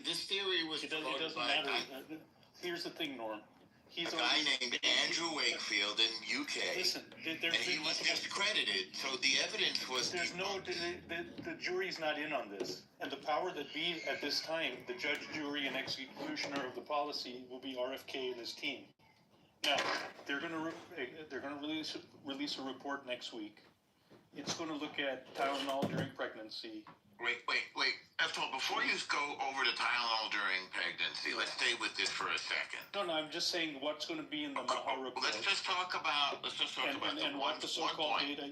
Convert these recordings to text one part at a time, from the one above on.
This theory was promoted doesn't by matter. Here's the thing, Norm. He's a guy named Andrew Wakefield in UK. Listen, and he was discredited, so the evidence was. The jury's not in on this, and the power that be at this time, the judge, jury, and executioner of the policy will be RFK and his team. Now, they're going to release a report next week. It's going to look at Tylenol during pregnancy. Wait. F12, before you go over to Tylenol during pregnancy, let's stay with this for a second. No, I'm just saying what's going to be in the Maha report. Let's just talk about what the so-called data.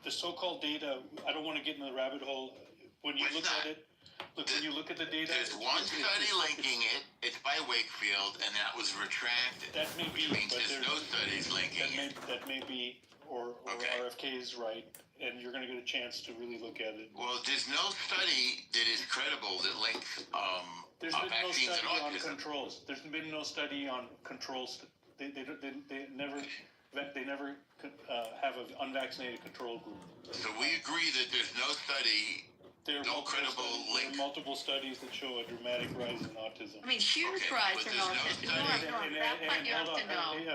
The so-called data. I don't want to get in the rabbit hole. When you look at it, when you look at the data, there's one study linking it. It's by Wakefield, and that was retracted. That may be, which means there's no studies linking it. That may be, or RFK is right. And you're going to get a chance to really look at it. Well, there's no study that is credible that links there's been no vaccines study and on autism. controls. There's been no study on controls. They never have an unvaccinated control group. So we agree that there's no study. There are multiple studies that show a dramatic rise in autism. I mean, huge rise in autism.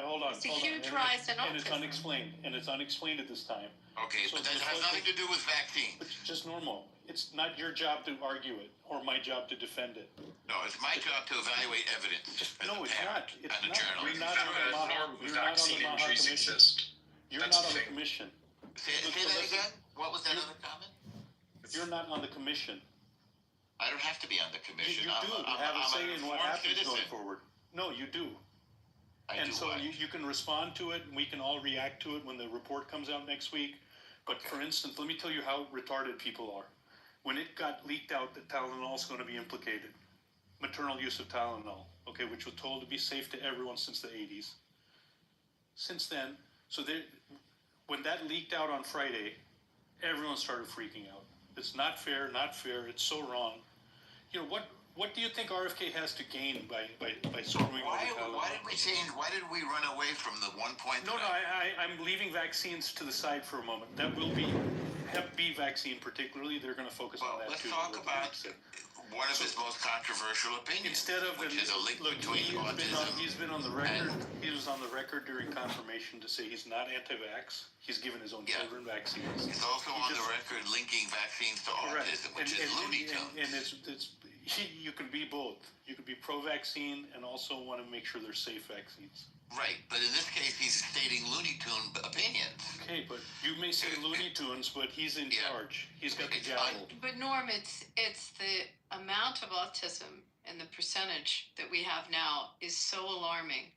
Hold on. It's a huge rise in autism. And it's unexplained at this time. Okay, but that has nothing to do with vaccines. It's just normal. It's not your job to argue it or my job to defend it. No, it's my job to evaluate evidence. No, it's not. It's not. You're not on the vaccine injuries exist. You're not on the commission. Say that again? What was that other comment? You're not on the commission. I don't have to be on the commission. You do. You have a say in what happens going forward. No, you do. You can respond to it, and we can all react to it when the report comes out next week. But for instance, let me tell you how retarded people are. When it got leaked out that Tylenol is going to be implicated, maternal use of Tylenol, which was told to be safe to everyone since the 80s. Since then, when that leaked out on Friday, everyone started freaking out. It's not fair, it's so wrong. What do you think RFK has to gain by screwing over Tylenol? Why did we change? Why did we run away from the 1 point? No, I'm leaving vaccines to the side for a moment. That will be Hep B vaccine particularly. They're going to focus on that too. Let's talk about one of his most controversial opinions, which is a link between autism. He's been on the record. He was on the record during confirmation to say he's not anti-vax. He's given his own children vaccines. He's also on the record linking vaccines to autism, which is Looney Tunes. And you can be both. You can be pro-vaccine and also want to make sure they're safe vaccines. Right, but in this case, he's stating Looney Tune opinions. Okay, but you may say Looney Tunes, but he's in charge. He's got the gavel. But Norm, it's the amount of autism and the percentage that we have now is so alarming.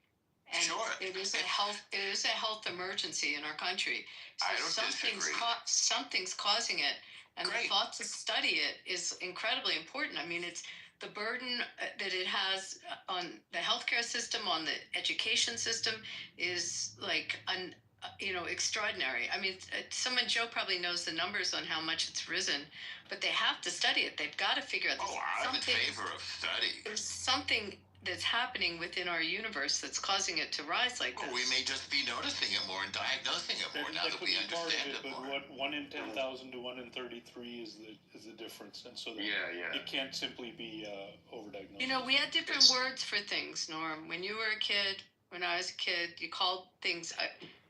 And it is a health emergency in our country. So I don't disagree. Something's causing it, and the thought to study it is incredibly important. I mean, it's the burden that it has on the healthcare system, on the education system, is extraordinary. I mean, Joe probably knows the numbers on how much it's risen, but they have to study it. They've got to figure out. I'm in favor of study. There's something that's happening within our universe that's causing it to rise like this. We may just be noticing it more and diagnosing it more now that we understand it more. But 1 in 10,000 to 1 in 33 is the difference, and so it can't simply be overdiagnosed. We had different words for things, Norm. When you were a kid, when I was a kid, you called things.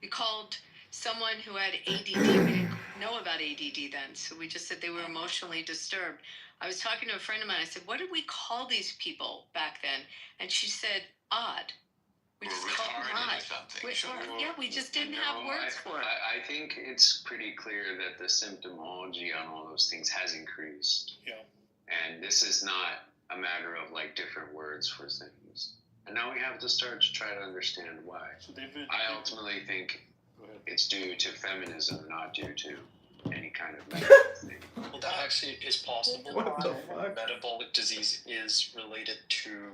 You called someone who had ADD. We didn't know about ADD then, so we just said they were emotionally disturbed. I was talking to a friend of mine. I said, "What did we call these people back then?" And she said, "Odd." We just called them odd. We just didn't have words for it. I think it's pretty clear that the symptomology on all those things has increased. Yeah. And this is not a matter of different words for things. And now we have to start to try to understand why. So I ultimately think it's due to feminism, not due to any kind of medical thing. Well, that actually is possible. What the fuck? Metabolic disease is related to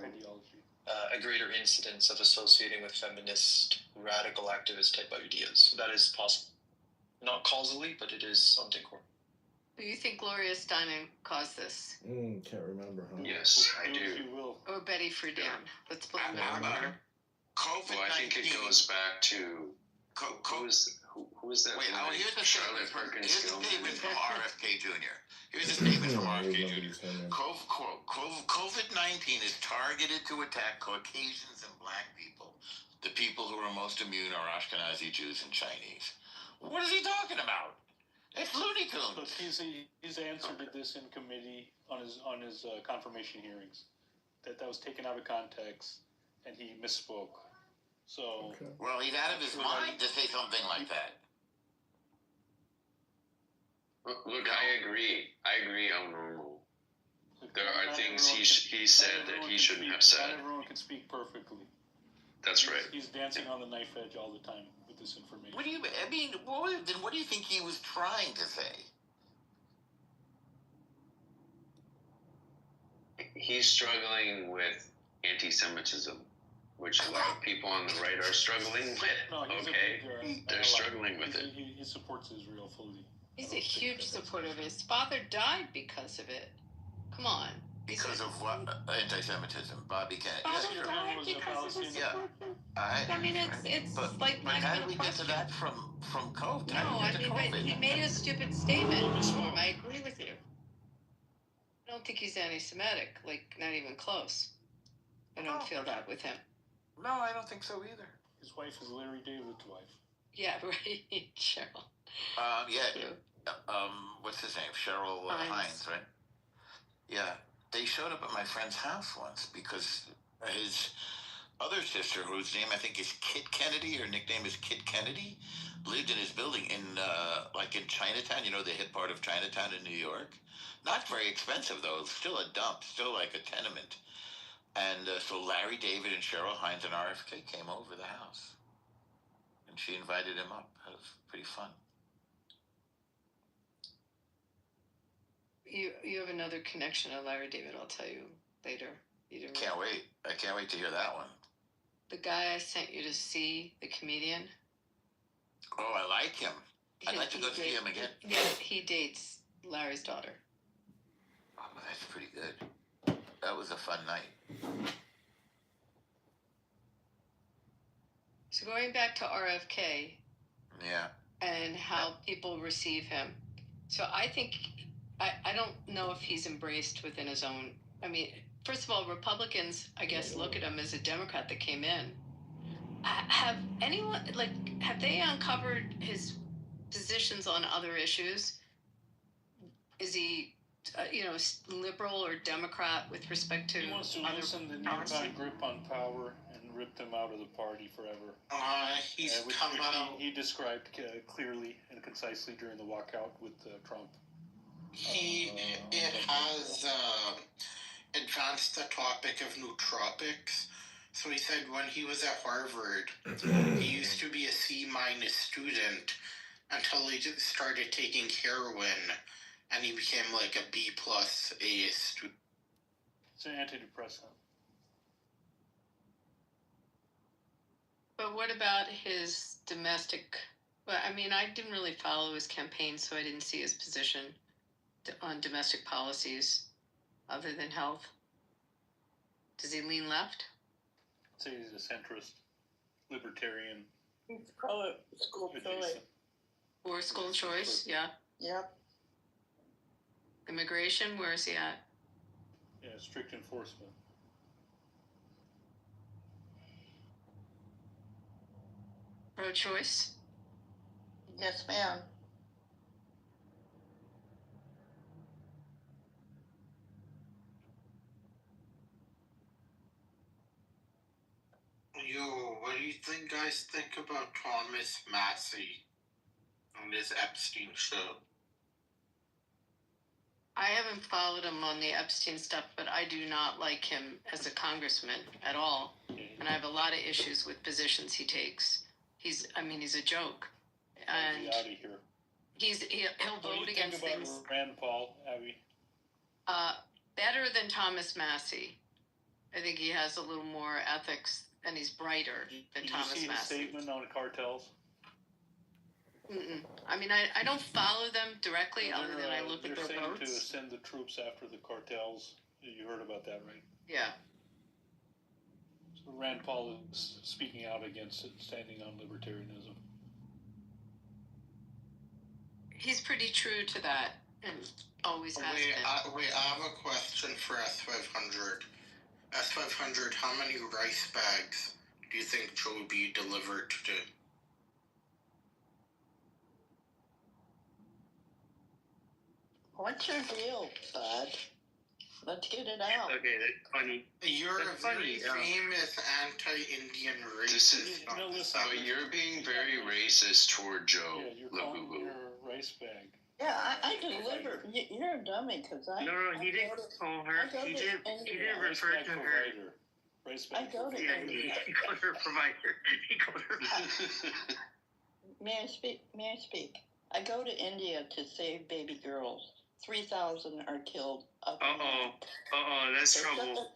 a greater incidence of associating with feminist, radical activist type ideas. That is possible. Not causally, but it is something core. Do you think Gloria Steinem caused this? Can't remember, huh? Yes, I do. Or Betty Friedan? Let's put them COVID-19. Well, I think it goes back to Who is that? Wait, woman? here's a Charlotte statement from, Perkins here's a Gilman? statement from RFK Jr. Here's a statement from RFK Jr. Quote, COVID-19 is targeted to attack Caucasians and black people. The people who are most immune are Ashkenazi Jews and Chinese. What is he talking about? It's Looney Tunes. Look, he's answered to this in committee on his confirmation hearings. That was taken out of context, and he misspoke. So well, he's out of his mind to say something like that. Look, I agree on normal. There are things he said that he shouldn't have said. Not everyone can speak perfectly. That's right. He's dancing on the knife edge all the time with this information. What do you? I mean, what do you think he was trying to say? He's struggling with anti-Semitism, which a lot of people on the right are struggling with. No, They're struggling with it. He supports Israel fully. He's a huge supporter of it. His father died because of it. Come on. Because of what? Anti-Semitism. Bobby Kennedy. Father died because of his Yeah. I mean, it's but, like but not how even did we a get to question. that from COVID? No, I mean, but he made a stupid statement. Norm, I agree with you. I don't think he's anti-Semitic. Like, not even close. I don't feel that with him. No, I don't think so either. His wife is Larry David's wife. Yeah, right, Cheryl. Yeah. True. What's his name? Cheryl Hines, right? Yeah. They showed up at my friend's house once because his other sister, whose name I think is Kit Kennedy, her nickname is Kit Kennedy, lived in his building in in Chinatown, the hip part of Chinatown in New York. Not very expensive though, still a dump, still like a tenement. And so Larry David and Cheryl Hines and RFK came over the house. And she invited him up. It was pretty fun. You have another connection to Larry David, I'll tell you later. Can't wait. I can't wait to hear that one. The guy I sent you to see, the comedian. Oh, I like him. I'd like to go see him again. Yeah, he dates Larry's daughter. Oh, that's pretty good. That was a fun night. So going back to RFK. Yeah. And how people receive him. So I think, I don't know if he's embraced within his own. I mean, first of all, Republicans, I guess, look at him as a Democrat that came in. Have they uncovered his positions on other issues? Is he, liberal or Democrat with respect to He wants to other loosen the nearby grip on power and rip them out of the party forever. He's Which come out. he described clearly and concisely during the walkout with Trump. It has advanced the topic of nootropics. So he said when he was at Harvard, he used to be a C-minus student until he started taking heroin, and he became like a B+ A student. It's an antidepressant. But what about his domestic? Well, I mean, I didn't really follow his campaign, so I didn't see his position on domestic policies other than health. Does he lean left? I'd say he's a centrist, libertarian. Call it school choice. Or school choice, yeah. Yep. Immigration, where is he at? Yeah, strict enforcement. Pro-choice? Yes, ma'am. What do you guys think about Thomas Massey on his Epstein show? I haven't followed him on the Epstein stuff, but I do not like him as a congressman at all. And I have a lot of issues with positions he takes. He's a joke. And Get out of here. he'll vote against things. What do you think about Rand Paul, Abby? Better than Thomas Massey. I think he has a little more ethics and he's brighter than Thomas Massey. Did you see his statement on cartels? I mean, I don't follow them directly other than I look at their votes. They're saying to votes. send the troops after the cartels. You heard about that, right? Yeah. So Rand Paul is speaking out against it, standing on libertarianism. he's pretty true to that, and always has Wait, been. wait, I have a question for S500. S500, how many rice bags do you think Joe B delivered today? What's your deal, bud? Let's get it out. Okay, that's funny. You're That's a very funny, famous anti-Indian This racist. is, No, listen. but you're being very racist toward Joe. Yeah, you're calling Labubu. your rice bag. Yeah, I deliver. You're a dummy, because I. No, he didn't call her. He didn't Rice refer bag to her. provider. Rice bag. I go to Yeah, India. he called her provider. He called her. May I speak? May I speak? I go to India to save baby girls. 3,000 are killed. That's trouble.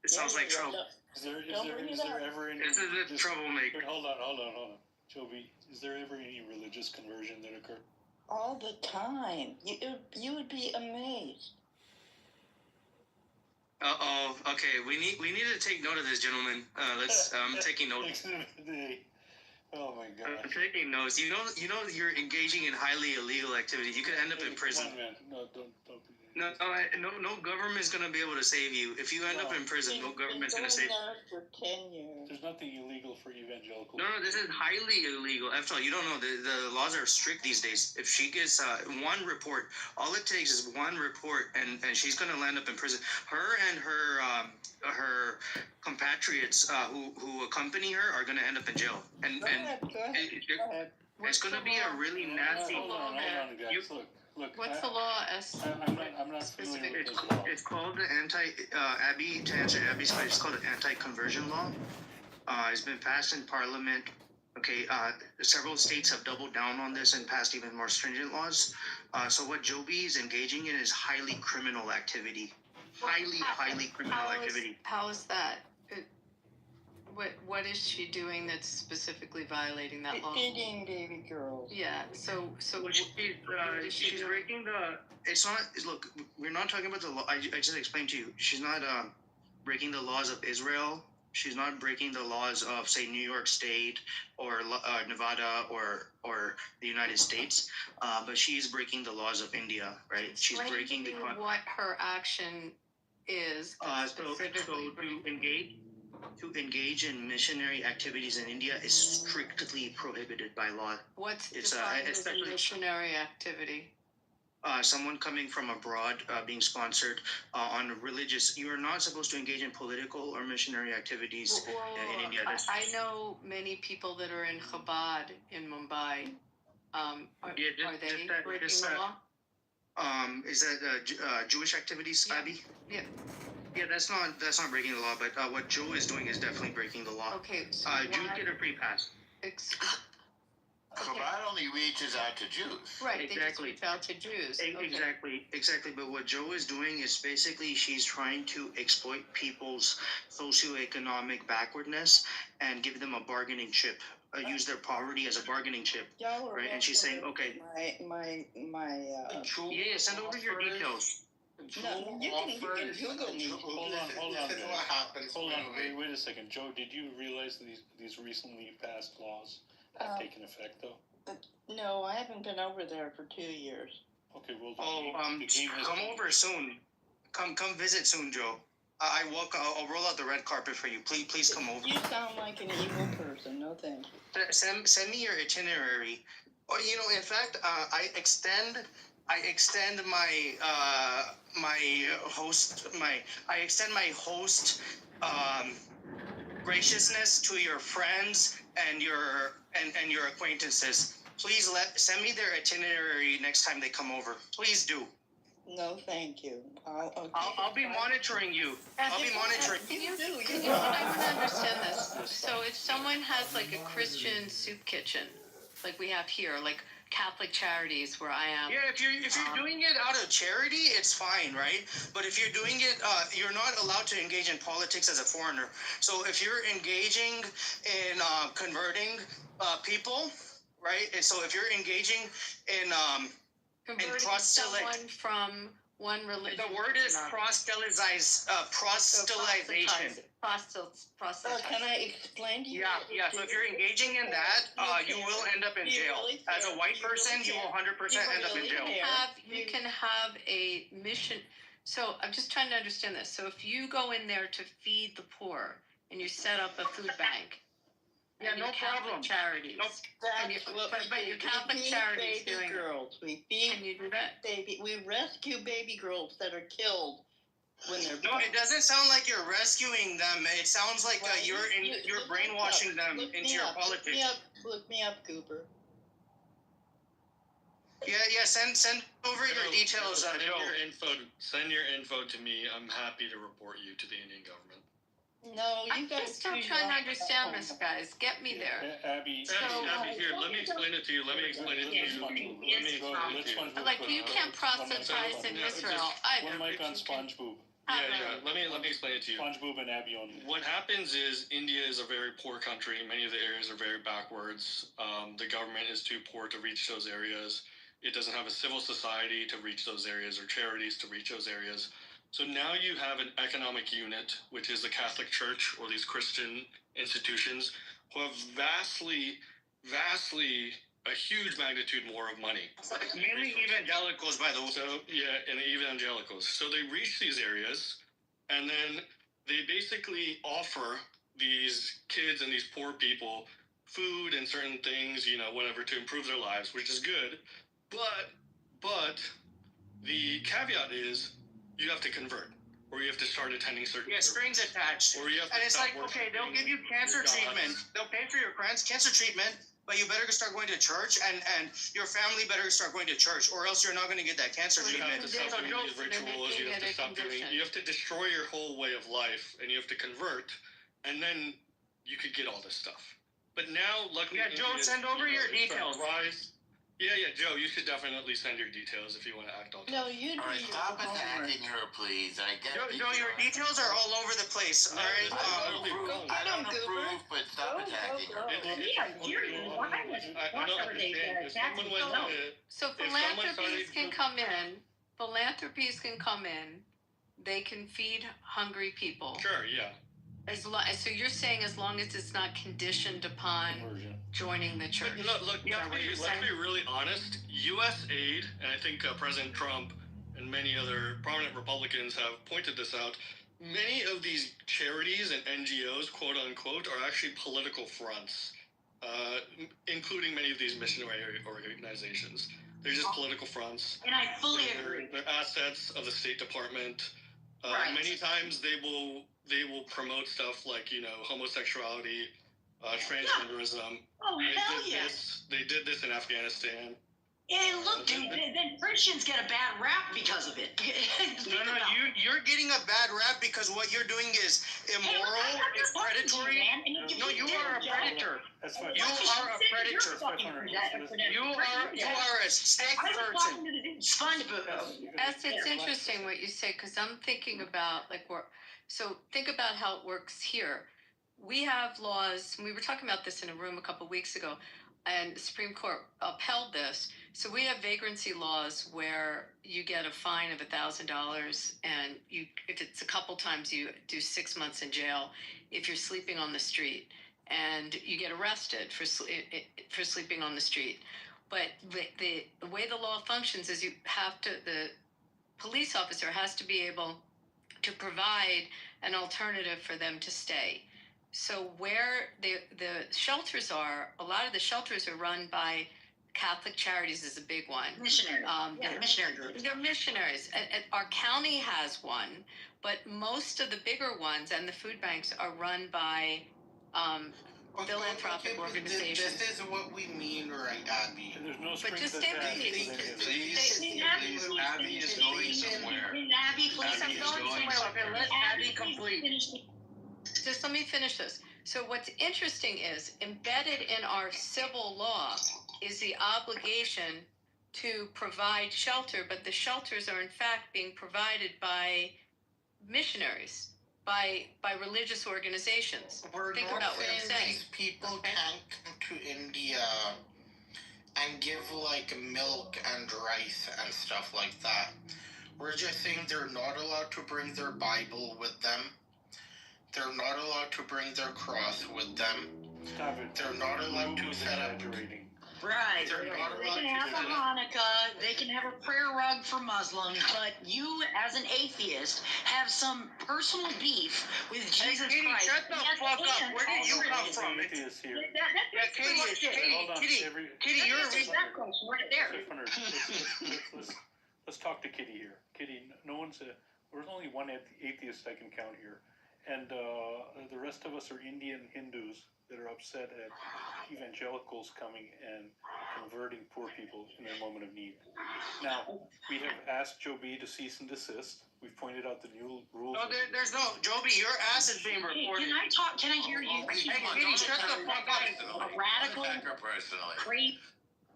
It sounds like trouble. Is there ever any? This is a troublemaker. Hold on. Joby, is there ever any religious conversion that occurred? All the time. You would be amazed. Okay, we need to take note of this, gentlemen. I'm taking notes. Oh my God. I'm taking notes. You know, you're engaging in highly illegal activity. You could end up in prison. Come on, man. No, don't do No, no government's gonna be able to save you. If you end up in prison, no government's gonna save you. For 10 years. There's nothing illegal for evangelical. No, this is highly illegal. After all, you don't know, the laws are strict these days. If she gets one report, all it takes is one report, and she's gonna land up in prison. Her and her compatriots who accompany her are gonna end up in jail. Go ahead. It's gonna be a really nasty. Hold on, guys. Look. What's the law? I'm not familiar with this law. It's called the Abby. To answer Abby's question, it's called the anti-conversion law. It's been passed in Parliament. Okay, several states have doubled down on this and passed even more stringent laws. So what Joby is engaging in is highly criminal activity. Highly criminal activity. How is that? What is she doing that's specifically violating that law? Feeding baby girls. Yeah. So She's breaking the. It's not. Look, we're not talking about the law. I just explained to you. She's not breaking the laws of Israel. She's not breaking the laws of, say, New York State or Nevada or the United States. But she's breaking the laws of India, right? She's breaking the. What her action is. To engage in missionary activities in India is strictly prohibited by law. What's defined as a missionary activity? Someone coming from abroad being sponsored on religious. You are not supposed to engage in political or missionary activities in India. I know many people that are in Chabad in Mumbai. Are they breaking the law? Is that Jewish activities, Yeah. Abby? Yeah. Yeah, that's not breaking the law, but what Joe is doing is definitely breaking the law. Okay. So Jews get a free pass. Chabad only reaches out to Jews. Right, Exactly. they just reach out to Jews. Okay. Exactly. But what Joe is doing is basically she's trying to exploit people's socioeconomic backwardness and give them a bargaining chip. Use their poverty as a bargaining chip. Right, and she's saying, okay. My. Yeah, send over your details. No, you can Google me. Hold on, This is what happens. Hold on, wait a second. Joe, did you realize that these recently passed laws have taken effect, though? No, I haven't been over there for 2 years. Okay, well, come over soon. Come visit soon, Joe. I'll roll out the red carpet for you. Please come over. You sound like an evil person. No, thank you. Send me your itinerary. Or in fact, I extend my host graciousness to your friends and your acquaintances. Please send me their itinerary next time they come over. Please do. No, thank you. I'll be monitoring you. I'll be monitoring. I don't understand this. So if someone has like a Christian soup kitchen, like we have here, like Catholic Charities where I am. Yeah, if you're doing it out of charity, it's fine, right? But if you're doing it, you're not allowed to engage in politics as a foreigner. So if you're engaging in converting people, right? And so if you're engaging in converting someone from one religion. The word is proselytization. So can I explain to you? Yeah. So if you're engaging in that, you will end up in jail. As a white person, you will 100% end up in jail. You can have a mission. So I'm just trying to understand this. So if you go in there to feed the poor and you set up a food bank, yeah, no problem. Charities. Nope. But your Catholic charities doing girls. We Can you do that? we rescue baby girls that are killed when they're No, it doesn't sound like you're rescuing them. It sounds like you're brainwashing them into your politics. Look me up, Cooper. Yeah. Send over your details. Send your info to me. I'm happy to report you to the Indian government. No, you I'm just still trying to understand this, guys. Get me there. Abby, here, let me explain it to you. Like, you can't proselytize in Israel either. one mic on SpongeBob. Yeah. Let me explain it to you. SpongeBob and Abby only. What happens is India is a very poor country. Many of the areas are very backwards. The government is too poor to reach those areas. It doesn't have a civil society to reach those areas or charities to reach those areas. So now you have an economic unit, which is the Catholic Church or these Christian institutions, who have vastly, a huge magnitude more of money. Mainly evangelicals, by the way. So, yeah, and evangelicals. So they reach these areas, and then they basically offer these kids and these poor people food and certain things, whatever, to improve their lives, which is good. But the caveat is you have to convert, or you have to start attending certain strings attached. Or you have to and it's like, okay, they'll give you cancer treatment. They'll pay for your cancer treatment, but you better start going to church, and your family better start going to church, or else you're not going to get that cancer treatment. You have to stop doing these rituals. You have to stop doing. You have to destroy your whole way of life, and you have to convert, and then you could get all this stuff. But now, luckily, Joe, send over your details. Yeah, Joe, you should definitely send your details if you want to act all tough. No, you All right, stop attacking her, please. I get it. No, your details are all over the place. All right. I don't approve, but stop attacking her. So philanthropies can come in. Philanthropies can come in. They can feed hungry people. Sure, yeah. So you're saying as long as it's not conditioned upon joining the church. But look, let's be really honest. U.S. aid, and I think President Trump and many other prominent Republicans have pointed this out, many of these charities and NGOs, quote unquote, are actually political fronts, including many of these missionary organizations. They're just political fronts. And I fully agree. They're assets of the State Department. Right. Many times they will promote stuff like, homosexuality, transgenderism. Oh, hell yes. They did this in Afghanistan. And look, dude, then Christians get a bad rap because of it. You're getting a bad rap because what you're doing is immoral, it's predatory. No, you are a predator. You are a predator. You are a sick person. It's interesting what you say, because I'm thinking about so think about how it works here. We have laws, and we were talking about this in a room a couple of weeks ago, and the Supreme Court upheld this. So we have vagrancy laws where you get a fine of $1,000, and if it's a couple times, you do 6 months in jail if you're sleeping on the street, and you get arrested for sleeping on the street. But the way the law functions is the police officer has to be able to provide an alternative for them to stay. So where the shelters are, a lot of the shelters are run by Catholic Charities is a big one. Missionary. Missionary groups. They're missionaries. And our county has one, but most of the bigger ones and the food banks are run by philanthropic organizations. This is what we mean, right, Abby? There's no But just stay with me. Abby is going somewhere. Abby, please. Abby is going somewhere. Let Abby complete. Just let me finish this. So what's interesting is embedded in our civil law is the obligation to provide shelter, but the shelters are in fact being provided by missionaries, by religious organizations. Think about what I'm saying. These people can't come to India and give milk and rice and stuff like that. We're just saying they're not allowed to bring their Bible with them. They're not allowed to bring their cross with them. Stop it. They're not allowed to set up. Right. They're not They allowed can to have a set up. Hanukkah, they can have a prayer rug for Muslims, but you, as an atheist, have some personal beef with Jesus Katie, Christ. shut the fuck up. Where did you come from? Atheist here. That's Katie, pretty much it. Hold on, Kitty, you're a That's that question right there. 500. Let's talk to Kitty here. Kitty, no one's there's only one atheist I can count here, and the rest of us are Indian Hindus that are upset at evangelicals coming and converting poor people in their moment of need. Now, we have asked Joe B to cease and desist. We've pointed out the new rules. No, there's no, Joby, your ass is being Hey, recorded. can I talk? Can I hear you? Hey, Kitty, shut the fuck up. A radical, Attack her personally. great.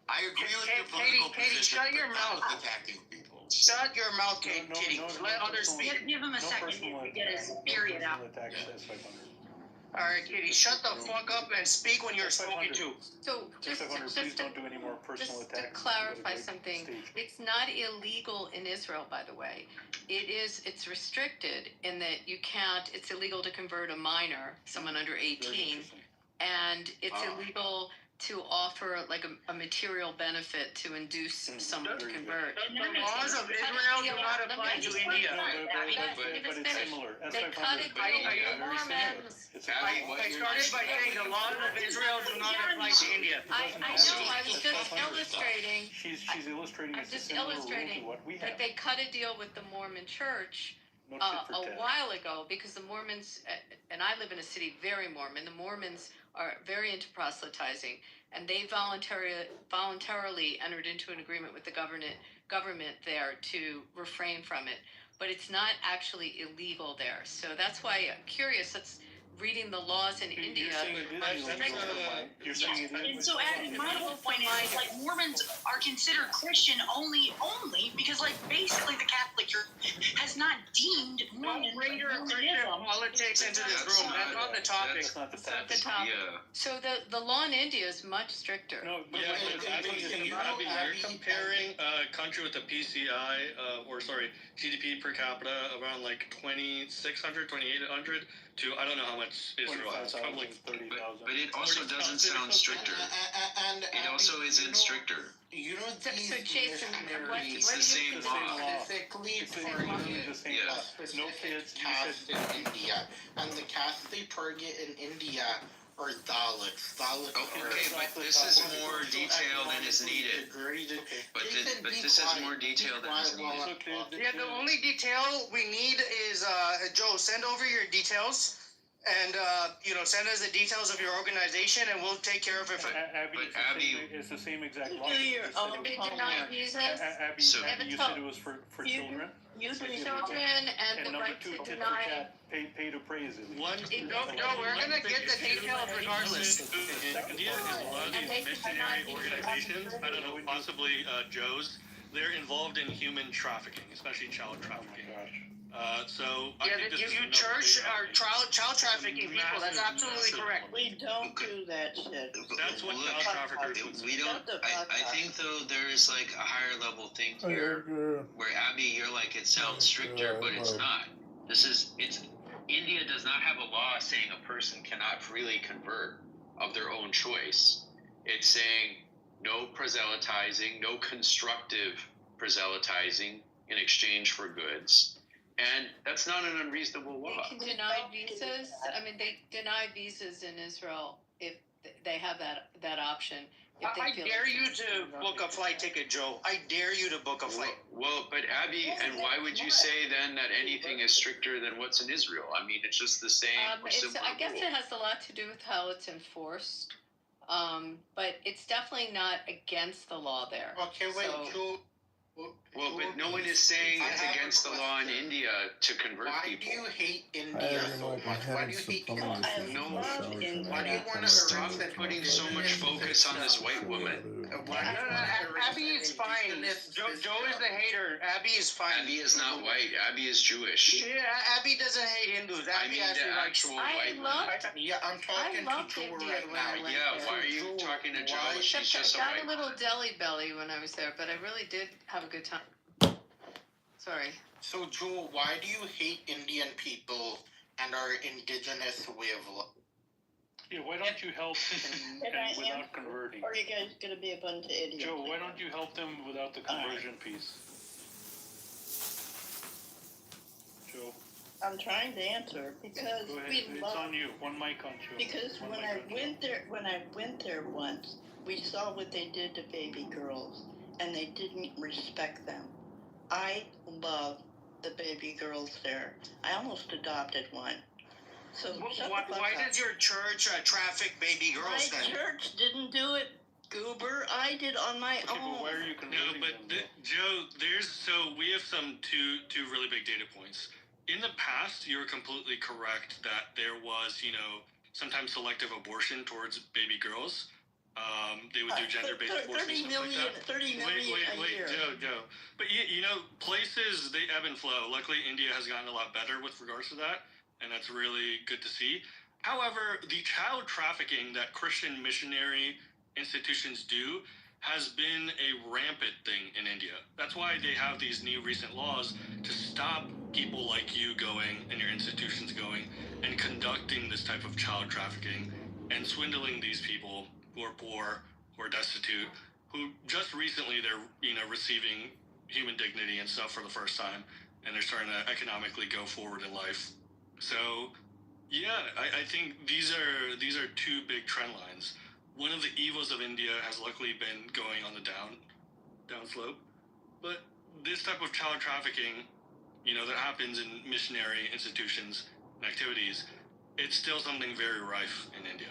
I agree with your Katie, political Katie, position, shut your but not mouth. with attacking people. Shut your mouth, Kitty. No, Let others personal- speak. Give him a no second personal to get his attack, period no out. personal attacks at 500. All right, Kitty, shut the fuck up and speak when you're spoken to. So just 500, please don't do any more personal just to attacks. clarify You've got a great something, stage. it's not illegal in Israel, by the way. It's restricted in that you can't, it's illegal to convert a minor, someone under Very 18, interesting. and it's illegal to offer like a material benefit to induce someone to convert. The laws of Israel do not apply to India. But it's similar. They cut S500 it deal with the Mormons. It's Abby, what I you're started by saying the laws of Israel do not apply to India. I know, I was just illustrating, She's illustrating I'm it's a just similar rule to illustrating what we have. that they cut a deal with the Mormon church No tit for a tat. while ago, because the Mormons, and I live in a city very Mormon, the Mormons are very into proselytizing, and they voluntarily entered into an agreement with the government there to refrain from it. But it's not actually illegal there. So that's why I'm curious, that's reading the laws in India. You're saying it is illegal. You're saying it And is. so, Abby, my whole point is, like, Mormons are considered Christian only because, like, basically the Catholic Church has not deemed Don't bring your Christian politics into this room. That's not the topic. That's not the Not the topic. topic. Yeah. So the law in India is much stricter. No, but Yeah, wait, but Abby, you're comparing a country with a PCI, GDP per capita around like 2,600, 2,800 to I don't know how much Israel has. 25,000, Probably 30,000. But it also doesn't sound stricter. And It also isn't stricter. You know, So these Jason, what missionaries It's the same It's the same law. law. specifically It's for literally the same Yeah. law. No specific kids. You caste said in India, and the caste they target in India are Dalits. Dalits Okay, but this is more detail than is needed. But this is more detail than is needed. Yeah, the only detail we need is, Joe, send over your details. And, send us the details of your organization and we'll take care of it. Abby, But Abby- it's the same exact law. Do your You said own They it was- did not use us. Abby, So- you said it was for You- children? You For do children and And the number right two, to tit for deny. tat, pay to praise it. Joe, we're gonna get the details regardless. India is a lot of these missionary organizations, I don't know, possibly Joe's, they're involved in human trafficking, especially child Oh my trafficking. gosh. So I Yeah, think this is you another church big are argument. child trafficking people. That's absolutely correct. We don't do that shit. That's what Look, child traffickers would We say. don't. I think though there is like a higher level thing here where Abby, you're like it sounds stricter, but it's not. India does not have a law saying a person cannot freely convert of their own choice. It's saying no proselytizing, no constructive proselytizing in exchange for goods. And that's not an unreasonable law. They can deny visas. I mean, they deny visas in Israel if they have that option. If they I feel dare it's- you to book a flight ticket, Joe. I dare you to book a flight. Well, but Abby, and why would you say then that anything is stricter than what's in Israel? I mean, it's just the same or similar I guess rule. it has a lot to do with how it's enforced. But it's definitely not against the law there. Okay, wait, So- Joe. Well, but no one is saying I it's have a against the law in question. India to convert Why do people. you hate India so much? Why do you hate India? Why do you want to Stop putting so much focus on this white woman. Abby is fine. Joe is the hater. Abby is fine. Abby is not white. Abby is Jewish. Yeah, Abby doesn't hate Hindus. I Abby mean actually the likes. actual I white love woman. Yeah, I'm talking I loved to Joe India right when now. I went Yeah, there. why are you talking to Joe? Why- She's just a I got white a little woman. deli belly when I was there, but I really did have a good time. So Sorry. So, Joel, why do you hate Indian people and our indigenous way of life? Yeah, why don't you help them without converting? Or are you guys going to be a bunch of idiots? Joe, why don't you help them without the conversion piece? Joe. I'm trying to answer because Go ahead. It's on you. One mic on Joe. Because when I went there once, we saw what they did to baby girls, and they didn't respect them. I love the baby girls there. I almost adopted one. So why does your church traffic baby girls then? My church didn't do it, Goober. I did on my own. But why are you converting them? Joe, we have two really big data points. In the past, you were completely correct that there was, sometimes selective abortion towards baby girls. They would do gender-based abortion, stuff like that. 30 million a year. Joe. But, places, they ebb and flow. Luckily, India has gotten a lot better with regards to that, and that's really good to see. However, the child trafficking that Christian missionary institutions do has been a rampant thing in India. That's why they have these new recent laws to stop people like you going and your institutions going and conducting this type of child trafficking and swindling these people who are poor, who are destitute, who just recently they're receiving human dignity and stuff for the first time, and they're starting to economically go forward in life. So yeah, I think these are two big trend lines. One of the evils of India has luckily been going on the downslope, but this type of child trafficking, that happens in missionary institutions and activities, it's still something very rife in India.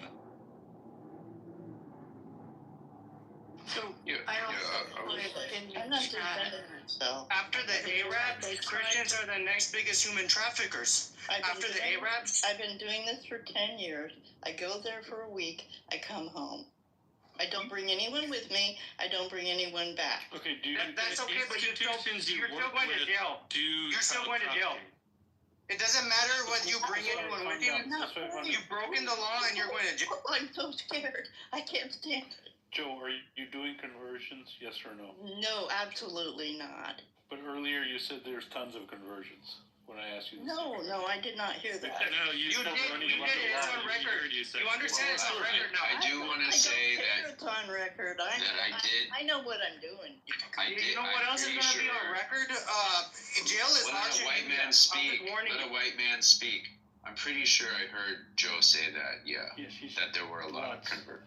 So I also put in I'm the not chat. defending myself. After the Arabs, Christians are the next biggest human traffickers. After the Arabs, I've been doing this for 10 years. I go there for a week. I come home. I don't bring anyone with me. I don't bring anyone back. Okay, that's okay, but you're still going to jail. You're still going to jail. It doesn't matter whether you bring anyone with you. You've broken the law and you're going to jail. Oh, I'm so scared. I can't stand it. Joe, are you doing conversions? Yes or no? No, absolutely not. But earlier you said there's tons of conversions when I asked you this. No, I did not hear that. No, you did. It's on record. You understand it's on record now. I do want to say that it's on record. I know what I'm doing. You know what else is going to be on record? Jail is watching. Let a white man speak. Let a white man speak. I'm pretty sure I heard Joe say that. Yeah, that there were a lot of conversions.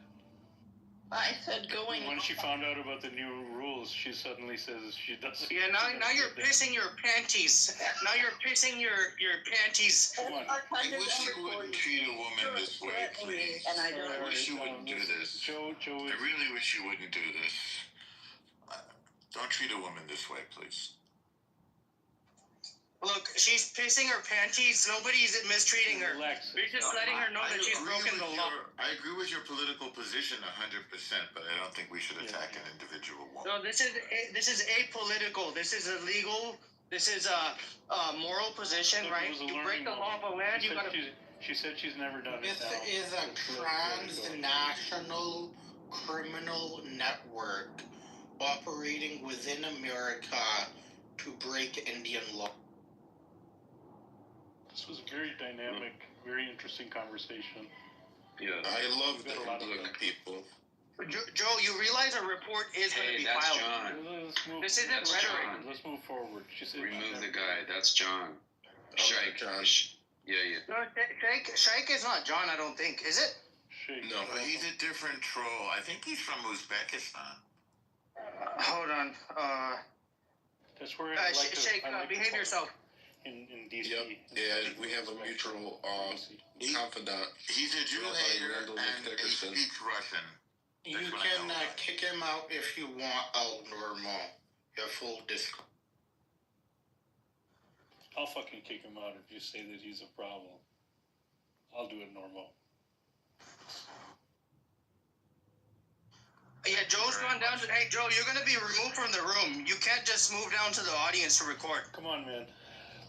I said going. When she found out about the new rules, she suddenly says she doesn't. Yeah, now you're pissing your panties. Now you're pissing your panties. I wish you wouldn't treat a woman this way, please. And I wish you wouldn't do this. Joe, I really wish you wouldn't do this. Don't treat a woman this way, please. Look, she's pissing her panties. Nobody's mistreating her. We're just letting her know that she's broken the law. I agree with your political position 100%, but I don't think we should attack an individual woman. No, this is apolitical. This is illegal. This is a moral position, right? You break the law of a land, you gotta. She said she's never done it. This is a transnational criminal network operating within America to break Indian law. This was a very dynamic, very interesting conversation. Yeah, I love the people. Joe, you realize a report is going to be that's filed. John. This isn't rhetoric. Let's move forward. She said remove the guy. That's John. Shaik. John. Yeah. No, Shaik is not John, I don't think. Is it? Shaik. No, but he's a different troll. I think he's from Uzbekistan. Hold on. That's where I like Shaik, behave yourself. In DC. Yep. Yeah, we have a mutual confidant. He's a Jew hater and he speaks Russian. You can kick him out if you want out normal. You have full discount. I'll fucking kick him out if you say that he's a problem. I'll do it normal. Yeah, Joe's gone down to. Hey, Joe, you're gonna be removed from the room. You can't just move down to the audience to record. Come on, man.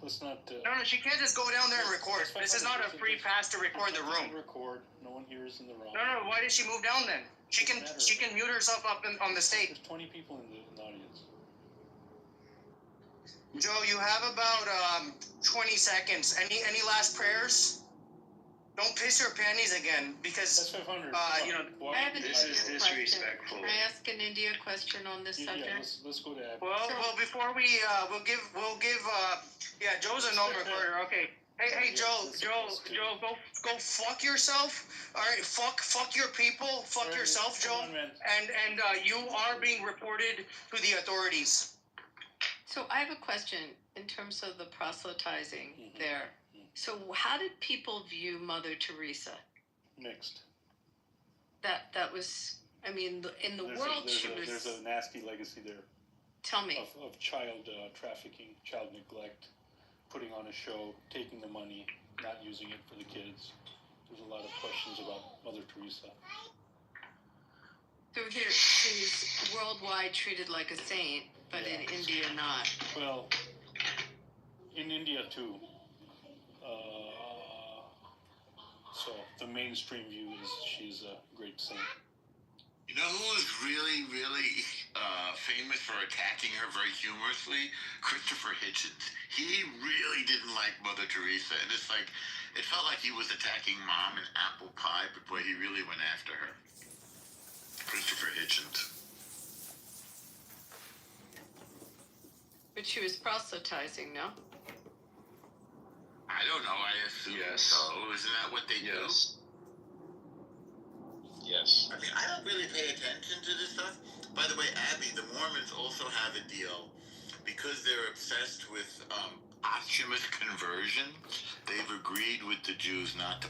Let's not. No, she can't just go down there and record. This is not a free pass to record the room. Record. No one here is in the room. No. Why did she move down then? She can mute herself up on the stage. There's 20 people in the audience. Joe, you have about 20 seconds. Any last prayers? Don't piss your panties again, because That's 500. you know. I have an This is India disrespectful. question. Can I ask an India question on this subject? Yeah, let's go to Abby. Well, before we we'll give yeah, Joe's a known reporter. Okay. Hey, Joe, go fuck yourself. All right, fuck your people, fuck yourself, Joe. And you are being reported to the authorities. So I have a question in terms of the proselytizing there. So how did people view Mother Teresa? Mixed. That was, I mean, in the world there's a nasty legacy there. Tell me. Of child trafficking, child neglect, putting on a show, taking the money, not using it for the kids. There's a lot of questions about Mother Teresa. So here, she's worldwide treated like a saint, but in India not. Well, in India too. So the mainstream view is she's a great saint. You know who was really, really famous for attacking her very humorously? Christopher Hitchens. He really didn't like Mother Teresa, and it's like, it felt like he was attacking Mom and apple pie, but boy, he really went after her. Christopher Hitchens. But she was proselytizing, no? I don't know, I assume so. Isn't that what they do? Yes. I mean, I don't really pay attention to this stuff. By the way, Abby, the Mormons also have a deal because they're obsessed with posthumous conversion. They've agreed with the Jews not to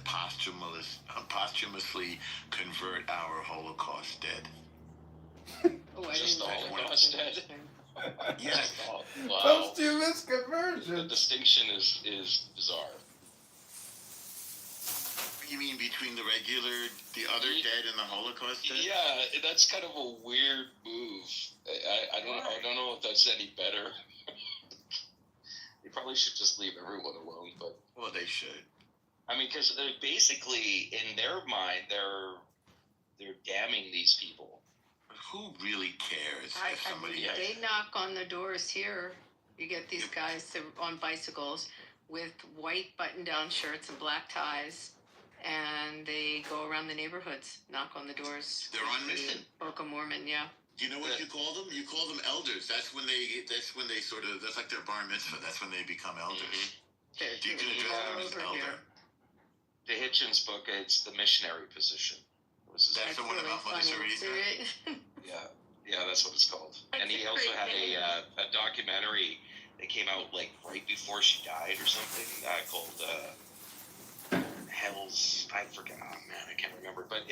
posthumously convert our Holocaust dead. Oh, I Just the Holocaust dead. Yes. Wow. Posthumous conversion. The distinction is bizarre. You mean between the other dead and the Holocaust dead? Yeah, that's kind of a weird move. I don't know if that's any better. They probably should just leave everyone alone, but Well, they should. I mean, because basically in their mind they're damning these people. Who really cares if somebody... They knock on the doors here. You get these guys that are on bicycles with white button-down shirts and black ties, and they go around the neighborhoods, knock on the doors. They're on mission. Book of Mormon, yeah. Do you know what you call them? You call them elders. That's when they sort of, that's like their bar mitzvah. That's when they become elders. You can address them as elder. The Hitchens book, it's the missionary position. That's the one about Mother Teresa? Yeah, that's what it's called. And he also had a documentary that came out like right before she died or something called Hell's, I forget, oh man, I can't remember. But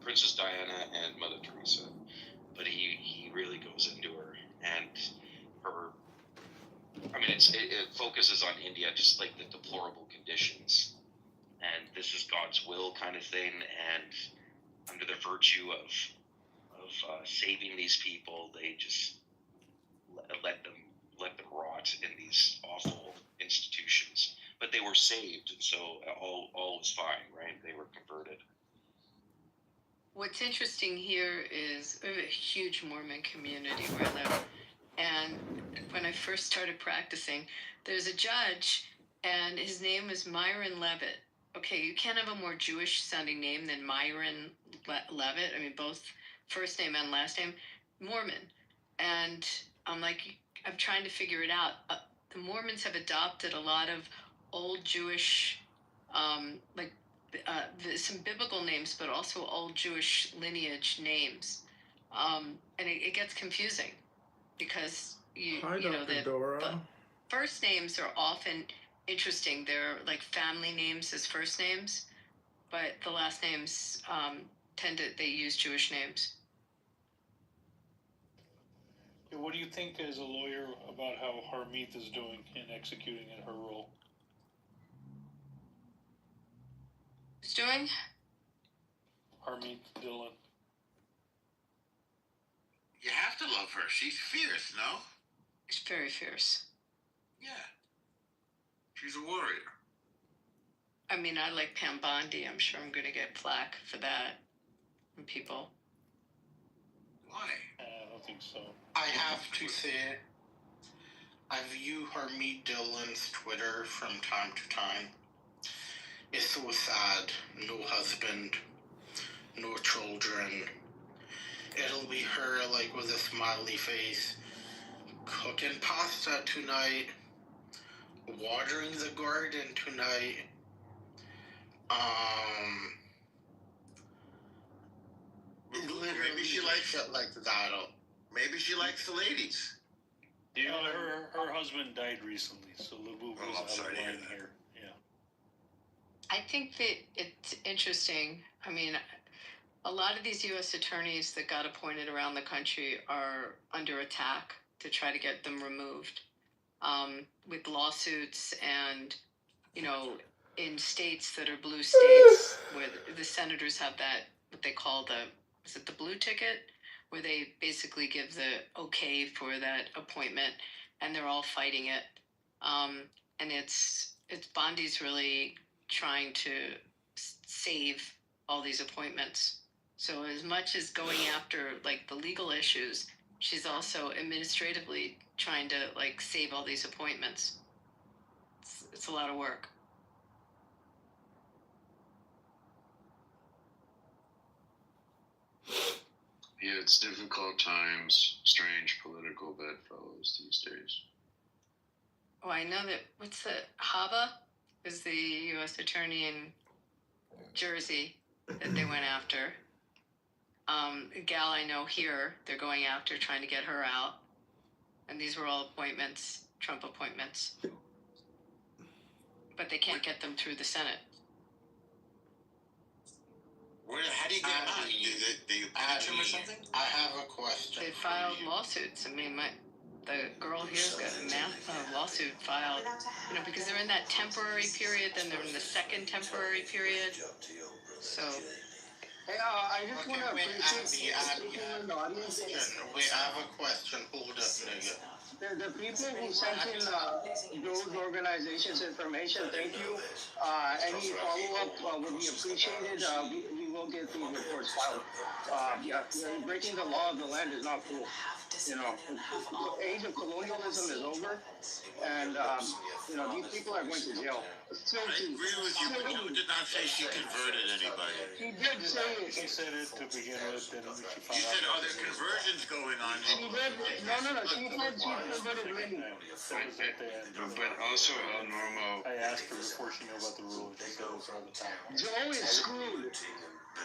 Princess Diana and Mother Teresa. But he really goes into her and her. I mean, it focuses on India, just like the deplorable conditions. And this is God's will kind of thing, and under the virtue of saving these people, they just let them rot in these awful institutions. But they were saved, and so all was fine, right? They were converted. What's interesting here is we have a huge Mormon community where I live, and when I first started practicing, there's a judge, and his name is Myron Levitt. Okay, you can't have a more Jewish-sounding name than Myron Levitt. I mean, both first name and last name, Mormon. And I'm trying to figure it out. The Mormons have adopted a lot of old Jewish, some biblical names, but also old Jewish lineage names. And it gets confusing because the first names are often interesting. They're like family names as first names, but the last names they use Jewish names. What do you think as a lawyer about how Harmeet is doing in executing in her role? Who's doing? Harmeet Dillon. You have to love her. She's fierce, no? She's very fierce. Yeah. She's a warrior. I mean, I like Pam Bondi. I'm sure I'm going to get flack for that from people. Why? think so. I have to say, I view Harmeet Dillon's Twitter from time to time. It's so sad. No husband, no children. It'll be her, like, with a smiley face, cooking pasta tonight, watering the garden tonight. Maybe she likes shit like that. Maybe she likes the ladies. Yeah, her husband died recently, so Lubu was out of line here. Yeah. I think that it's interesting. I mean, a lot of these U.S. attorneys that got appointed around the country are under attack to try to get them removed, with lawsuits and, you know, in states that are blue states where the senators have that, what they call is it the blue ticket? Where they basically give the okay for that appointment, and they're all fighting it. And it's Bondi's really trying to save all these appointments. So as much as going after like the legal issues, she's also administratively trying to like save all these appointments. It's a lot of work. Yeah, it's difficult times, strange political bedfellows these days. Oh, I know that, what's the, Haba is the U.S. attorney in Jersey that they went after. A gal I know here, they're going after, trying to get her out. And these were all appointments, Trump appointments. But they can't get them through the Senate. How do you get them out? Do you impeach them or something? I have a question. They filed lawsuits. I mean, the girl here's got a lawsuit filed, you know, because they're in that temporary period, then they're in the second temporary period. So. Hey, I just want to appreciate the audience. Wait, I have a question. Hold up, nigga. The people who sent in those organizations' information, thank you. Any follow-up would be appreciated. We will get these reports filed. Yeah, breaking the law of the land is not cool. You know, the age of colonialism is over, and you know, these people are going to jail. I agree with you, but you did not say she converted anybody. He did say it. He said it to begin with, and she found You said, out. are there conversions going on? She did. No. She said she converted really. But also El Normo. I asked her before she knew about the rule. She said it was all the time. Joe is screwed.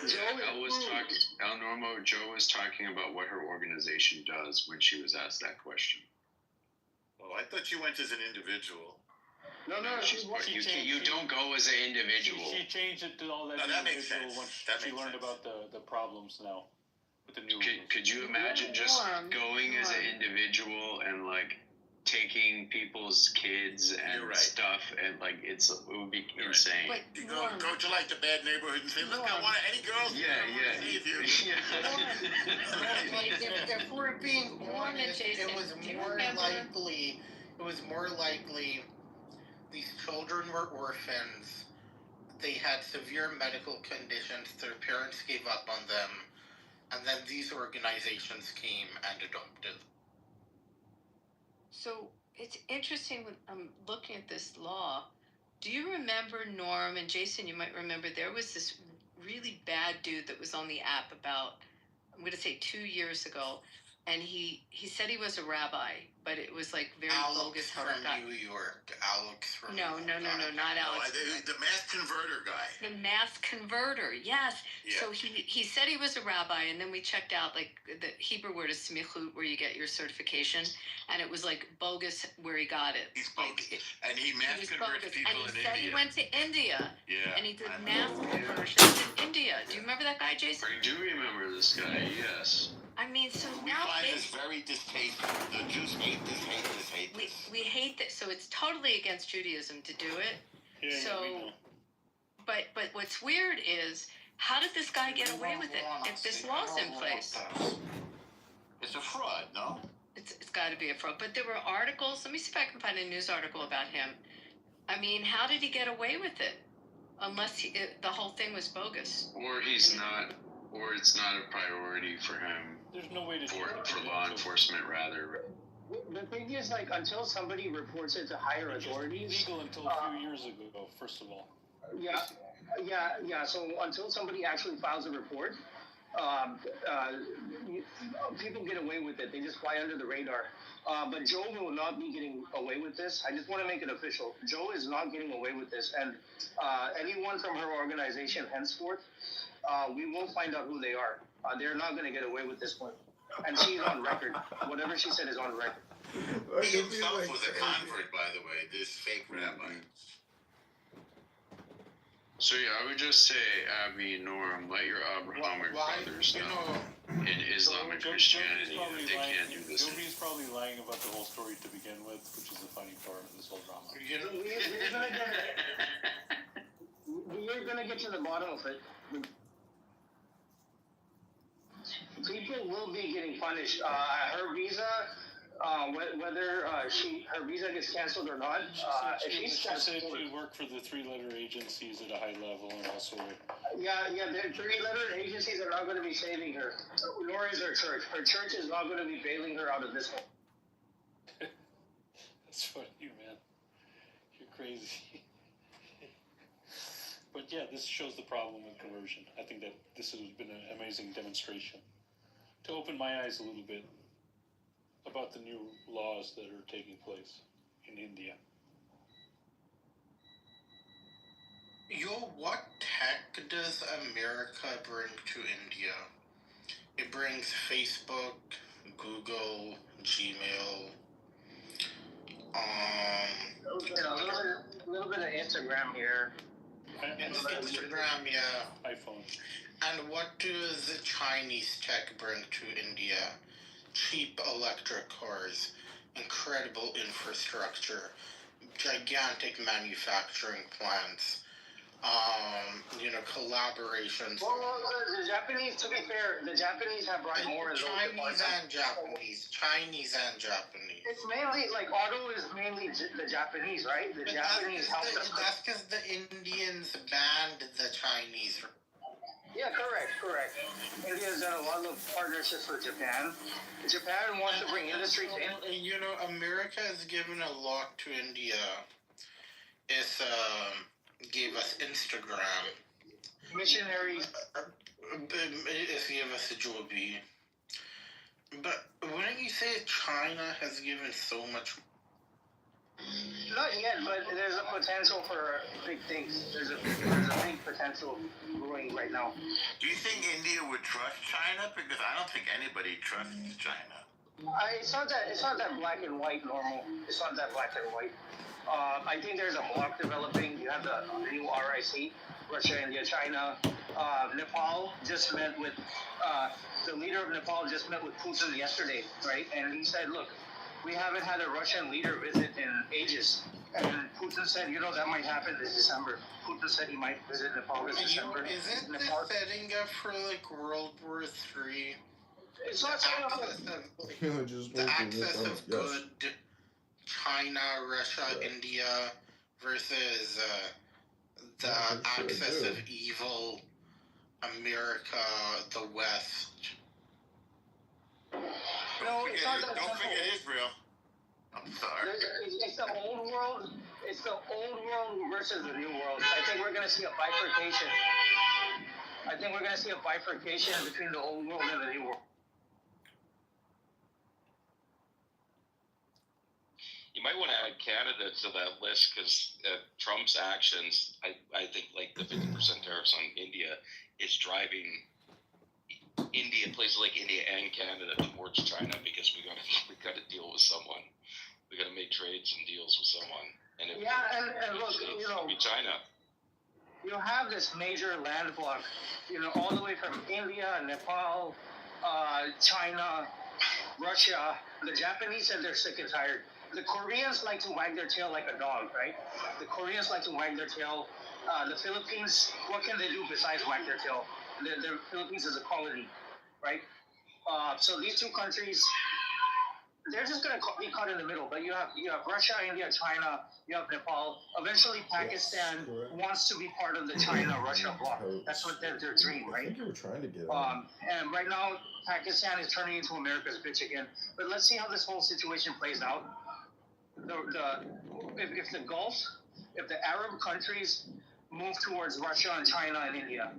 El Normo, Joe was talking about what her organization does when she was asked that question. Well, I thought you went as an individual. No, you don't go as an individual. She changed it to all that. No, that makes sense. Once she learned about the problems now with the new. Could you imagine just going as an individual and like taking people's kids and stuff, and like it would be insane. But you go to like the bad neighborhood and say, look, I want any girls. If we're being honest, it was more likely these children were orphans. They had severe medical conditions. Their parents gave up on them, and then these organizations came and adopted. So it's interesting when I'm looking at this law. Do you remember, Norm and Jason, you might remember, there was this really bad dude that was on the app about, I'm going to say 2 years ago, and he said he was a rabbi, but it was like very bogus how it got. New York. Alex from No, not Alex. The mass converter guy. The mass converter, yes. Yeah. So he said he was a rabbi, and then we checked out like the Hebrew word is smichut, where you get your certification, and it was like bogus where he got it. He's bogus, and he mass converts people in India. And he said he went to India. Yeah. And he did mass conversions in India. Do you remember that guy, Jason? I do remember this guy. Yes. I mean, so We now find this very distasteful. The Jews hate this. we hate that. So it's totally against Judaism to do it. Yeah, so, we know. but what's weird is, how did this guy get away with it if this law's in place? It's a fraud, no? It's got to be a fraud. But there were articles. Let me see if I can find a news article about him. I mean, how did he get away with it? Unless the whole thing was bogus. Or he's not, or it's not a priority for him. There's no way to for law enforcement rather. The thing is, like, until somebody reports it to higher authorities, legal until a few years ago. First of all. Yeah. So until somebody actually files a report, people get away with it. They just fly under the radar. But Joe will not be getting away with this. I just want to make it official. Joe is not getting away with this, and anyone from her organization henceforth, we will find out who they are. They're not going to get away with this one. And she's on record. Whatever she said is on record. He himself was a convert, by the way, this fake rabbi. So yeah, I would just say, Abby, Norm, let your Abrahamic brothers know in Islam and Christianity that they can't do this. Jovi's probably lying about the whole story to begin with, which is the funny part of this whole drama. We're gonna get to the bottom of it. People will be getting punished. Her visa, whether her visa gets canceled or not. She said she worked for the three-letter agencies at a high level, and also. Yeah, the three-letter agencies are not going to be saving her. Nor is her church. Her church is not going to be bailing her out of this one. That's funny, man. You're crazy. But yeah, this shows the problem with coercion. I think that this has been an amazing demonstration to open my eyes a little bit about the new laws that are taking place in India. What tech does America bring to India? It brings Facebook, Google, Gmail, a little bit of Instagram here. Instagram, yeah. iPhone. And what does the Chinese tech bring to India? Cheap electric cars, incredible infrastructure, gigantic manufacturing plants, collaborations. Well, the Japanese, to be fair, the Japanese have brought more of those. Chinese and Japanese. It's mainly, like, auto is mainly the Japanese, right? The Japanese help us. That's because the Indians banned the Chinese. Yeah, correct. India's done a lot of partnerships with Japan. Japan wants to bring industry in. America has given a lot to India. It's gave us Instagram. Missionaries. It gave us Joby. But wouldn't you say China has given so much? Not yet, but there's a potential for big things. There's a big potential growing right now. Do you think India would trust China? Because I don't think anybody trusts China. It's not that black and white, normal. It's not that black and white. I think there's a bloc developing. You have the new RIC, Russia, India, China. Nepal just met with, the leader of Nepal just met with Putin yesterday, right? And he said, look, we haven't had a Russian leader visit in ages. And Putin said, that might happen this December. Putin said he might visit Nepal this December. Isn't this setting up for, World War III? It's not setting up the access of good China, Russia, India versus the access of evil America, the West. No, it's not that Don't simple. forget Israel. I'm sorry. It's the old world. It's the old world versus the new world. I think we're going to see a bifurcation. Between the old world and the new world. You might want to add Canada to that list because Trump's actions, I think, like the 50% tariffs on India, is driving places like India and Canada towards China because we got to deal with someone. We got to make trades and deals with someone. And and look, it'll be China. You have this major land block, all the way from India, Nepal, China, Russia. The Japanese said they're sick and tired. The Koreans like to wag their tail like a dog, right? The Koreans like to wag their tail. The Philippines, what can they do besides wag their tail? The Philippines is a colony, right? So these two countries, they're just going to be caught in the middle. But you have Russia, India, China, you have Nepal. Eventually, Pakistan wants to be part of the China-Russia bloc. That's what their dream, right? I think you were trying to get and right now, Pakistan is turning into America's bitch again. But let's see how this whole situation plays out. If the Gulf, if the Arab countries move towards Russia and China and India,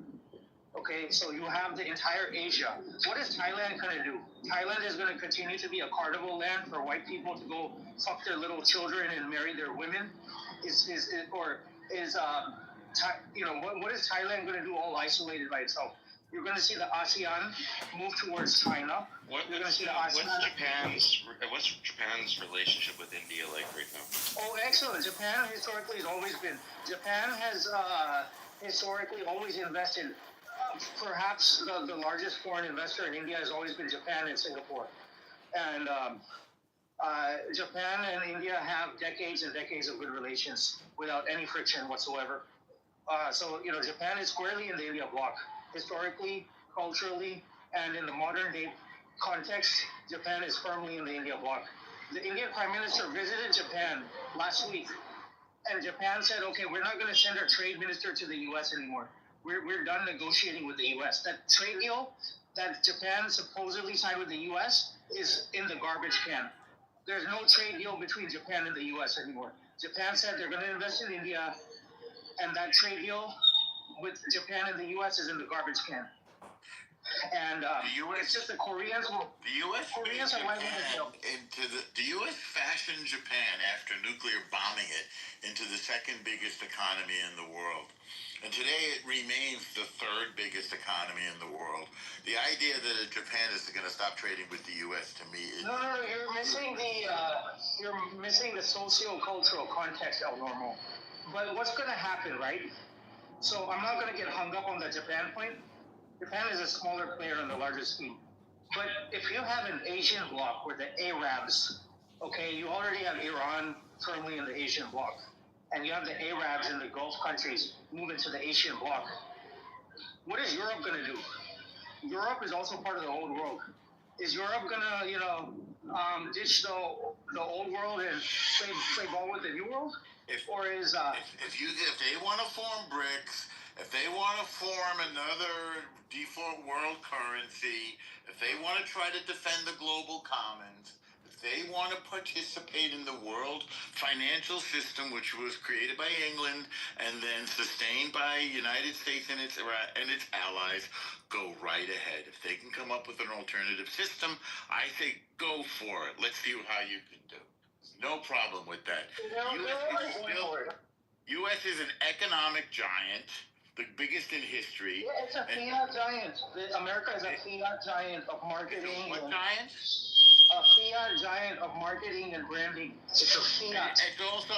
okay, so you have the entire Asia. What is Thailand going to do? Thailand is going to continue to be a carnival land for white people to go fuck their little children and marry their women? What is Thailand going to do all isolated by itself? You're going to see the ASEAN move towards China. What's Japan's relationship with India like right now? Oh, excellent. Japan has historically always invested. Perhaps the largest foreign investor in India has always been Japan and Singapore. And Japan and India have decades and decades of good relations without any friction whatsoever. Japan is squarely in the India bloc. Historically, culturally, and in the modern day context, Japan is firmly in the India bloc. The Indian Prime Minister visited Japan last week, and Japan said, okay, we're not going to send our trade minister to the U.S. anymore. We're done negotiating with the U.S. That trade deal that Japan supposedly signed with the U.S. is in the garbage can. There's no trade deal between Japan and the U.S. anymore. Japan said they're going to invest in India, and that trade deal with Japan and the U.S. is in the garbage can. And it's just the Koreans are letting it go. The U.S. fashioned Japan after nuclear bombing it into the second biggest economy in the world. And today it remains the third biggest economy in the world. The idea that Japan is going to stop trading with the U.S. to me is... No, you're missing the socio-cultural context, El Normo. But what's going to happen, right? So I'm not going to get hung up on the Japan point. Japan is a smaller player on the larger scheme. But if you have an Asian bloc where the Arabs, okay, you already have Iran firmly in the Asian bloc, and you have the Arabs in the Gulf countries move into the Asian bloc, what is Europe going to do? Europe is also part of the old world. Is Europe going to, ditch the old world and play ball with the new world? If they want to form BRICS, if they want to form another default world currency, if they want to try to defend the global commons, if they want to participate in the world financial system, which was created by England and then sustained by United States and its allies, go right ahead. If they can come up with an alternative system, I say go for it. Let's see how you can do. No problem with that. U.S. is an economic giant, the biggest in history. Yeah, it's a fiat giant. America is a fiat giant of marketing. What giant? A fiat giant of marketing and branding. It's a fiat. It's also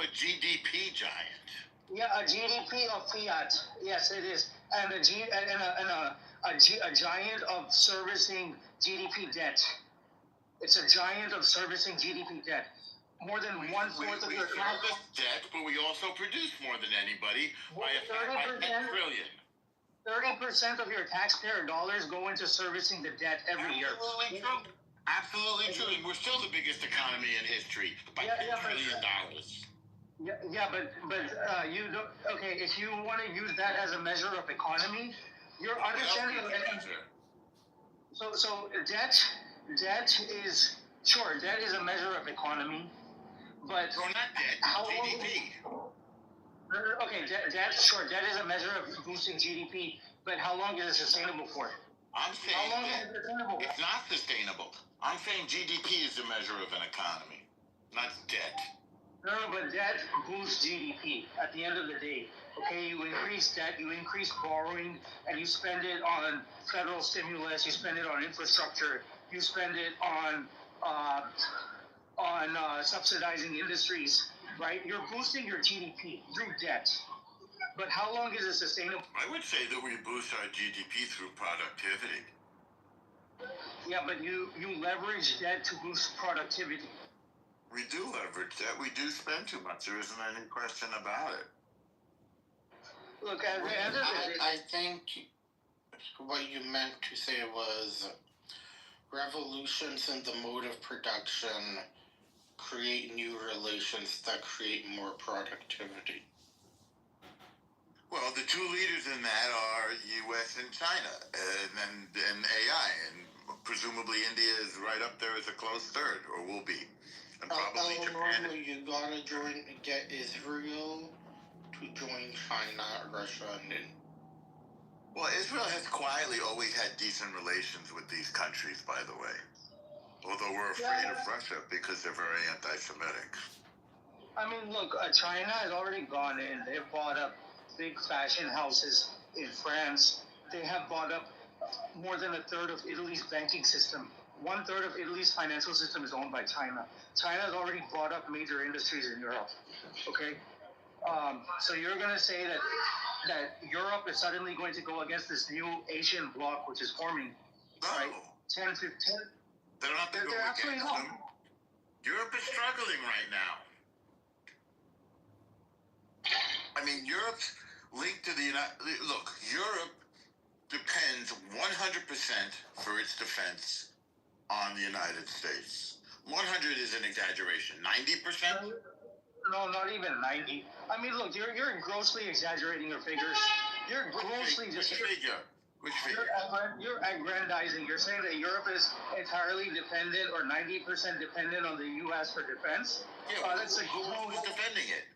a GDP giant. Yeah, a GDP of fiat. Yes, it is, and a giant of servicing GDP debt. It's a giant of servicing GDP debt. More than 1/4 of your service debt, but we also produce more than anybody by 10 trillion. 30% of your taxpayer dollars go into servicing the debt every year. Absolutely true. Absolutely true. And we're still the biggest economy in history by $10 trillion. But you don't. Okay, if you want to use that as a measure of economy, you're understanding. So debt is a measure of economy, but not debt, GDP. Okay, debt is a measure of boosting GDP, but how long is it sustainable for? I'm saying it's not sustainable. I'm saying GDP is a measure of an economy, not debt. No, but debt boosts GDP at the end of the day. Okay, you increase debt, you increase borrowing, and you spend it on federal stimulus, you spend it on infrastructure, you spend it on subsidizing industries, right? You're boosting your GDP through debt. But how long is it sustainable? I would say that we boost our GDP through productivity. Yeah, but you leverage debt to boost productivity. We do leverage debt. We do spend too much. There isn't any question about it. Look, at the end of the day, I think what you meant to say was revolutions in the mode of production create new relations that create more productivity. Well, the two leaders in that are U.S. and China, and AI, and presumably India is right up there as a close third, or will be, and probably Japan. Normally, you gotta get Israel to join China, Russia, and India. Well, Israel has quietly always had decent relations with these countries, by the way. Although we're afraid of Russia because they're very anti-Semitic. I mean, look, China has already gone in. They've bought up big fashion houses in France. They have bought up more than a third of Italy's banking system. 1/3 of Italy's financial system is owned by China. China has already bought up major industries in Europe. Okay? So you're going to say that Europe is suddenly going to go against this new Asian bloc which is forming, right? 10, 15. They don't have to go against them. Europe is struggling right now. I mean, Europe's linked to the United... Look, Europe depends 100% for its defense on the United States. 100 is an exaggeration. 90%? No, not even 90. I mean, look, you're grossly exaggerating your figures. You're grossly just... Which figure? Which figure? You're aggrandizing. You're saying that Europe is entirely dependent or 90% dependent on the U.S. for defense. Yeah, who's defending it?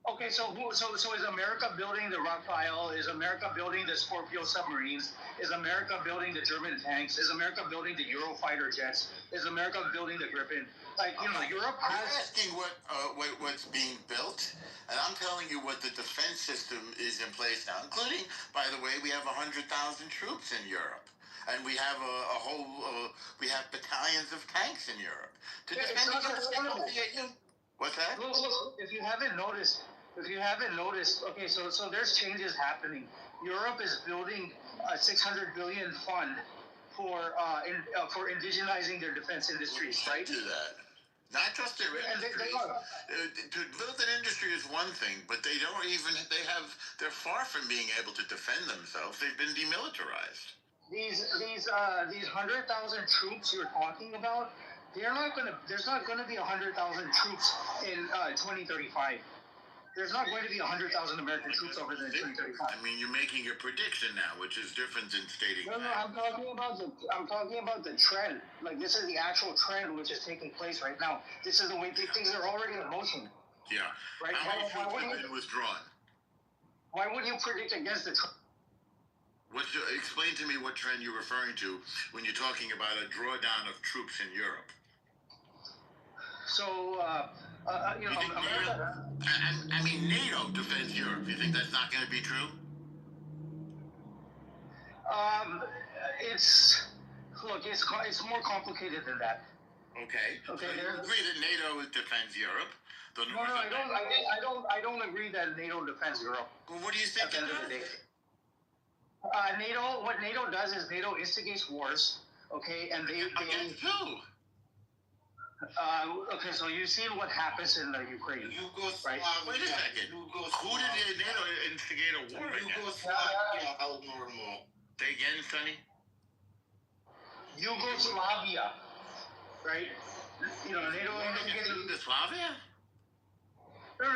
Okay, so is America building the Rafale? Is America building the Scorpio submarines? Is America building the German tanks? Is America building the Eurofighter jets? Is America building the Gripen? Like, you know, Europe has... You're asking what's being built, and I'm telling you what the defense system is in place now, including, by the way, we have 100,000 troops in Europe. And we have we have battalions of tanks in Europe. What's that? Look, if you haven't noticed, okay, so there's changes happening. Europe is building a 600 billion fund for indigenizing their defense industries, right? Do that. Not just their industries. To build an industry is one thing, but they're far from being able to defend themselves. They've been demilitarized. These 100,000 troops you're talking about, there's not gonna be 100,000 troops in 2035. There's not going to be 100,000 American troops over there in 2035. I mean, you're making a prediction now, which is different than stating. No, I'm talking about the trend. Like, this is the actual trend which is taking place right now. This is the way things are already in motion. Yeah. Right. How many troops have been withdrawn? Why would you predict against the trend? Explain to me what trend you're referring to when you're talking about a drawdown of troops in Europe. So, you know, America... I mean, NATO defends Europe. You think that's not going to be true? It's more complicated than that. Okay. So you agree that NATO defends Europe? No, I don't agree that NATO defends Europe. Well, what do you think? At the end of the day, what NATO does is NATO instigates wars. Okay, and they against who? Okay, so you've seen what happens in Ukraine, right? Wait a second. Who did NATO instigate a war against? Say again, Sonny? Yugoslavia, right? You know, NATO instigated... Yugoslavia? No,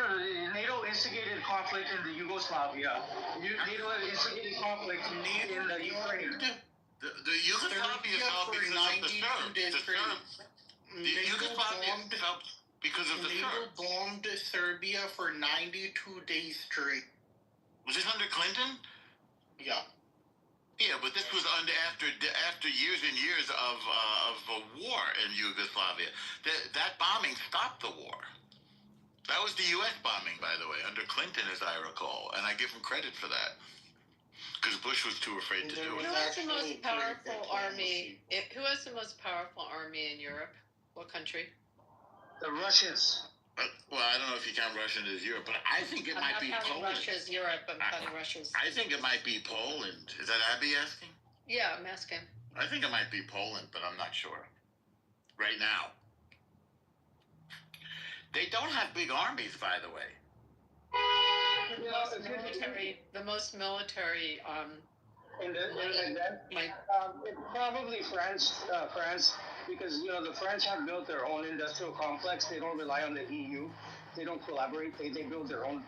NATO instigated conflict in the Yugoslavia. NATO instigated conflict in the Ukraine. The Yugoslavia fell because of the Serbs. The Yugoslavia fell because of the Serbs. NATO bombed Serbia for 92 days straight. Was this under Clinton? Yeah. Yeah, but this was after years and years of a war in Yugoslavia. That bombing stopped the war. That was the U.S. bombing, by the way, under Clinton, as I recall, and I give him credit for that. Because Bush was too afraid to do it. Who has the most powerful army? Who has the most powerful army in Europe? What country? The Russians. Well, I don't know if you count Russia as Europe, but I think it might be Poland. I'm not counting Russia as Europe. I'm counting Russia as... I think it might be Poland. Is that Abby asking? Yeah, I'm asking. I think it might be Poland, but I'm not sure. Right now. They don't have big armies, by the way. The most military And then it's probably France, because the French have built their own industrial complex. They don't rely on the EU. They don't collaborate. They build their own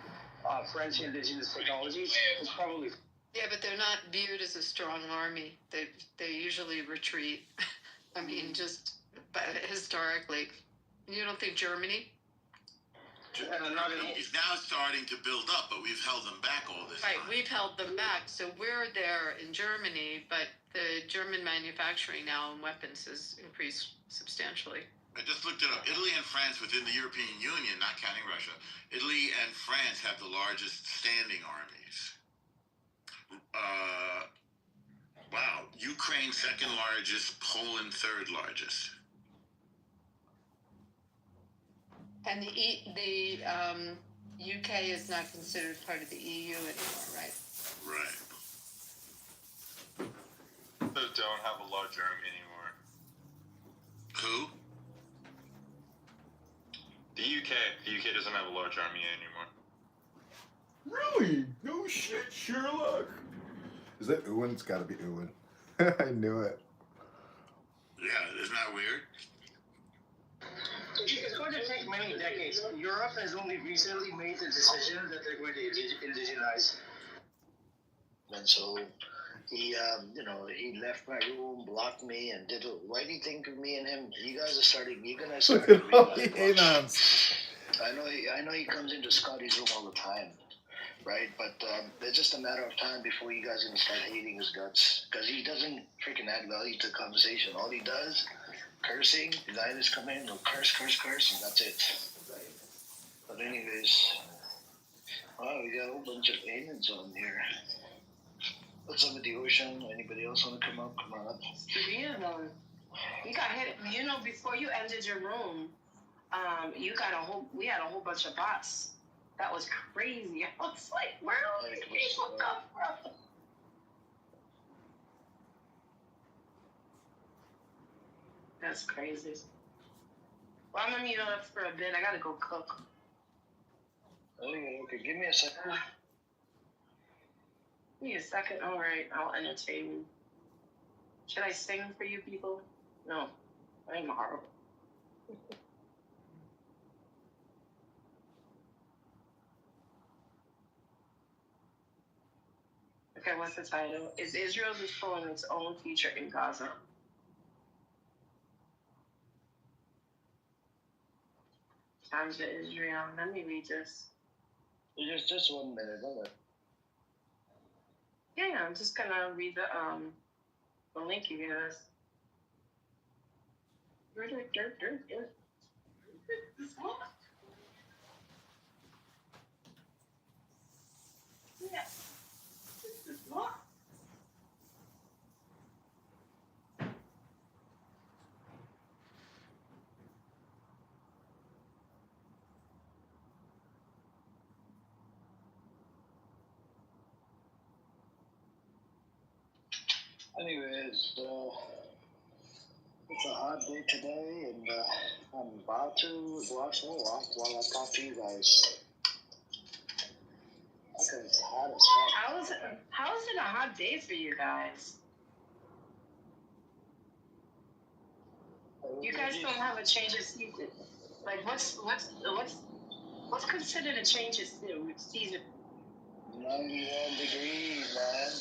French indigenous technologies. It's probably. Yeah, but they're not viewed as a strong army. They usually retreat. I mean, just historically, you don't think Germany? Germany is now starting to build up, but we've held them back all this time. Right, we've held them back. So we're there in Germany, but the German manufacturing now in weapons has increased substantially. I just looked it up. Italy and France within the European Union, not counting Russia, Italy and France have the largest standing armies. Wow. Ukraine second largest, Poland third largest. And the UK is not considered part of the EU anymore, right? Right. They don't have a large army anymore. Who? The UK. The UK doesn't have a large army anymore. Really? No shit, Sherlock. Is that Ewan? It's got to be Ewan. I knew it. Yeah, isn't that weird? It's going to take many decades. Europe has only recently made the decision that they're going to indigenize. And so he, he left my room, blocked me, and did a whitey thing to me and him. You guys are starting. You're gonna start. Look at all the anons. I know he comes into Scotty's room all the time, right? But it's just a matter of time before you guys are gonna start hating his guts, because he doesn't freaking add value to the conversation. All he does, cursing. The guy that's come in, he'll curse, and that's it. Right? But anyways, wow, we got a whole bunch of aliens on here. What's up with the ocean? Anybody else want to come up? Come on up. You got hit. Before you ended your room, we had a whole bunch of bots. That was crazy. I was like, where are these people come from? That's crazy. Well, I'm gonna mute up for a bit. I gotta go cook. Okay, give me a second. Give me a second. All right, I'll entertain you. Should I sing for you people? No, I'm horrible. Okay, what's the title? Is Israel destroying its own future in Gaza? Times to Israel. Let me read this. Just 1 minute, okay. Yeah, I'm just gonna read the link you gave us. Yeah. This is what? Anyways, it's a hot day today, and I'm about to wash my off while I talk to you guys. Okay, it's hot as fuck. How is it a hot day for you guys? You guys don't have a change of season. Like, what's considered a change of season? 91 degrees, man.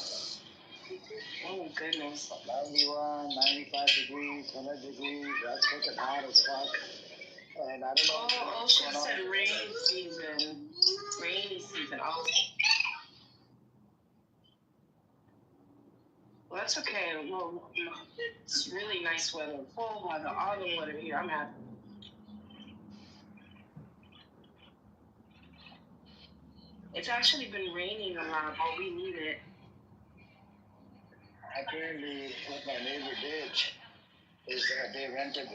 Oh, goodness. 91, 95 degrees, 100 degrees. That's freaking hot as fuck. And I don't know. Oh, she said rainy season. Rainy season. Oh. Well, that's okay. Well, it's really nice weather. Fall weather, autumn weather here. I'm happy. It's actually been raining a lot, but we need it. Apparently, what my neighbor did is that they rented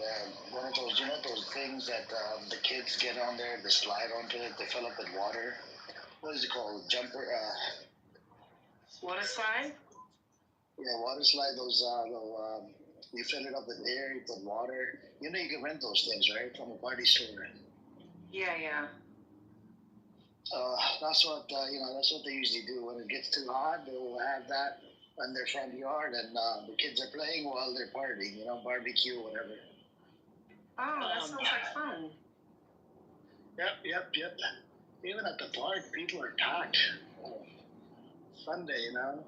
one of those, those things that the kids get on there, they slide onto it, they fill up with water. What is it called? Jumper? Water slide? Yeah, water slide. Those, you fill it up with air, you put water. You can rent those things, right? From a party store. Yeah. That's what, that's what they usually do. When it gets too hot, they will have that. on their front yard, and the kids are playing while they're partying, you know, barbecue, whatever. Oh, that sounds like fun. Yep. Even at the park, people are packed. Sunday, you know.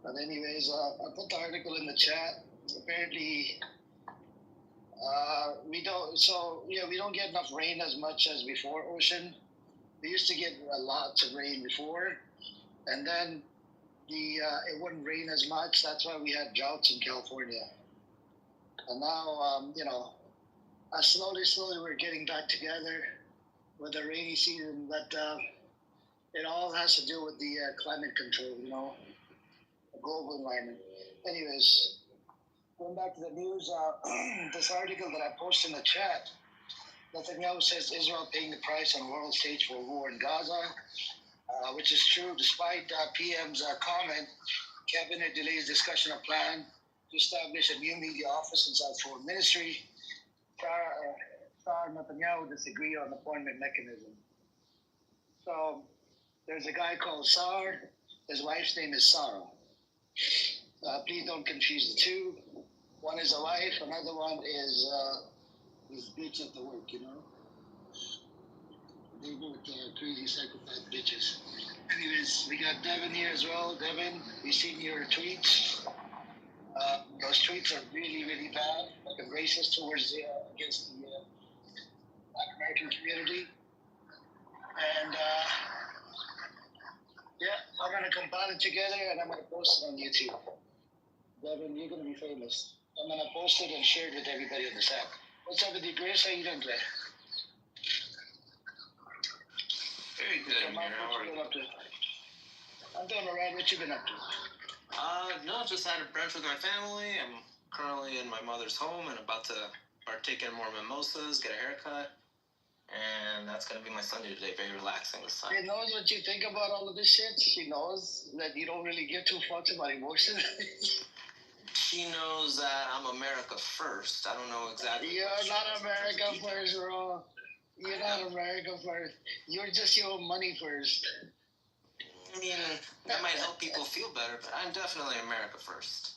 But anyways, I put the article in the chat. Apparently, we don't get enough rain as much as before, Ocean. We used to get lots of rain before, and then it wouldn't rain as much. That's why we had droughts in California. And now, slowly we're getting back together with the rainy season, but it all has to do with the climate control, you know, the global environment. Anyways, going back to the news, this article that I posted in the chat, Netanyahu says Israel paying the price on world stage for war in Gaza, which is true. Despite PM's comment, cabinet delays discussion of plan to establish a new media office inside foreign ministry. Star Netanyahu disagree on appointment mechanism. So there's a guy called Sar. His wife's name is Sarah. Please don't confuse the two. One is a wife, another one is this bitch at the work, you know. They both crazy psychopath bitches. Anyways, we got Devin here as well. Devin, we've seen your tweets. Those tweets are really, really bad, like a racist towards against the Black American community. And I'm gonna compile it together and I'm gonna post it on YouTube. Devin, you're gonna be famous. I'm gonna post it and share it with everybody on this app. What's up with you, Grace? How you doing today? Very good. How are you? I'm doing alright. What you been up to? No, just had a brunch with my family. I'm currently in my mother's home and about to partake in more mimosas, get a haircut, and that's gonna be my Sunday today. Very relaxing this time. She knows what you think about all of this shit. She knows that you don't really give two fucks about emotions. She knows that I'm America first. I don't know exactly. You're not America first, bro. You're not America first. You're just your own money first. I mean, that might help people feel better, but I'm definitely America first.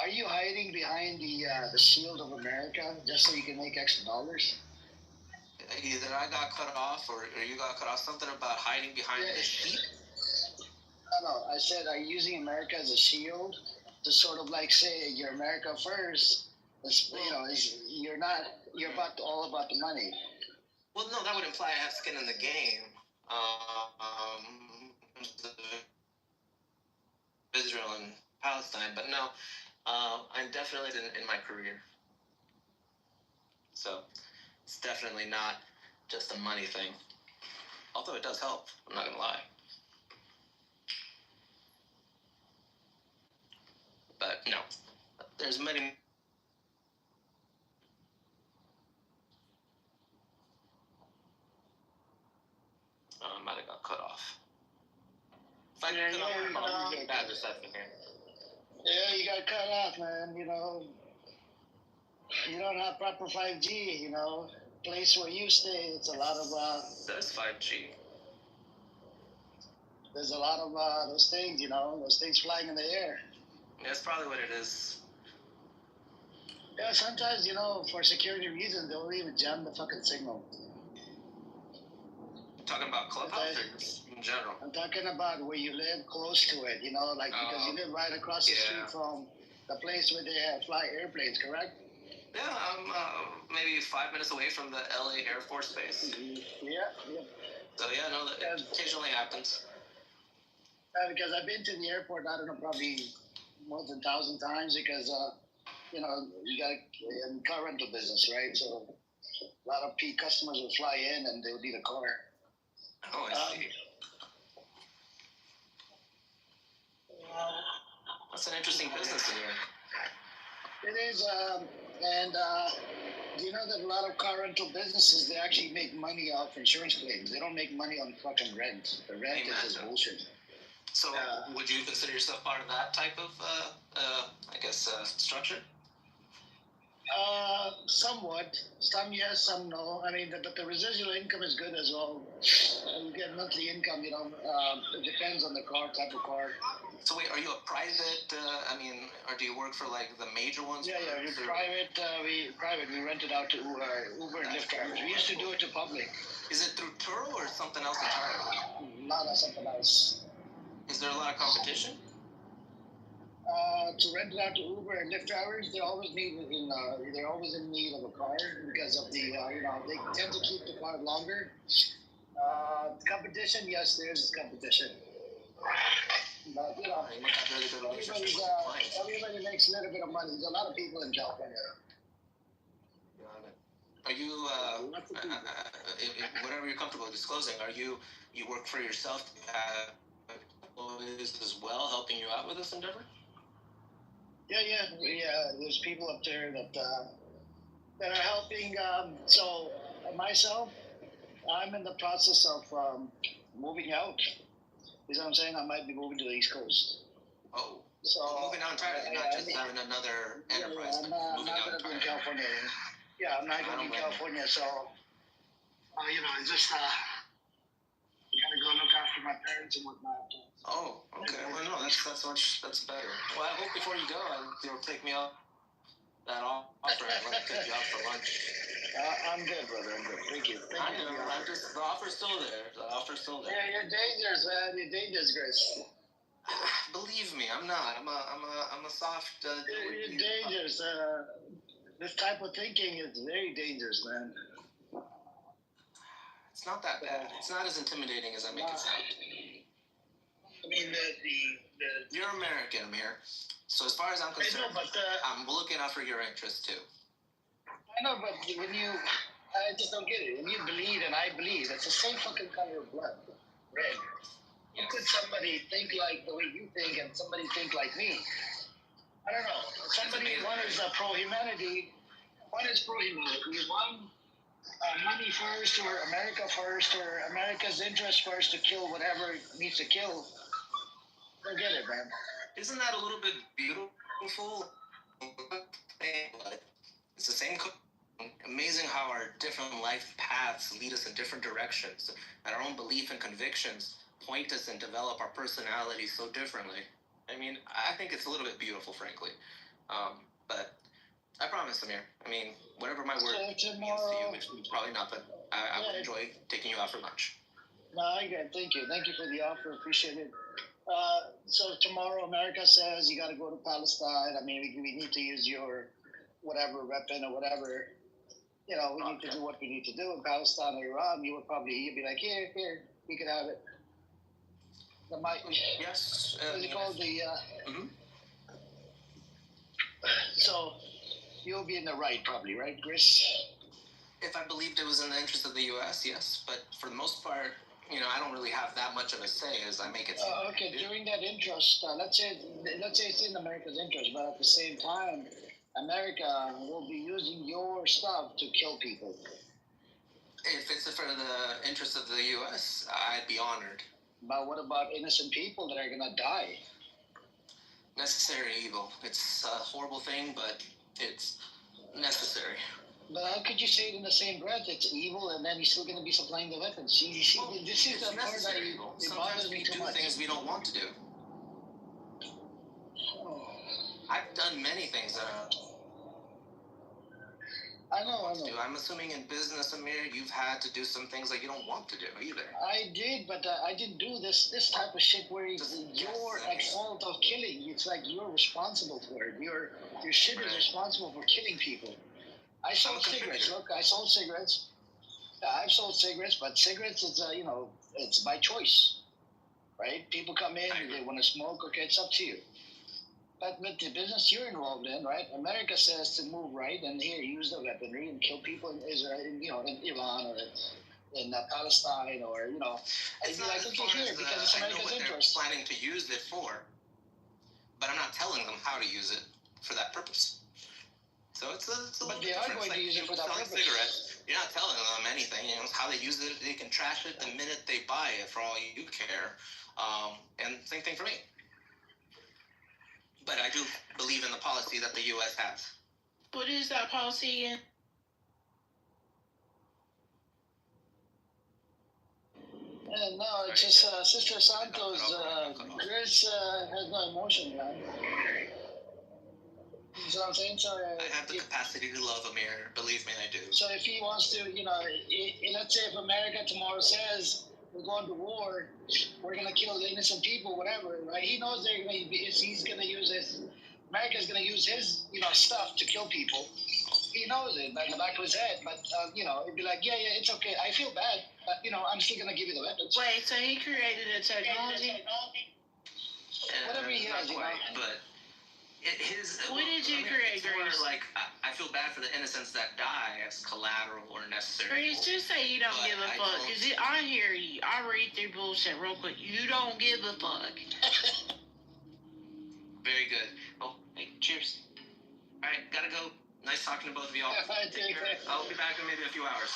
Are you hiding behind the shield of America just so you can make extra dollars? Either I got cut off or you got cut off. Something about hiding behind the sheep? No. I said, are you using America as a shield to sort of like say you're America first? You're not. You're all about the money. Well, no, that would imply I have skin in the game. Israel and Palestine, but no, I'm definitely in my career. So it's definitely not just a money thing. Although it does help, I'm not gonna lie. But no, there's many. I might have got cut off. If I get cut off, bad reception here. Yeah, you got cut off, man. You know, you don't have proper 5G. You know, place where you stay, it's a lot of. There's 5G. There's a lot of those things. You know, those things flying in the air. Yeah, that's probably what it is. Yeah, sometimes, you know, for security reasons, they'll even jam the fucking signal. Talking about clubhouse or in general? I'm talking about where you live close to it, you know, like because you live right across the street from the place where they fly airplanes, correct? Yeah, I'm maybe 5 minutes away from the LA Air Force Base. Yeah. So yeah, no, that occasionally happens. Because I've been to the airport, I don't know, probably more than 1,000 times because, you know, you got in car rental business, right? So a lot of customers will fly in and they would need a car. Oh, I see. That's an interesting business in here. It is, and do you know that a lot of car rental businesses, they actually make money off insurance claims. They don't make money on fucking rent. The rent is just bullshit. So would you consider yourself part of that type of, structure? Somewhat. Some yes, some no. I mean, but the residual income is good as well. You get monthly income. It depends on the car, type of car. So wait, are you a private? Or do you work for like the major ones? Yeah, we're private. We rent it out to Uber and Lyft drivers. We used to do it to public. Is it through Turo or something else entirely? No, that's something else. Is there a lot of competition? To rent it out to Uber and Lyft drivers, they're always in need of a car because of the they tend to keep the car longer. Competition, yes, there's competition. But everybody makes a little bit of money. There's a lot of people in California. Are you whatever you're comfortable disclosing? You work for yourself? Employees as well, helping you out with this endeavor? Yeah. There's people up there that are helping. So myself, I'm in the process of moving out. You know what I'm saying? I might be moving to the East Coast. Oh. So moving out entirely, not just having another enterprise. I'm not going to be in California. Yeah, I'm not going to be in California. So, it's just you got to go look after my parents and whatnot. Oh, okay. Well, no, that's better. Well, I hope before you go, you'll take me up that offer and let me take you out for lunch. I'm good, brother. I'm good. Thank you. The offer's still there. Yeah, you're dangerous, man. You're dangerous, Chris. Believe me, I'm not. I'm a soft. You're dangerous. This type of thinking is very dangerous, man. It's not that bad. It's not as intimidating as I make it sound. I mean, you're American, Amir. So as far as I'm concerned, I'm looking out for your interests too. I know, but I just don't get it. When you bleed and I bleed, it's the same fucking color of blood, red. How could somebody think like the way you think and somebody think like me? I don't know. One is pro-humanity, one is pro-humanity, one money first or America first or America's interest first to kill whatever it needs to kill. Forget it, man. Isn't that a little bit beautiful? It's the same. Amazing how our different life paths lead us in different directions, and our own belief and convictions point us and develop our personality so differently. I mean, I think it's a little bit beautiful, frankly. But I promise, Amir. I mean, whatever my word means to you, which is probably not, but I would enjoy taking you out for lunch. No, I get it. Thank you. Thank you for the offer. Appreciate it. So tomorrow, America says you got to go to Palestine. I mean, we need to use your whatever weapon or whatever. We need to do what we need to do in Palestine or Iran. You'd be like, here, we can have it. Yes. What's it called? So you'll be in the right, probably, right, Chris? If I believed it was in the interest of the U.S., yes. But for the most part, I don't really have that much of a say as I make it seem. Okay, during that interest, let's say it's in America's interest, but at the same time, America will be using your stuff to kill people. If it's for the interest of the U.S., I'd be honored. But what about innocent people that are gonna die? Necessary evil. It's a horrible thing, but it's necessary. But how could you say it in the same breath? It's evil, and then you're still going to be supplying the weapons. This is the part that it bothers me too much. Sometimes we do things we don't want to do. I've done many things that I know. I'm assuming in business, Amir, you've had to do some things that you don't want to do either. I did, but I didn't do this type of shit where you're at fault of killing. It's like you're responsible for it. Your shit is responsible for killing people. I sold cigarettes. Look, I sold cigarettes. I've sold cigarettes, but cigarettes is it's by choice, right? People come in, they want to smoke. Okay, it's up to you. But with the business you're involved in, right? America says to move right, and here use the weaponry and kill people in Israel, in Iran or in Palestine, or It's not as far as because it's America's interest. They're planning to use it for, but I'm not telling them how to use it for that purpose. So it's a but they are going to use it for that purpose. Cigarettes, you're not telling them anything. How they use it, they can trash it the minute they buy it, for all you care. And same thing for me. But I do believe in the policy that the U.S. has. What is that policy again? No, it's just Sister Santos. Chris has no emotion, man. You know what I'm saying? So, I have the capacity to love Amir. Believe me, I do. So if he wants to, let's say if America tomorrow says we're going to war, we're going to kill innocent people, whatever, right? He knows they're going to be, he's going to use his, America's going to use his, stuff to kill people. He knows it, in the back of his head, but, it'd be like, yeah, it's okay. I feel bad, but, I'm still going to give you the weapons. Wait, so he created a technology? Whatever he has, quite, but his. What did you create, It's more Grace? like I feel bad for the innocents that die as collateral or necessary. Grace, just say you don't give a fuck, because I hear you. I read through bullshit real quick. You don't give a fuck. Very good. Well, hey, cheers. All right, gotta go. Nice talking to both of y'all. Take care. I'll be back in maybe a few hours.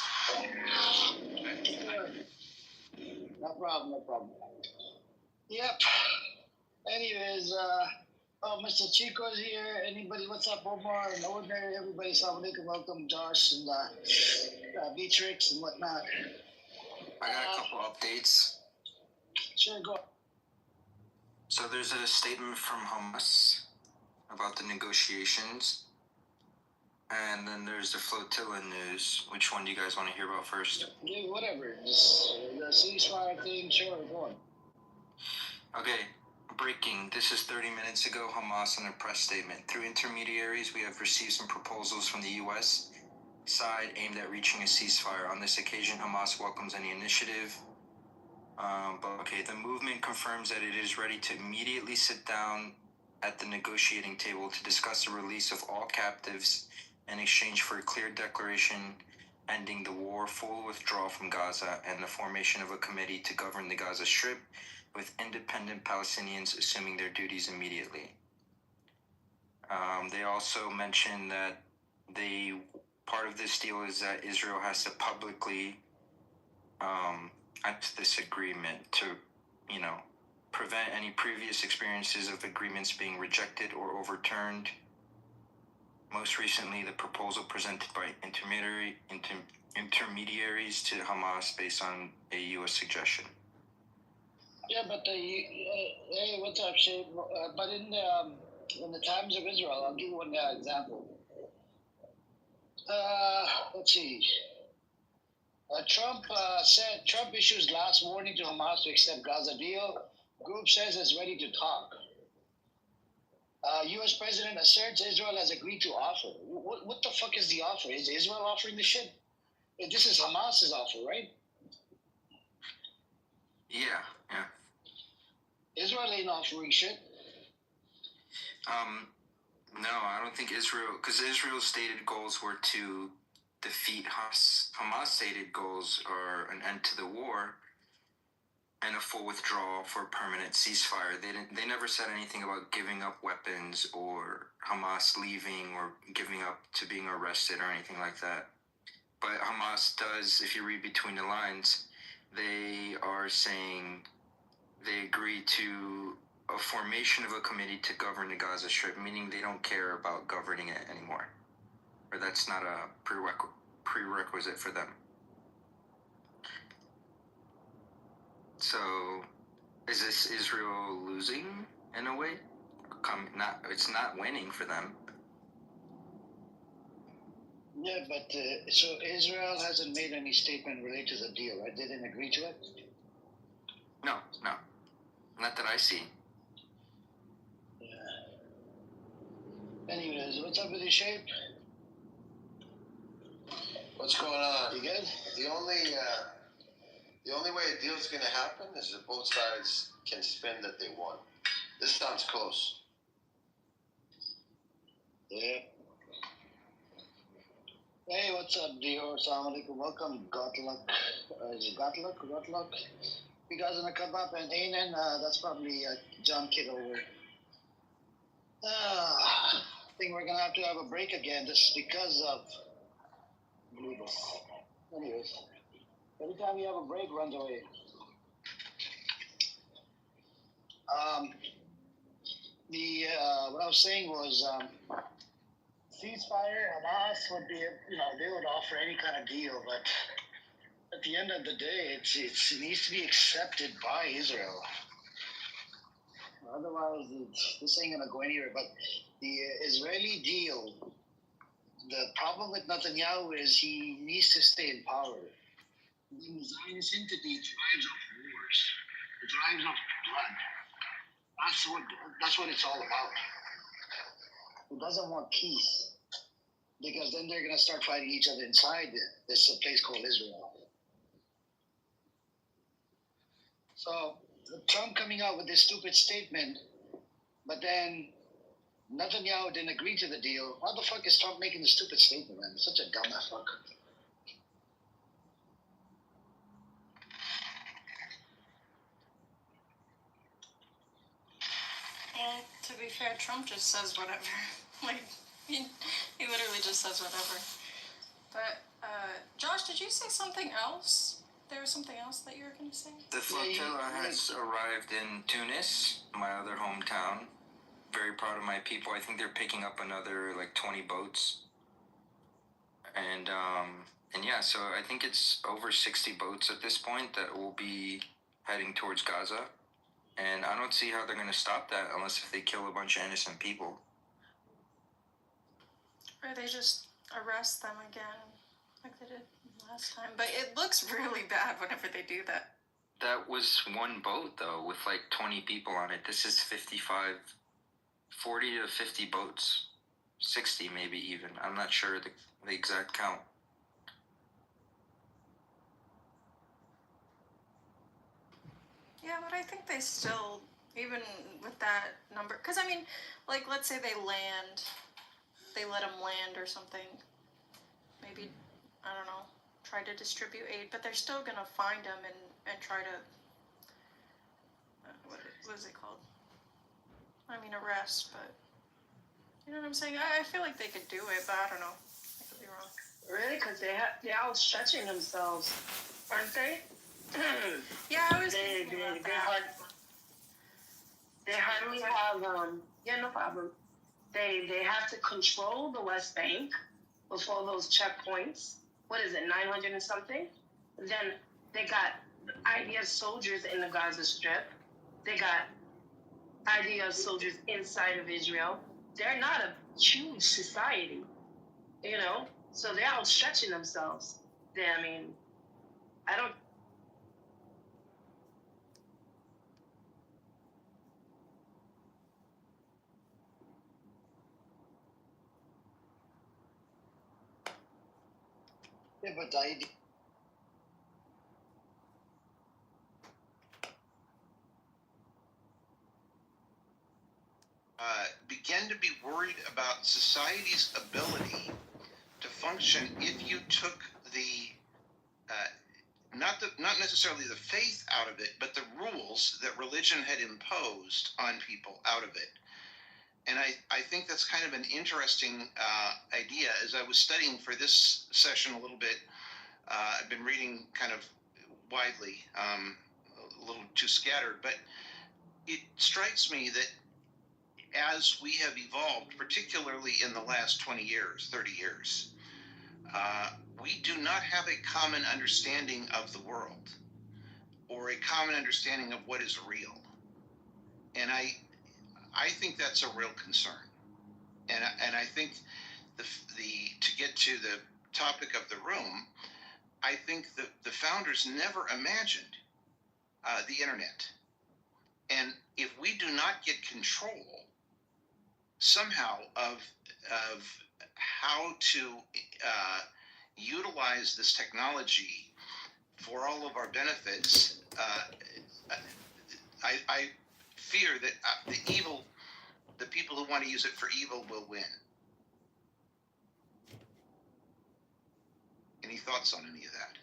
No problem. Yep. Anyways, Mr. Chico's here. Anybody, what's up, Omar and Ordinary? Everybody, assalamu alaikum. Welcome, Josh and Beatrix and whatnot. I got a couple updates. Sure, go. So there's a statement from Hamas about the negotiations. And then there's the flotilla news. Which one do you guys want to hear about first? Yeah, whatever. Just the ceasefire thing, sure, go on. Okay, breaking. This is 30 minutes ago. Hamas in a press statement. Through intermediaries, we have received some proposals from the U.S. side aimed at reaching a ceasefire. On this occasion, Hamas welcomes any initiative. The movement confirms that it is ready to immediately sit down at the negotiating table to discuss the release of all captives in exchange for a clear declaration ending the war, full withdrawal from Gaza, and the formation of a committee to govern the Gaza Strip, with independent Palestinians assuming their duties immediately. They also mentioned that part of this deal is that Israel has to publicly act this agreement to, prevent any previous experiences of agreements being rejected or overturned. Most recently, the proposal presented by intermediaries to Hamas based on a U.S. suggestion. Yeah, but hey, what's up, Shane? But in the times of Israel, I'll give you one example. Let's see. Trump issues last warning to Hamas to accept Gaza deal. Group says it's ready to talk. U.S. President asserts Israel has agreed to offer. What the fuck is the offer? Is Israel offering the shit? This is Hamas's offer, right? Yeah. Israel ain't offering shit. No, I don't think Israel, because Israel's stated goals were to defeat Hamas. Hamas' stated goals are an end to the war and a full withdrawal for a permanent ceasefire. They never said anything about giving up weapons or Hamas leaving or giving up to being arrested or anything like that. But Hamas does, if you read between the lines, they are saying they agree to a formation of a committee to govern the Gaza Strip, meaning they don't care about governing it anymore. Or that's not a prerequisite for them. So, is this Israel losing in a way? It's not winning for them. Yeah, but so Israel hasn't made any statement related to the deal, right? They didn't agree to it? No. Not that I see. Yeah. Anyways, what's up with your shape? What's going on? You good? The only way a deal's going to happen is if both sides can spin that they won. This sounds close. Yeah. Hey, what's up, Dior? Assalamu alaikum. Welcome, Gotluck. Is it Gotluck? You guys want to come up and Anan? That's probably John Kitover. I think we're going to have a break again just because of Bluetooth. Anyways, every time you have a break, runs away. What I was saying was, ceasefire, Hamas would be, they would offer any kind of deal, but at the end of the day, it needs to be accepted by Israel. Otherwise, this ain't gonna go anywhere. But the Israeli deal, the problem with Netanyahu is he needs to stay in power. The Zionist entity drives up wars. It drives up blood. That's what it's all about. He doesn't want peace, because then they're gonna start fighting each other inside this place called Israel. So Trump coming out with this stupid statement, but then Netanyahu didn't agree to the deal. How the fuck is Trump making a stupid statement, man? Such a dumbass fuck. Well, to be fair, Trump just says whatever. Like, he literally just says whatever. But, Josh, did you say something else? There was something else that you were going to say? The flotilla has arrived in Tunis, my other hometown. Very proud of my people. I think they're picking up another, 20 boats. And yeah, so I think it's over 60 boats at this point that will be heading towards Gaza. And I don't see how they're going to stop that unless if they kill a bunch of innocent people. Or they just arrest them again, like they did last time. But it looks really bad whenever they do that. That was one boat, though, with 20 people on it. This is 40 to 50 boats. 60 maybe even. I'm not sure the exact count. Yeah, but I think they still, even with that number, because I mean, let's say they let them land or something. Maybe, I don't know, try to distribute aid, but they're still going to find them and try to, what is it called? I mean, arrest, but, you know what I'm saying? I feel like they could do it, but I don't know. I could be wrong. Really? Because they're outstretching themselves, aren't they? Yeah, I was thinking about that. They hardly have, yeah, no problem. They have to control the West Bank with all those checkpoints. What is it, 900 and something? Then they got IDF soldiers in the Gaza Strip. They got IDF soldiers inside of Israel. They're not a huge society, so they're outstretching themselves. I don't. Yeah, but the idea. Begin to be worried about society's ability to function if you took the not necessarily the faith out of it, but the rules that religion had imposed on people out of it. And I think that's kind of an interesting idea. As I was studying for this session a little bit, I've been reading kind of widely, a little too scattered, but it strikes me that as we have evolved, particularly in the last 20 years, 30 years, we do not have a common understanding of the world or a common understanding of what is real. And I think that's a real concern. And I think to get to the topic of the room, I think the founders never imagined the internet. And if we do not get control somehow of how to utilize this technology for all of our benefits, I fear that the people who want to use it for evil will win. Any thoughts on any of that?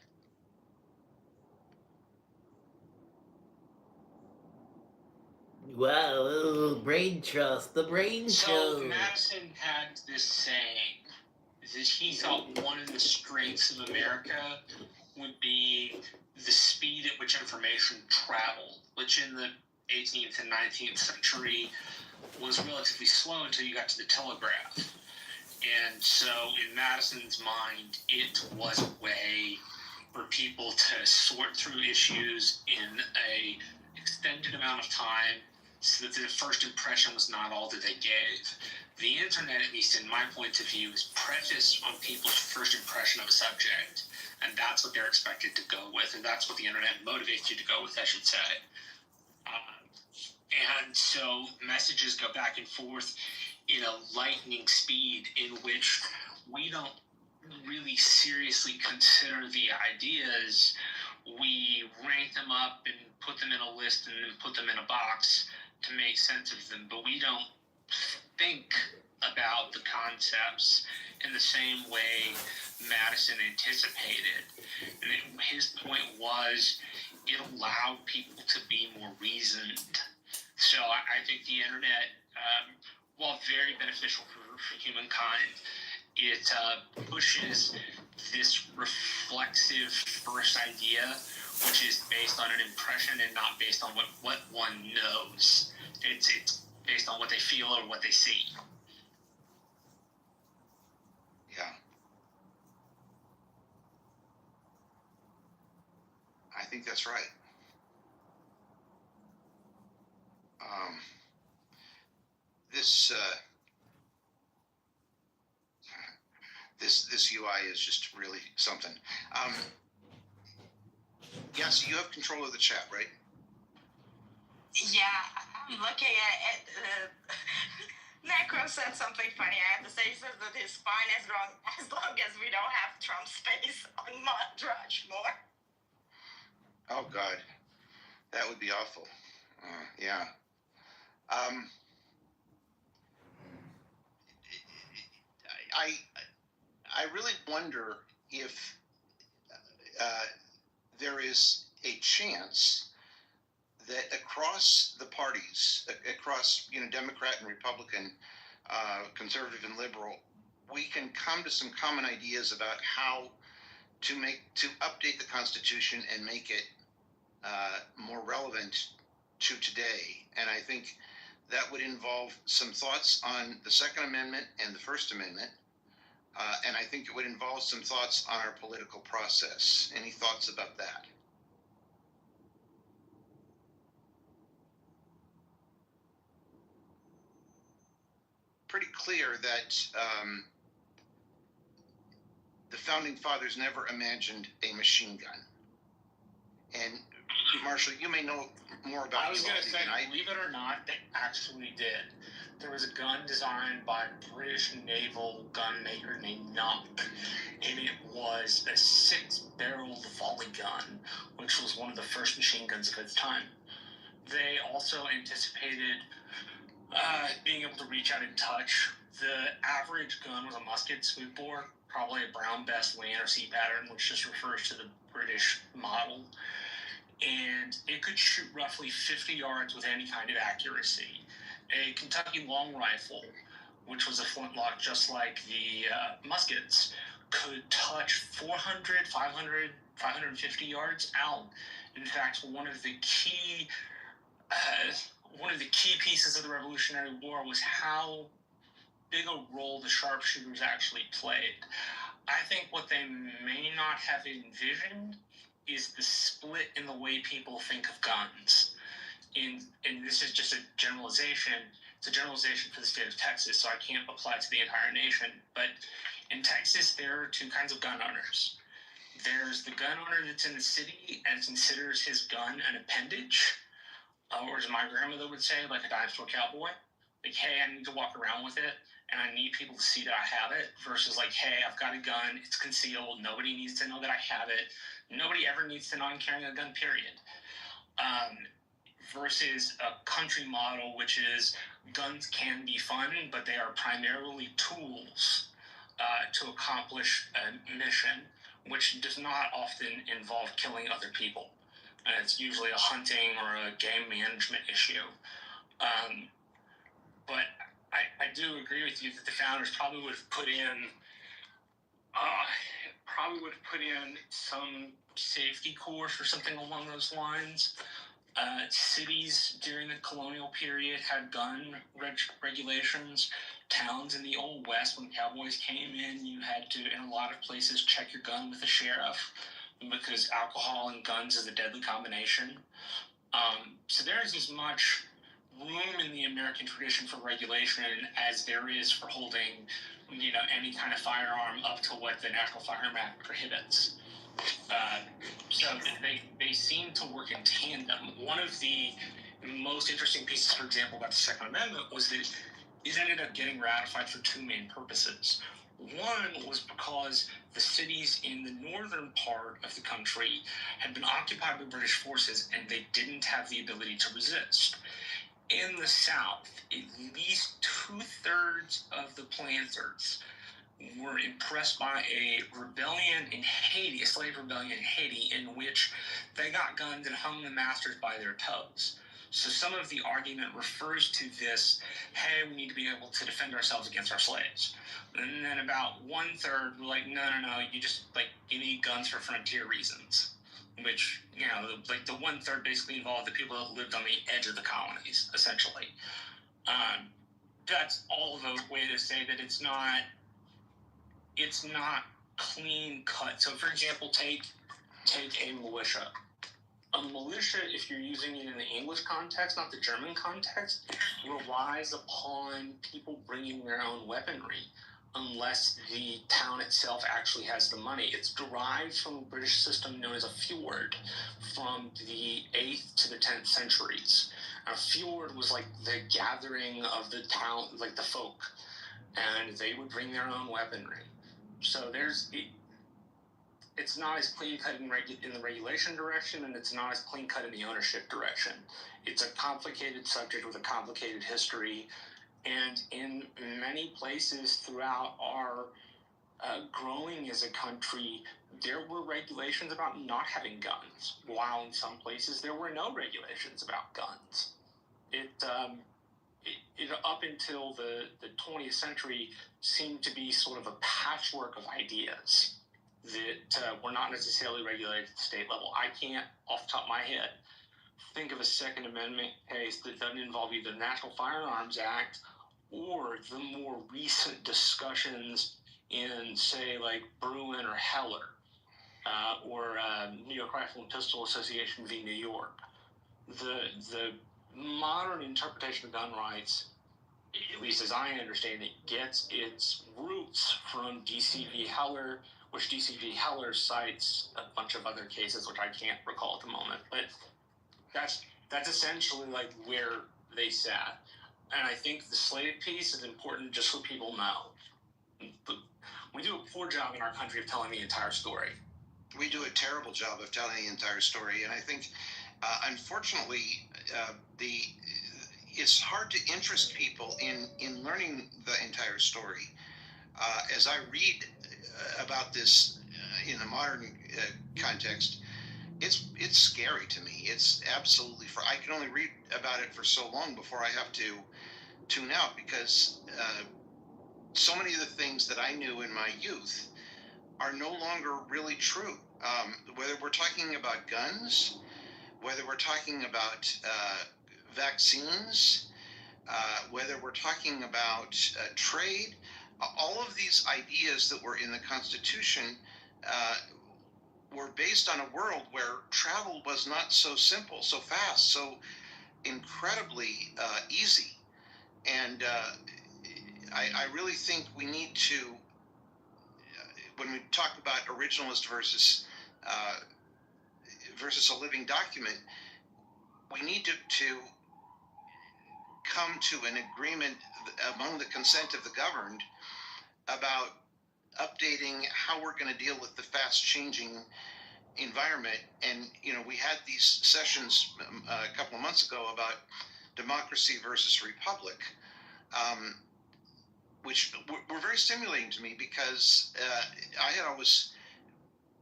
Wow, brain trust, the brain show. So Madison had this saying that he thought one of the strengths of America would be the speed at which information traveled, which in the 18th and 19th century was relatively slow until you got to the telegraph. And so in Madison's mind, it was a way for people to sort through issues in a extended amount of time so that the first impression was not all that they gave. The internet, at least in my point of view, is prefaced on people's first impression of a subject. And that's what they're expected to go with. And that's what the internet motivates you to go with, I should say. And so messages go back and forth in a lightning speed in which we don't really seriously consider the ideas. We rank them up and put them in a list and then put them in a box to make sense of them, but we don't think about the concepts in the same way Madison anticipated. And his point was it allowed people to be more reasoned. So I think the internet, while very beneficial for humankind, it pushes this reflexive first idea, which is based on an impression and not based on what one knows. It's based on what they feel or what they see. Yeah. I think that's right. This UI is just really something. Yeah, so you have control of the chat, right? Yeah, I'm looking at it. Necro said something funny. I have to say, he says that his fine as long as we don't have Trump's face on Mount Rushmore. Oh God, that would be awful. Yeah. I really wonder if there is a chance that across the parties, across Democrat and Republican, conservative and liberal, we can come to some common ideas about how to update the Constitution and make it more relevant to today. And I think that would involve some thoughts on the Second Amendment and the First Amendment. And I think it would involve some thoughts on our political process. Any thoughts about that? Pretty clear that the Founding Fathers never imagined a machine gun. And Marshall, you may know more about it. I was going to say, believe it or not, they actually did. There was a gun designed by a British naval gun maker named Knock, and it was a 6-barreled volley gun, which was one of the first machine guns of its time. They also anticipated being able to reach out and touch. The average gun was a musket smoothbore, probably a brown bess land or sea pattern, which just refers to the British model. And it could shoot roughly 50 yards with any kind of accuracy. A Kentucky long rifle, which was a flintlock just like the muskets, could touch 400, 500, 550 yards out. In fact, one of the key pieces of the Revolutionary War was how big a role the sharpshooters actually played. I think what they may not have envisioned is the split in the way people think of guns. And this is just a generalization. It's a generalization for the state of Texas, so I can't apply it to the entire nation. But in Texas, there are two kinds of gun owners. There's the gun owner that's in the city and considers his gun an appendage, or as my grandmother would say, like a dime store cowboy. Like, hey, I need to walk around with it, and I need people to see that I have it, versus like, hey, I've got a gun, it's concealed, nobody needs to know that I have it. Nobody ever needs to know I'm carrying a gun, period. Versus a country model, which is guns can be fun, but they are primarily tools to accomplish a mission, which does not often involve killing other people. And it's usually a hunting or a game management issue. But I do agree with you that the founders probably would have put in some safety course or something along those lines. Cities during the colonial period had gun regulations towns in the Old West, when cowboys came in, you had to, in a lot of places, check your gun with the sheriff because alcohol and guns is a deadly combination. So there's as much room in the American tradition for regulation as there is for holding, any kind of firearm up to what the National Firearm Act prohibits. So they seem to work in tandem. One of the most interesting pieces, for example, about the Second Amendment was that it ended up getting ratified for two main purposes. One was because the cities in the northern part of the country had been occupied by British forces and they didn't have the ability to resist. In the South, at least 2/3 of the planters were impressed by a rebellion in Haiti, a slave rebellion in Haiti, in which they got guns and hung the masters by their toes. So some of the argument refers to this, hey, we need to be able to defend ourselves against our slaves. And then about 1/3 were like, no, you need guns for frontier reasons. Which, the 1/3 basically involved the people that lived on the edge of the colonies, essentially. That's all the way to say that it's not clean cut. So, for example, take a militia. A militia, if you're using it in the English context, not the German context, relies upon people bringing their own weaponry unless the town itself actually has the money. It's derived from a British system known as a fjord from the 8th to the 10th centuries. A fjord was like the gathering of the town, like the folk, and they would bring their own weaponry. So it's not as clean cut in the regulation direction, and it's not as clean cut in the ownership direction. It's a complicated subject with a complicated history, and in many places throughout our growing as a country, there were regulations about not having guns, while in some places there were no regulations about guns. It up until the 20th century seemed to be sort of a patchwork of ideas that were not necessarily regulated at the state level. I can't, off the top of my head, think of a Second Amendment case that doesn't involve either the National Firearms Act or the more recent discussions in, say, like Bruin or Heller, or New York Rifle and Pistol Association v. New York. The modern interpretation of gun rights, at least as I understand it, gets its roots from D.C. v. Heller, which D.C. v. Heller cites a bunch of other cases, which I can't recall at the moment. But that's essentially like where they sat. And I think the slave piece is important just so people know. We do a poor job in our country of telling the entire story. We do a terrible job of telling the entire story, and I think, unfortunately, it's hard to interest people in learning the entire story. As I read about this in a modern context, it's scary to me. It's absolutely I can only read about it for so long before I have to tune out, because so many of the things that I knew in my youth are no longer really true. Whether we're talking about guns, whether we're talking about vaccines, whether we're talking about trade, all of these ideas that were in the Constitution were based on a world where travel was not so simple, so fast, so incredibly easy. And I really think we need to, when we talk about originalist versus a living document, we need to come to an agreement among the consent of the governed about updating how we're going to deal with the fast changing environment. And we had these sessions a couple of months ago about democracy versus republic, which were very stimulating to me, because I had always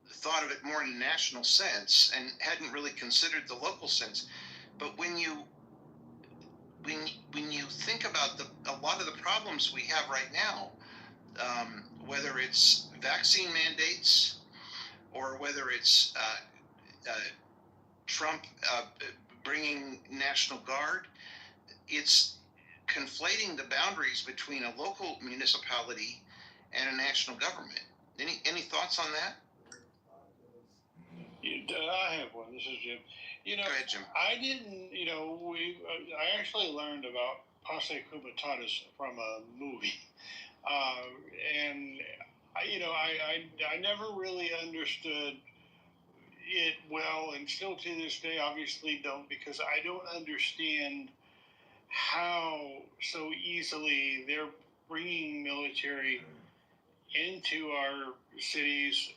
thought of it more in a national sense and hadn't really considered the local sense. But when you think about a lot of the problems we have right now, whether it's vaccine mandates or whether it's Trump bringing National Guard, it's conflating the boundaries between a local municipality and a national government. Any thoughts on that? I have one. This is Jim. Go ahead, Jim. I didn't, I actually learned about Posse Comitatus from a movie. And, I never really understood it well, and still to this day, obviously don't, because I don't understand how so easily they're bringing military into our cities.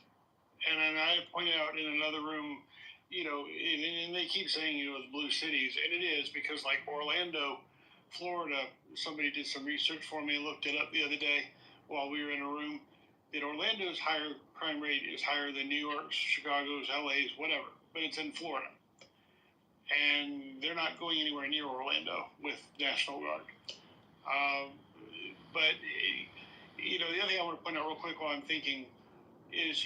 And then I pointed out in another room, and they keep saying, it's blue cities, and it is, because like Orlando, Florida, somebody did some research for me, looked it up the other day while we were in a room, that Orlando's higher crime rate is higher than New York's, Chicago's, LA's, whatever, but it's in Florida. And they're not going anywhere near Orlando with National Guard. But, the other thing I want to point out real quick while I'm thinking is,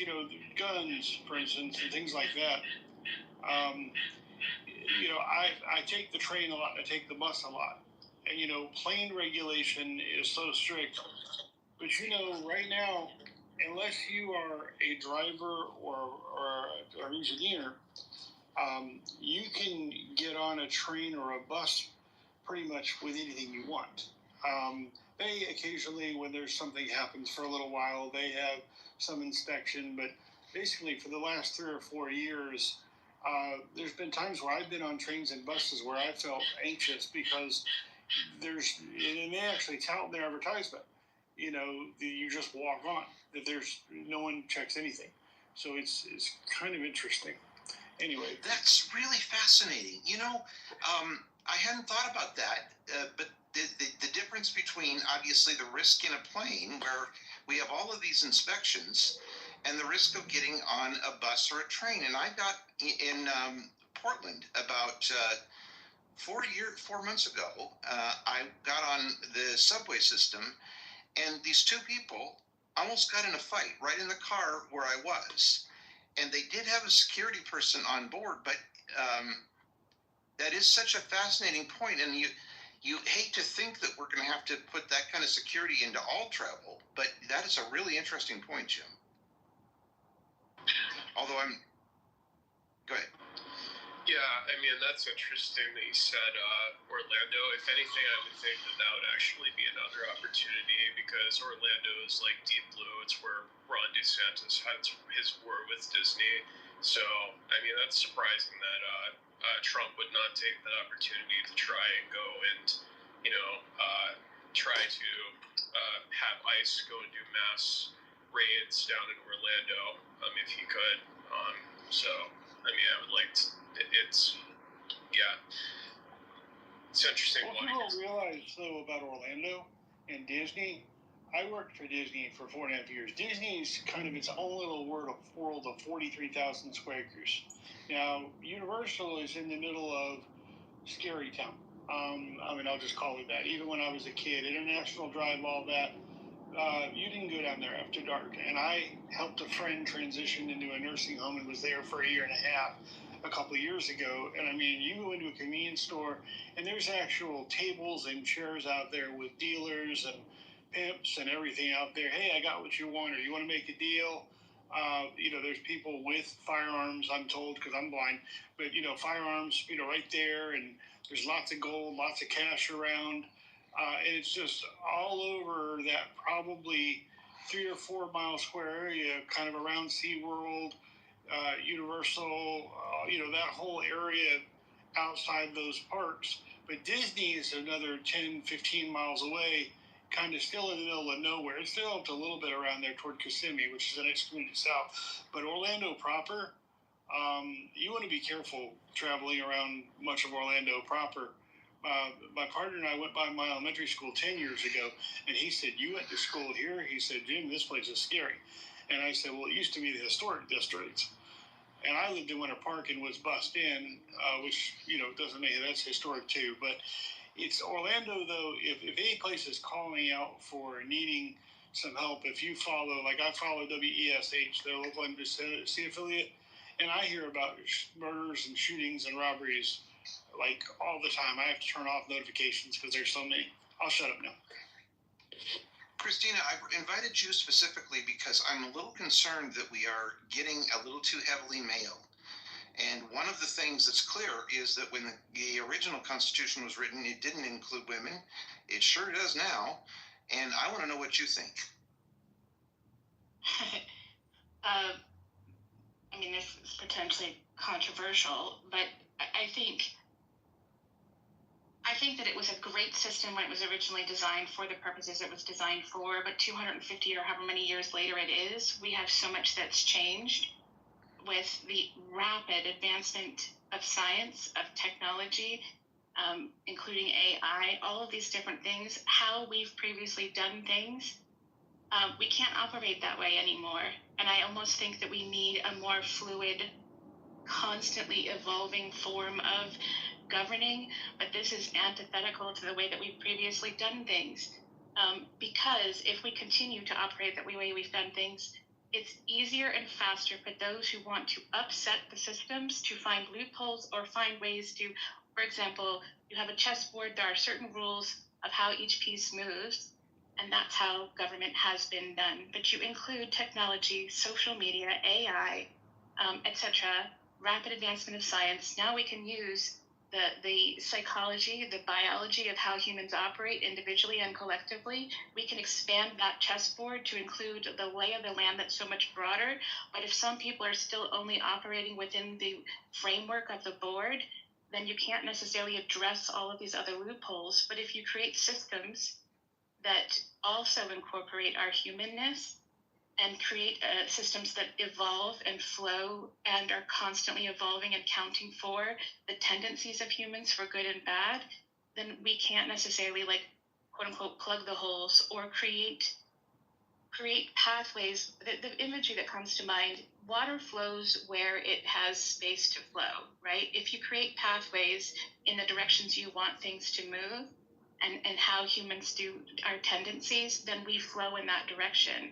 guns, for instance, and things like that. I take the train a lot, I take the bus a lot. And, plane regulation is so strict. But, right now, unless you are a driver or an engineer, you can get on a train or a bus pretty much with anything you want. They occasionally, when there's something happens for a little while, they have some inspection, but basically for the last 3 or 4 years, there's been times where I've been on trains and buses where I felt anxious because and they actually tout in their advertisement, you just walk on, that there's no one checks anything. So it's kind of interesting. Anyway, that's really fascinating. I hadn't thought about that, but the difference between obviously the risk in a plane where we have all of these inspections and the risk of getting on a bus or a train. And I got in Portland about 4 months ago. I got on the subway system, and these two people almost got in a fight right in the car where I was. And they did have a security person on board, but that is such a fascinating point. And you hate to think that we're going to have to put that kind of security into all travel, but that is a really interesting point, Jim. Although go ahead. Yeah, that's interesting that you said Orlando. If anything, I would think that would actually be another opportunity, because Orlando is like deep blue. It's where Ron DeSantis had his war with Disney. So, that's surprising that Trump would not take that opportunity to try and go and, try to have ICE go and do mass raids down in Orlando, if he could. I would like to. It's interesting. What people realize, though, about Orlando and Disney, I worked for Disney for 4.5 years. Disney's kind of its own little world of 43,000 square acres. Now, Universal is in the middle of Scary Town. I'll just call it that. Even when I was a kid, International Drive, all that, you didn't go down there after dark. And I helped a friend transition into a nursing home and was there for 1.5 years a couple of years ago. And you go into a convenience store and there's actual tables and chairs out there with dealers and pimps and everything out there. Hey, I got what you want, or you want to make a deal. There's people with firearms, I'm told, because I'm blind, but firearms, right there, and there's lots of gold, lots of cash around, and it's just all over that probably 3 or 4 mile square area, kind of around SeaWorld, Universal, that whole area outside those parks. But Disney is another 10, 15 miles away, kind of still in the middle of nowhere. It's developed a little bit around there toward Kissimmee, which is the next community south. But Orlando proper, you want to be careful traveling around much of Orlando proper. My partner and I went by my elementary school 10 years ago, and he said, "You went to school here?" He said, "Jim, this place is scary." And I said, "Well, it used to be the historic district." And I lived in Winter Park and was bussed in, which, doesn't mean that's historic too. But it's Orlando, though, if any place is calling out for needing some help, if you follow, like I follow WESH, their local NBC affiliate, and I hear about murders and shootings and robberies like all the time. I have to turn off notifications because there's so many. I'll shut up now. Christina, I've invited you specifically because I'm a little concerned that we are getting a little too heavily male. And one of the things that's clear is that when the original Constitution was written, it didn't include women. It sure does now. And I want to know what you think. I mean, this is potentially controversial, but I think that it was a great system when it was originally designed for the purposes it was designed for, but 250 or however many years later it is, we have so much that's changed with the rapid advancement of science, of technology, including AI, all of these different things, how we've previously done things. We can't operate that way anymore. And I almost think that we need a more fluid, constantly evolving form of governing, but this is antithetical to the way that we've previously done things. Because if we continue to operate that way we've done things, it's easier and faster for those who want to upset the systems to find loopholes or find ways to, for example, you have a chessboard, there are certain rules of how each piece moves, and that's how government has been done. But you include technology, social media, AI, etc., rapid advancement of science. Now we can use the psychology, the biology of how humans operate individually and collectively. We can expand that chessboard to include the lay of the land that's so much broader. But if some people are still only operating within the framework of the board, then you can't necessarily address all of these other loopholes. But if you create systems that also incorporate our humanness and create systems that evolve and flow and are constantly evolving and counting for the tendencies of humans for good and bad, then we can't necessarily, like, quote unquote, plug the holes or create pathways. The imagery that comes to mind, water flows where it has space to flow, right? If you create pathways in the directions you want things to move and how humans do our tendencies, then we flow in that direction.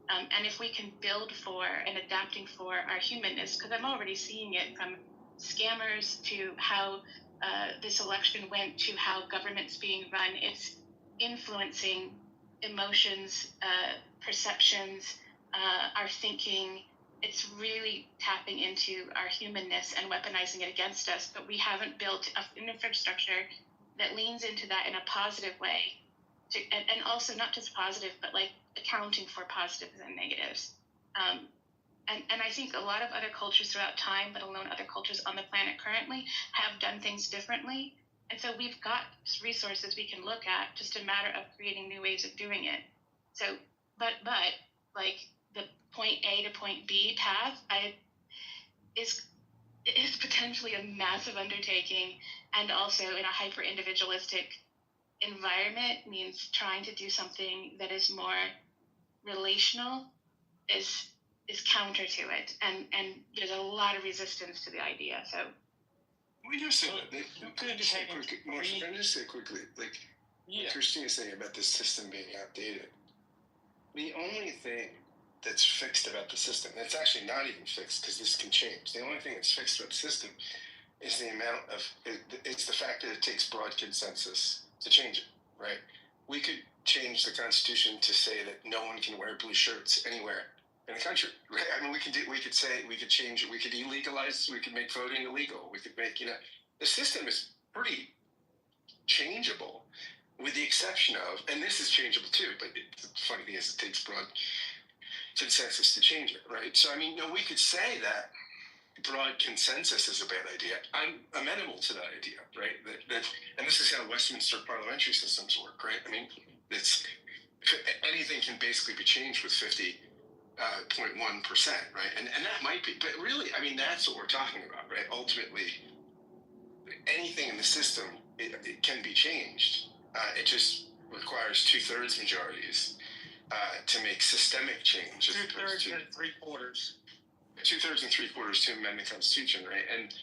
And if we can build for and adapting for our humanness, because I'm already seeing it from scammers to how this election went to how government's being run, it's influencing emotions, perceptions, our thinking. It's really tapping into our humanness and weaponizing it against us, but we haven't built an infrastructure that leans into that in a positive way. And also not just positive, but like accounting for positives and negatives. And I think a lot of other cultures throughout time, let alone other cultures on the planet currently, have done things differently. And so we've got resources we can look at, just a matter of creating new ways of doing it. So, but like the point A to point B path is potentially a massive undertaking, and also in a hyper individualistic environment means trying to do something that is more relational is counter to it, and there's a lot of resistance to the idea. So we just say that. Can I just say quickly, like Christina's saying about this system being outdated. The only thing that's fixed about the system, and it's actually not even fixed because this can change. The only thing that's fixed about the system is the amount of it's the fact that it takes broad consensus to change it, right? We could change the Constitution to say that no one can wear blue shirts anywhere in the country, right? I mean, we could change it, we could illegalize, we could make voting illegal, we could make, the system is pretty changeable, with the exception of, and this is changeable too, but the funny thing is it takes broad consensus to change it, right? So, I mean, we could say that broad consensus is a bad idea. I'm amenable to that idea, right? And this is how Westminster parliamentary systems work, right? I mean, anything can basically be changed with 50.1%, right? And that might be, but really, I mean, that's what we're talking about, right? Ultimately, anything in the system, it can be changed. It just requires 2/3 majorities to make systemic change. 2/3 and 3/4. 2/3 and 3/4 to amend the Constitution, right? And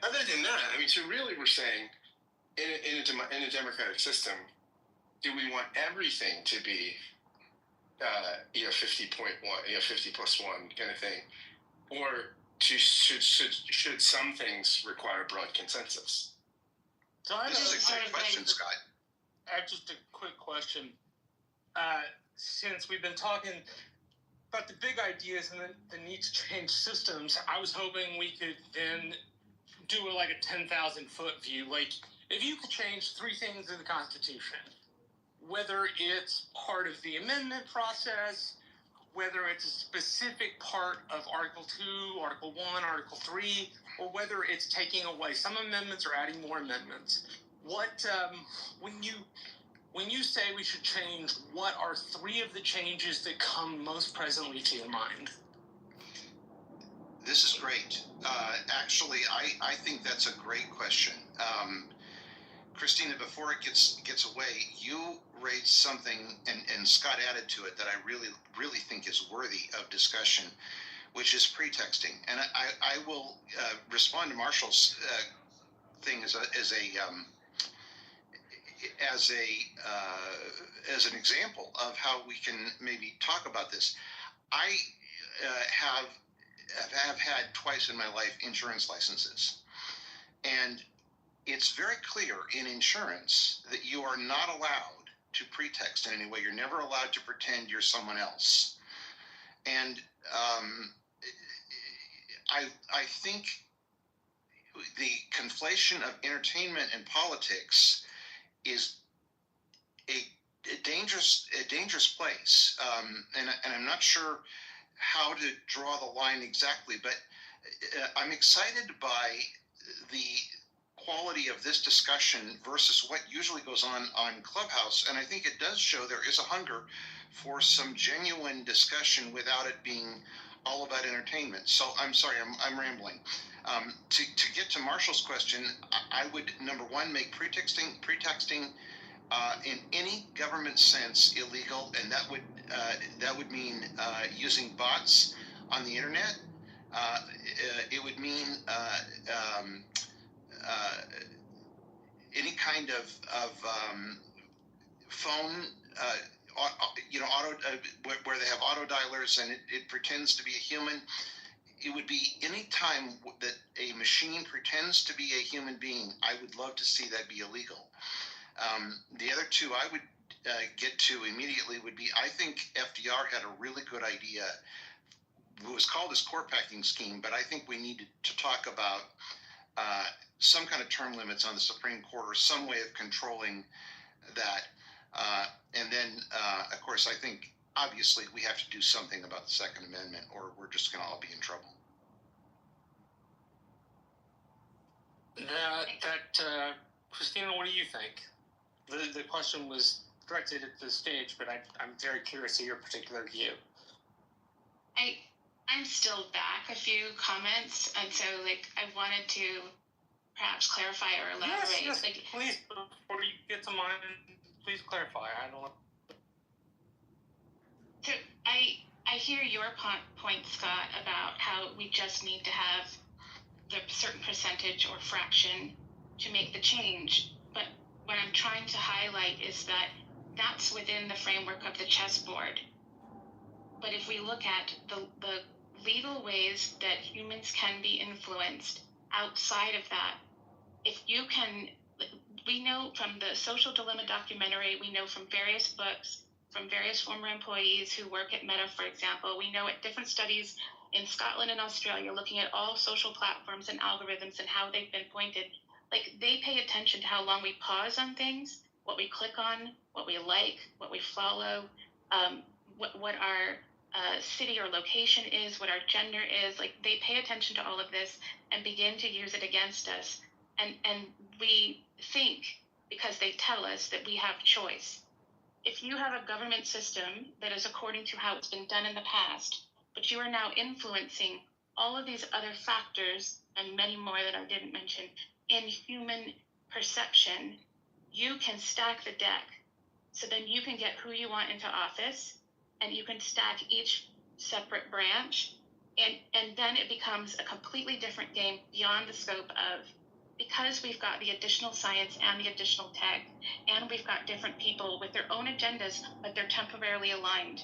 other than that, I mean, so really we're saying in a democratic system, do we want everything to be 50.1, 50+1 kind of thing, or should some things require broad consensus? So this is a great question, Scott. I have just a quick question. Since we've been talking about the big ideas and the need to change systems, I was hoping we could then do like a 10,000-foot view. Like, if you could change 3 things in the Constitution, whether it's part of the amendment process, whether it's a specific part of Article 2, Article 1, Article 3, or whether it's taking away some amendments or adding more amendments, what, when you say we should change, what are 3 of the changes that come most presently to your mind? This is great. Actually, I think that's a great question. Christina, before it gets away, you raised something, and Scott added to it, that I really think is worthy of discussion, which is pretexting. And I will respond to Marshall's thing as an example of how we can maybe talk about this. I have had twice in my life insurance licenses, and it's very clear in insurance that you are not allowed to pretext in any way. You're never allowed to pretend you're someone else. And I think the conflation of entertainment and politics is a dangerous place. And I'm not sure how to draw the line exactly, but I'm excited by the quality of this discussion versus what usually goes on Clubhouse, and I think it does show there is a hunger for some genuine discussion without it being all about entertainment. So I'm sorry, I'm rambling. To get to Marshall's question, I would, number one, make pretexting in any government sense illegal, and that would mean using bots on the internet. It would mean any kind of phone, auto, where they have auto dialers and it pretends to be a human. It would be any time that a machine pretends to be a human being. I would love to see that be illegal. The other 2 I would get to immediately would be, I think FDR had a really good idea. It was called his court packing scheme, but I think we needed to talk about some kind of term limits on the Supreme Court, or some way of controlling that. And then, of course, I think obviously we have to do something about the Second Amendment, or we're just going to all be in trouble. Christina, what do you think? The question was directed at the stage, but I'm very curious of your particular view. I'm still back a few comments, and so I wanted to perhaps clarify or elaborate. Yes, please, before you get to mine, please clarify. I don't know. So I hear your point, Scott, about how we just need to have the certain percentage or fraction to make the change. But what I'm trying to highlight is that that's within the framework of the chessboard. But if we look at the legal ways that humans can be influenced outside of that, if you can, we know from the Social Dilemma documentary, we know from various books, from various former employees who work at Meta, for example, we know at different studies in Scotland and Australia, looking at all social platforms and algorithms and how they've been pointed, they pay attention to how long we pause on things, what we click on, what we like, what we follow, what our city or location is, what our gender is. They pay attention to all of this and begin to use it against us. And we think, because they tell us, that we have choice. If you have a government system that is according to how it's been done in the past, but you are now influencing all of these other factors and many more that I didn't mention in human perception, you can stack the deck. So then you can get who you want into office, and you can stack each separate branch, and then it becomes a completely different game beyond the scope of, because we've got the additional science and the additional tech, and we've got different people with their own agendas, but they're temporarily aligned.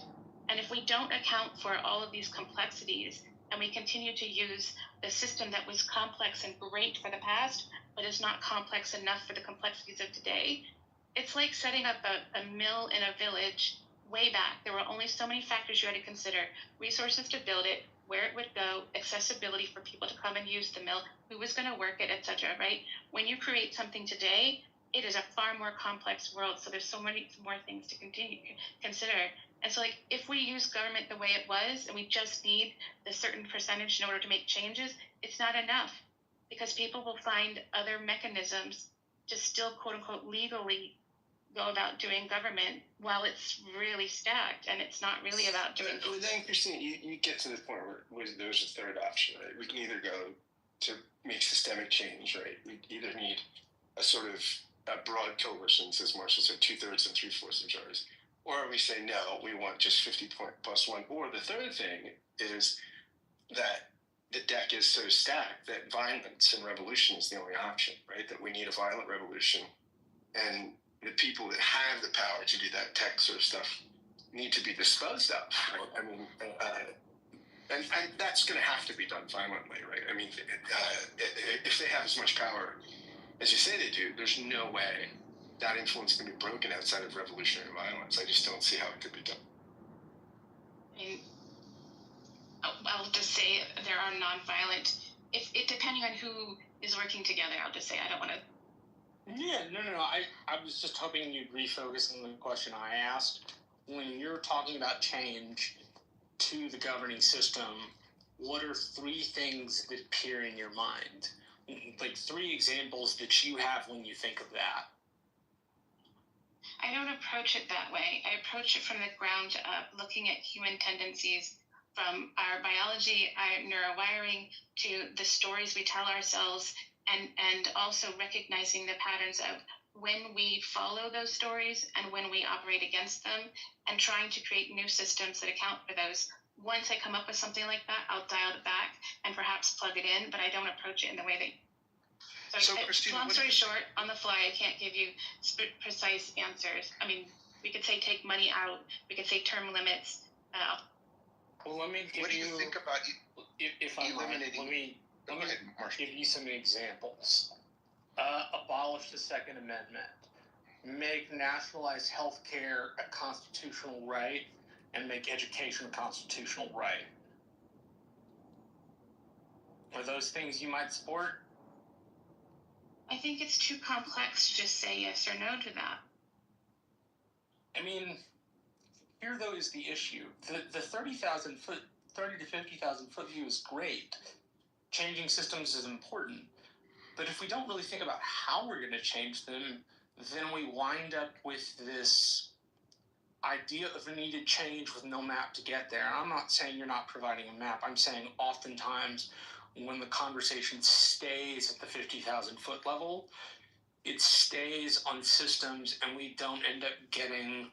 And if we don't account for all of these complexities, and we continue to use the system that was complex and great for the past, but is not complex enough for the complexities of today, it's like setting up a mill in a village way back. There were only so many factors you had to consider: resources to build it, where it would go, accessibility for people to come and use the mill, who was going to work it, etc. Right? When you create something today, it is a far more complex world. So there's so many more things to consider. And so, like, if we use government the way it was, and we just need a certain percentage in order to make changes, it's not enough, because people will find other mechanisms to still, quote unquote, legally go about doing government while it's really stacked, and it's not really about doing. But then, Christine, you get to the point where there's a third option, right? We can either go to make systemic change, right? We either need a sort of a broad coalition, as Marshall said, 2/3 and 3/4 majorities, or we say no, we want just 50+1. Or the third thing is that the deck is so stacked that violence and revolution is the only option, right? That we need a violent revolution, and the people that have the power to do that tech sort of stuff need to be disposed of. Right? I mean, and that's going to have to be done violently, right? I mean, if they have as much power as you say they do, there's no way that influence can be broken outside of revolutionary violence. I just don't see how it could be done. I mean, I'll just say there are nonviolent. If it depending on who is working together, I'll just say I don't want to. Yeah, no. I was just hoping you'd refocus on the question I asked. When you're talking about change to the governing system, what are 3 things that appear in your mind? Like 3 examples that you have when you think of that. I don't approach it that way. I approach it from the ground up, looking at human tendencies, from our biology, our neurowiring, to the stories we tell ourselves, and also recognizing the patterns of when we follow those stories and when we operate against them, and trying to create new systems that account for those. Once I come up with something like that, I'll dial it back and perhaps plug it in, but I don't approach it in the way that. So Christine, long story short, on the fly, I can't give you precise answers. I mean, we could say take money out. We could say term limits. Well, let me give what do you think about if I'm eliminating? Let me give you some examples. Abolish the Second Amendment. Make nationalized health care a constitutional right, and make education a constitutional right. Are those things you might support? I think it's too complex to just say yes or no to that. I mean, here though is the issue. The 30 to 50,000 foot view is great. Changing systems is important. But if we don't really think about how we're going to change them, then we wind up with this idea of a needed change with no map to get there. I'm not saying you're not providing a map. I'm saying oftentimes when the conversation stays at the 50,000 foot level, it stays on systems, and we don't end up getting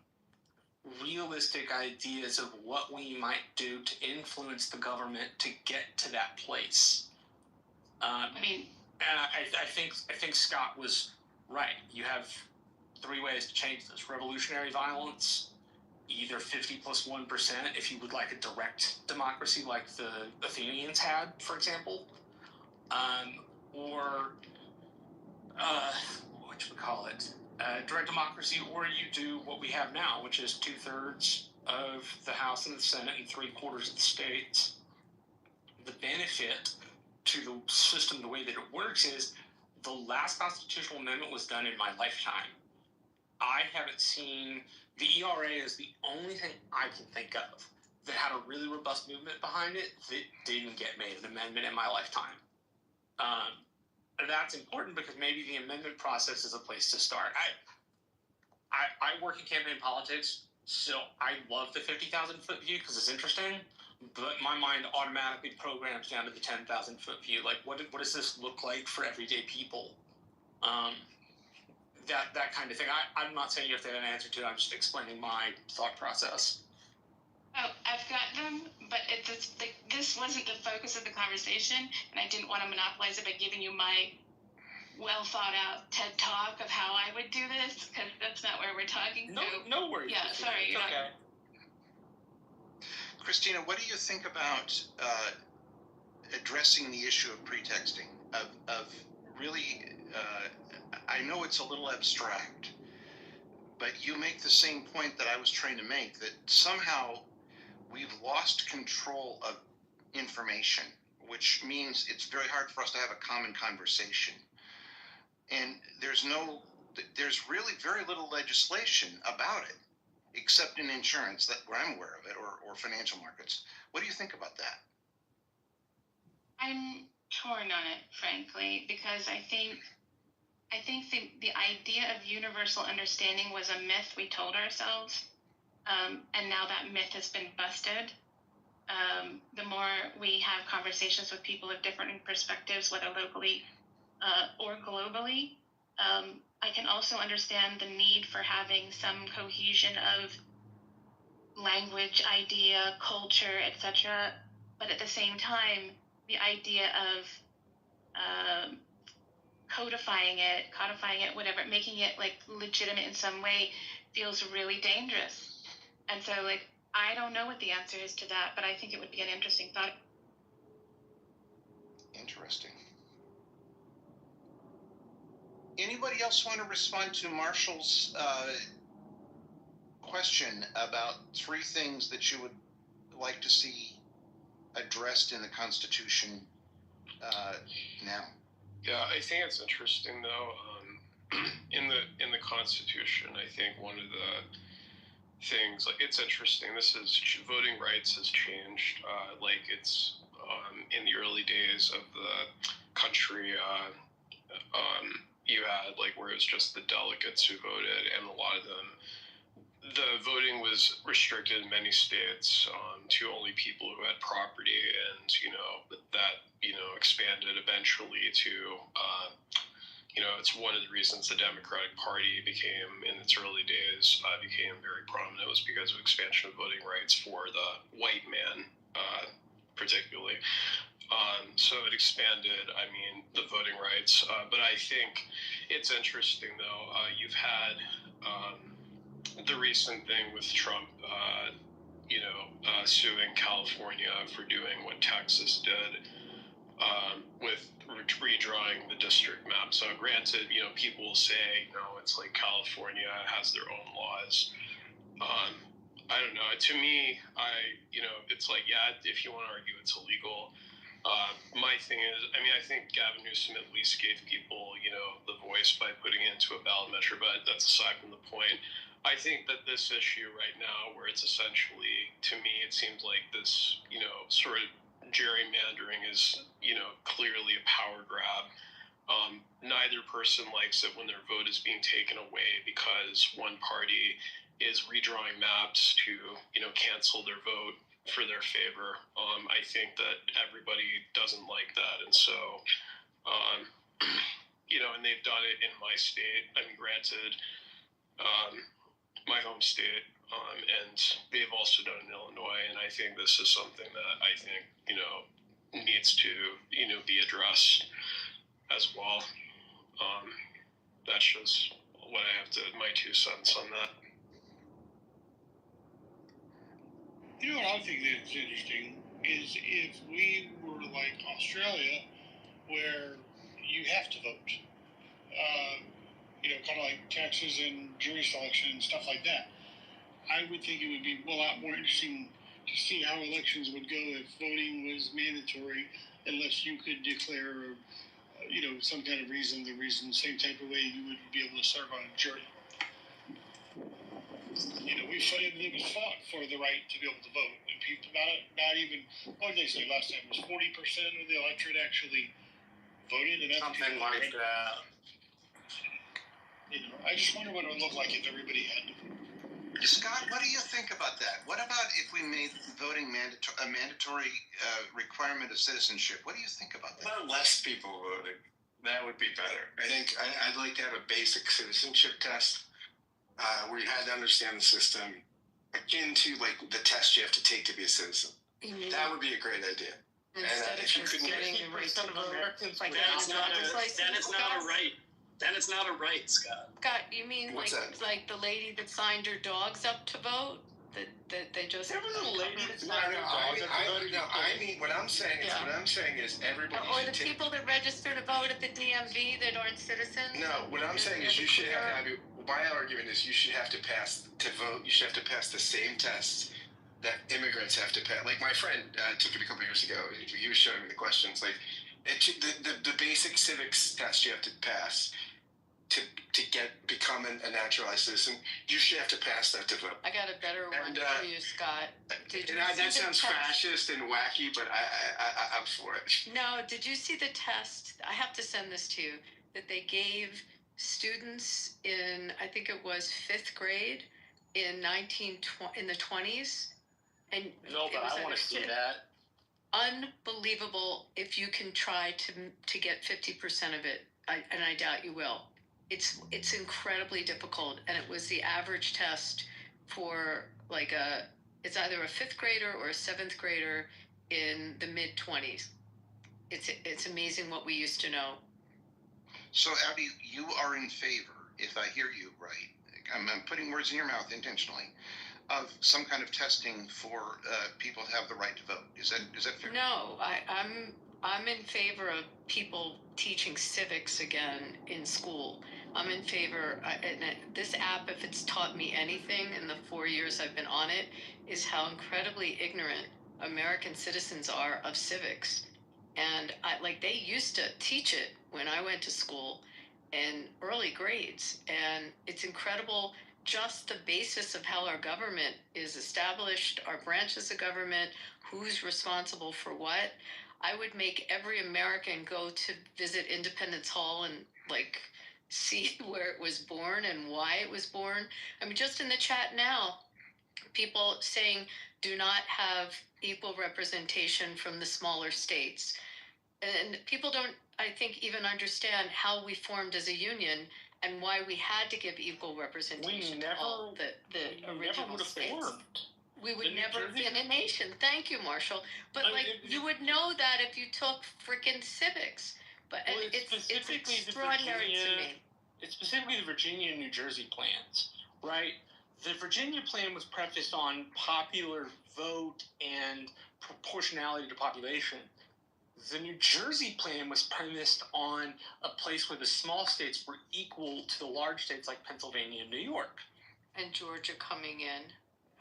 realistic ideas of what we might do to influence the government to get to that place. And I think Scott was right. You have 3 ways to change this: revolutionary violence, either 50+1% if you would like a direct democracy like the Athenians had, for example, or direct democracy, or you do what we have now, which is 2/3 of the House and the Senate and 3/4 of the states. The benefit to the system, the way that it works, is the last constitutional amendment was done in my lifetime. I haven't seen the ERA is the only thing I can think of that had a really robust movement behind it that didn't get made an amendment in my lifetime. And that's important because maybe the amendment process is a place to start. I work in campaign politics, so I love the 50,000 foot view because it's interesting, but my mind automatically programs down to the 10,000 foot view. Like, what does this look like for everyday people? That kind of thing. I'm not saying you have to have an answer to it. I'm just explaining my thought process. Oh, I've got them, but this wasn't the focus of the conversation, and I didn't want to monopolize it by giving you my well-thought-out TED Talk of how I would do this, because that's not where we're talking. No worries. Yeah, sorry. You're okay. Christina, what do you think about addressing the issue of pretexting, of really, I know it's a little abstract, but you make the same point that I was trying to make, that somehow we've lost control of information, which means it's very hard for us to have a common conversation. And there's really very little legislation about it, except in insurance, that where I'm aware of it, or financial markets. What do you think about that? I'm torn on it, frankly, because I think the idea of universal understanding was a myth we told ourselves, and now that myth has been busted. The more we have conversations with people of different perspectives, whether locally or globally, I can also understand the need for having some cohesion of language, idea, culture, etc. But at the same time, the idea of codifying it, whatever, making it like legitimate in some way feels really dangerous. And so, like, I don't know what the answer is to that, but I think it would be an interesting thought. Interesting. Anybody else want to respond to Marshall's question about 3 things that you would like to see addressed in the Constitution now? Yeah, I think it's interesting though. In the Constitution, I think one of the things, like, it's interesting. This is voting rights has changed. Like, it's in the early days of the country, you had, like, where it was just the delegates who voted, and a lot of them, the voting was restricted in many states to only people who had property, and that expanded eventually to it's one of the reasons the Democratic Party became, in its early days, became very prominent, was because of expansion of voting rights for the white man, particularly. So it expanded, the voting rights. But I think it's interesting, though. You've had the recent thing with Trump, suing California for doing what Texas did with redrawing the district map. So granted, people will say, it's like California has their own laws. I don't know. To me, it's like, yeah, if you want to argue it's illegal. My thing is, I think Gavin Newsom at least gave people, the voice by putting it into a ballot measure, but that's aside from the point. I think that this issue right now, where it's essentially, to me, it seems like this, sort of gerrymandering is, clearly a power grab. Neither person likes it when their vote is being taken away because one party is redrawing maps to, cancel their vote for their favor. I think that everybody doesn't like that. And so, and they've done it in my state. Granted, my home state, and they've also done it in Illinois. And I think this is something that I think, needs to, be addressed as well. That's just what I have to, my 2 cents on that. What I think that's interesting is if we were like Australia, where you have to vote, kind of like taxes and jury selection and stuff like that. I would think it would be a lot more interesting to see how elections would go if voting was mandatory, unless you could declare, some kind of reason, same type of way you would be able to serve on a jury. It was fought for the right to be able to vote, and people, not even, what did they say last time? It was 40% of the electorate actually voted, and that's something like that. I just wonder what it would look like if everybody had to vote. Scott, what do you think about that? What about if we made voting a mandatory requirement of citizenship? What do you think about that? Well, less people voting. That would be better. I think I'd like to have a basic citizenship test where you had to understand the system, akin to like the test you have to take to be a citizen. That would be a great idea. Instead of just getting the right to vote, like that is not a right. That is not a right, Scott. Scott, you mean like the lady that signed her dogs up to vote? that they just. There was a lady. I mean, what I'm saying is everybody. Or the people that register to vote at the DMV that aren't citizens. No, what I'm saying is you should have. My argument is you should have to pass to vote. You should have to pass the same tests that immigrants have to pass. Like my friend took it a couple years ago. He was showing me the questions. Like the basic civics test you have to pass to become a naturalized citizen. You should have to pass that to vote. I got a better one for you, Scott. That sounds fascist and wacky, but I'm for it. No, did you see the test? I have to send this to you. That they gave students in, I think it was 5th grade in the 20s, and no, but I want to see that. Unbelievable! If you can try to get 50% of it, and I doubt you will. It's incredibly difficult, and it was the average test for it's either a 5th grader or a 7th grader in the mid-20s. It's amazing what we used to know. So, Abby, you are in favor, if I hear you right, I'm putting words in your mouth intentionally, of some kind of testing for people to have the right to vote. Is that fair? No, I'm in favor of people teaching civics again in school. I'm in favor, this app, if it's taught me anything in the 4 years I've been on it, is how incredibly ignorant American citizens are of civics. And they used to teach it when I went to school in early grades. And it's incredible just the basis of how our government is established, our branches of government, who's responsible for what. I would make every American go to visit Independence Hall and see where it was born and why it was born. I mean, just in the chat now, people saying do not have equal representation from the smaller states. And people don't, I think, even understand how we formed as a union and why we had to give equal representation to all the original states. We would never have been a nation. Thank you, Marshall. But you would know that if you took freaking civics. But it's extraordinary to me. It's specifically the Virginia and New Jersey plans, right? The Virginia plan was prefaced on popular vote and proportionality to population. The New Jersey plan was premised on a place where the small states were equal to the large states like Pennsylvania and New York. And Georgia coming in.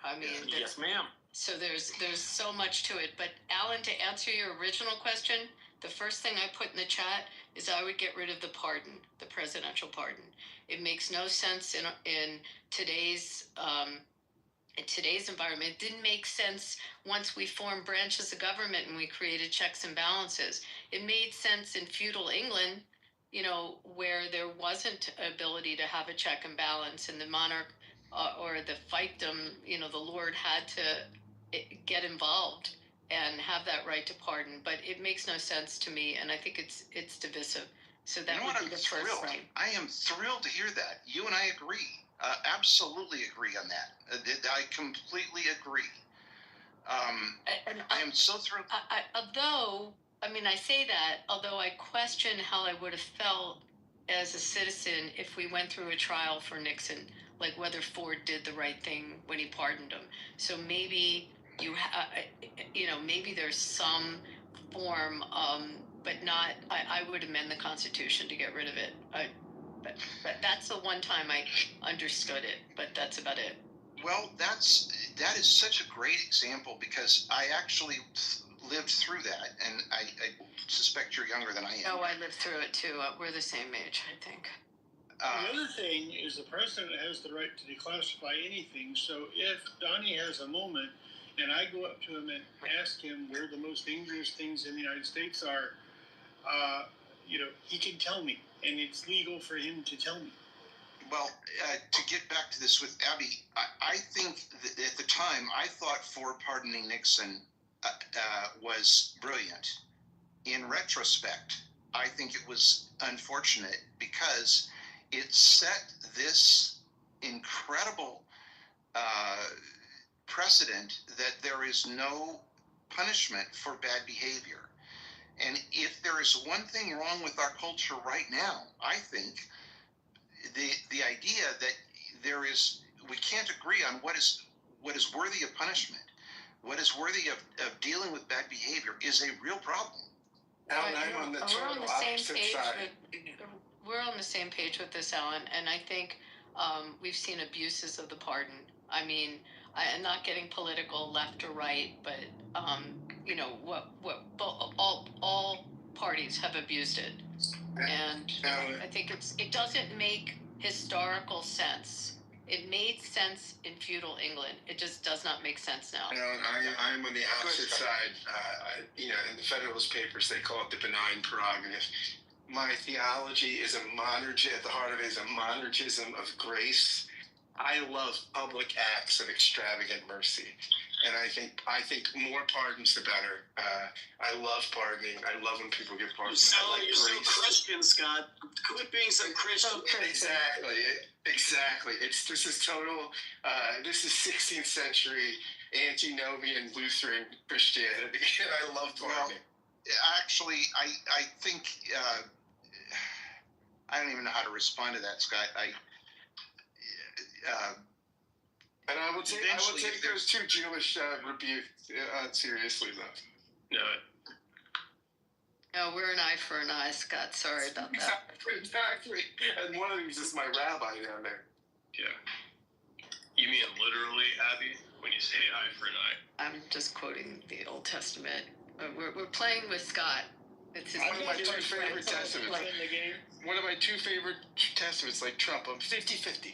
I mean, yes, ma'am. So there's so much to it. But Alan, to answer your original question, the first thing I put in the chat is I would get rid of the pardon, the presidential pardon. It makes no sense in today's environment. It didn't make sense once we formed branches of government and we created checks and balances. It made sense in feudal England, where there wasn't ability to have a check and balance, and the monarch or the fiefdom, the lord had to get involved and have that right to pardon. But it makes no sense to me, and I think it's divisive. So that would be the first thing. I am thrilled to hear that. You and I agree. Absolutely agree on that. I completely agree. I am so thrilled. I say that, although I question how I would have felt as a citizen if we went through a trial for Nixon, like whether Ford did the right thing when he pardoned him. So maybe maybe there's some form, but not. I would amend the Constitution to get rid of it. But that's the one time I understood it. But that's about it. Well, that is such a great example because I actually lived through that, and I suspect you're younger than I am. Oh, I lived through it too. We're the same age, I think. The other thing is the president has the right to declassify anything. So if Donnie has a moment and I go up to him and ask him where the most dangerous things in the United States are, he can tell me, and it's legal for him to tell me. Well, to get back to this with Abby, I think that at the time I thought Ford pardoning Nixon was brilliant. In retrospect, I think it was unfortunate because it set this incredible precedent that there is no punishment for bad behavior. And if there is one thing wrong with our culture right now, I think the idea that we can't agree on what is what is worthy of punishment, what is worthy of dealing with bad behavior is a real problem. Alan, I'm on the total opposite side. We're on the same page with this, Alan, and I think we've seen abuses of the pardon. I mean, I'm not getting political left or right, but you know all parties have abused it, and I think it doesn't make historical sense. It made sense in feudal England. It just does not make sense now. Alan, I'm on the opposite side. You know, in the Federalist Papers, they call it the benign prerogative. My theology is a monergism, at the heart of it is a monergism of grace. I love public acts of extravagant mercy. And I think more pardons the better. I love pardoning. I love when people get pardoned. You're so Christian, Scott. Quit being so Christian. Exactly. This is total. This is 16th century antinomian Lutheran Christianity, and I love pardoning. Actually, I think I don't even know how to respond to that, Scott. And I will take those two Jewish rebukes seriously, though. No, we're an eye for an eye, Scott. Sorry about that. Exactly. And one of these is my rabbi down there. Yeah. You mean literally, Abby, when you say eye for an eye? I'm just quoting the Old Testament. We're playing with Scott. It's his one of my two favorite testaments. One of my two favorite testaments, like Trump. I'm 50-50.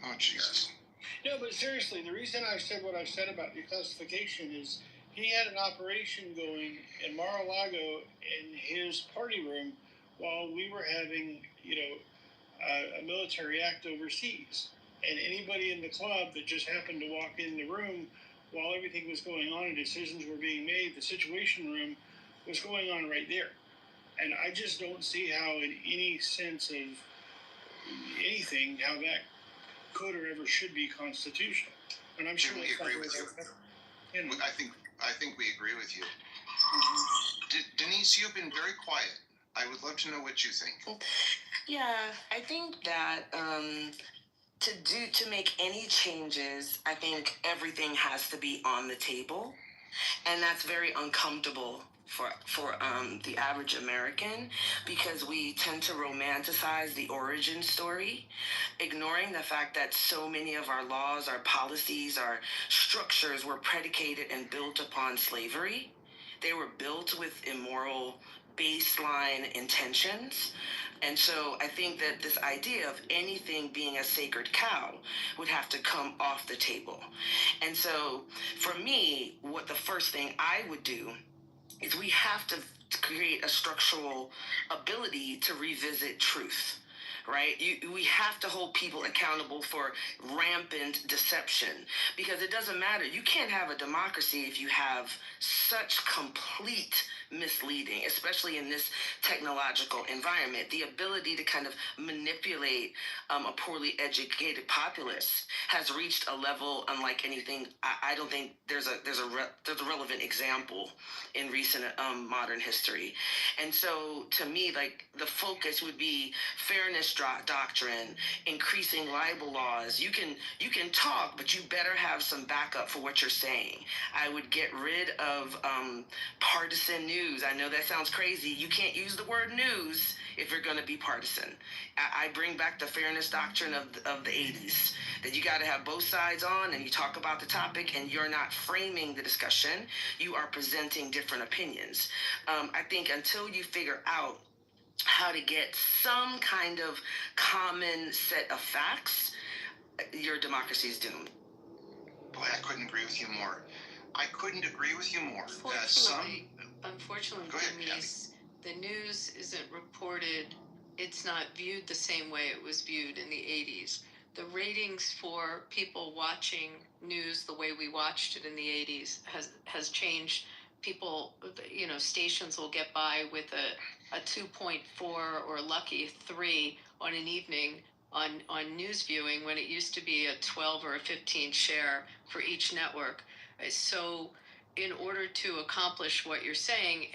Oh, Jesus. No, but seriously, the reason I said what I said about declassification is he had an operation going in Mar-a-Lago in his party room while we were having, a military act overseas. And anybody in the club that just happened to walk in the room while everything was going on and decisions were being made, the Situation Room was going on right there. And I just don't see how, in any sense of anything, how that could or ever should be constitutional. And I'm sure we agree with you. I think we agree with you. Denise, you've been very quiet. I would love to know what you think. Yeah, I think that to make any changes, I think everything has to be on the table, and that's very uncomfortable for the average American, because we tend to romanticize the origin story, ignoring the fact that so many of our laws, our policies, our structures were predicated and built upon slavery. They were built with immoral baseline intentions. And so I think that this idea of anything being a sacred cow would have to come off the table. And so for me, what the first thing I would do is we have to create a structural ability to revisit truth, right? We have to hold people accountable for rampant deception, because it doesn't matter. You can't have a democracy if you have such complete misleading, especially in this technological environment. The ability to kind of manipulate a poorly educated populace has reached a level unlike anything. I don't think there's a relevant example in recent modern history. And so to me, like, the focus would be fairness doctrine, increasing libel laws. You can talk, but you better have some backup for what you're saying. I would get rid of partisan news. I know that sounds crazy. You can't use the word news if you're going to be partisan. I bring back the fairness doctrine of the 80s, that you got to have both sides on, and you talk about the topic, and you're not framing the discussion. You are presenting different opinions. I think until you figure out how to get some kind of common set of facts, your democracy is doomed. Boy, I couldn't agree with you more. Unfortunately, Denise, the news isn't reported. It's not viewed the same way it was viewed in the 80s. The ratings for people watching news the way we watched it in the 80s has changed. People, stations will get by with a 2.4 or lucky 3 on an evening on news viewing, when it used to be a 12 or a 15 share for each network. So in order to accomplish what you're saying,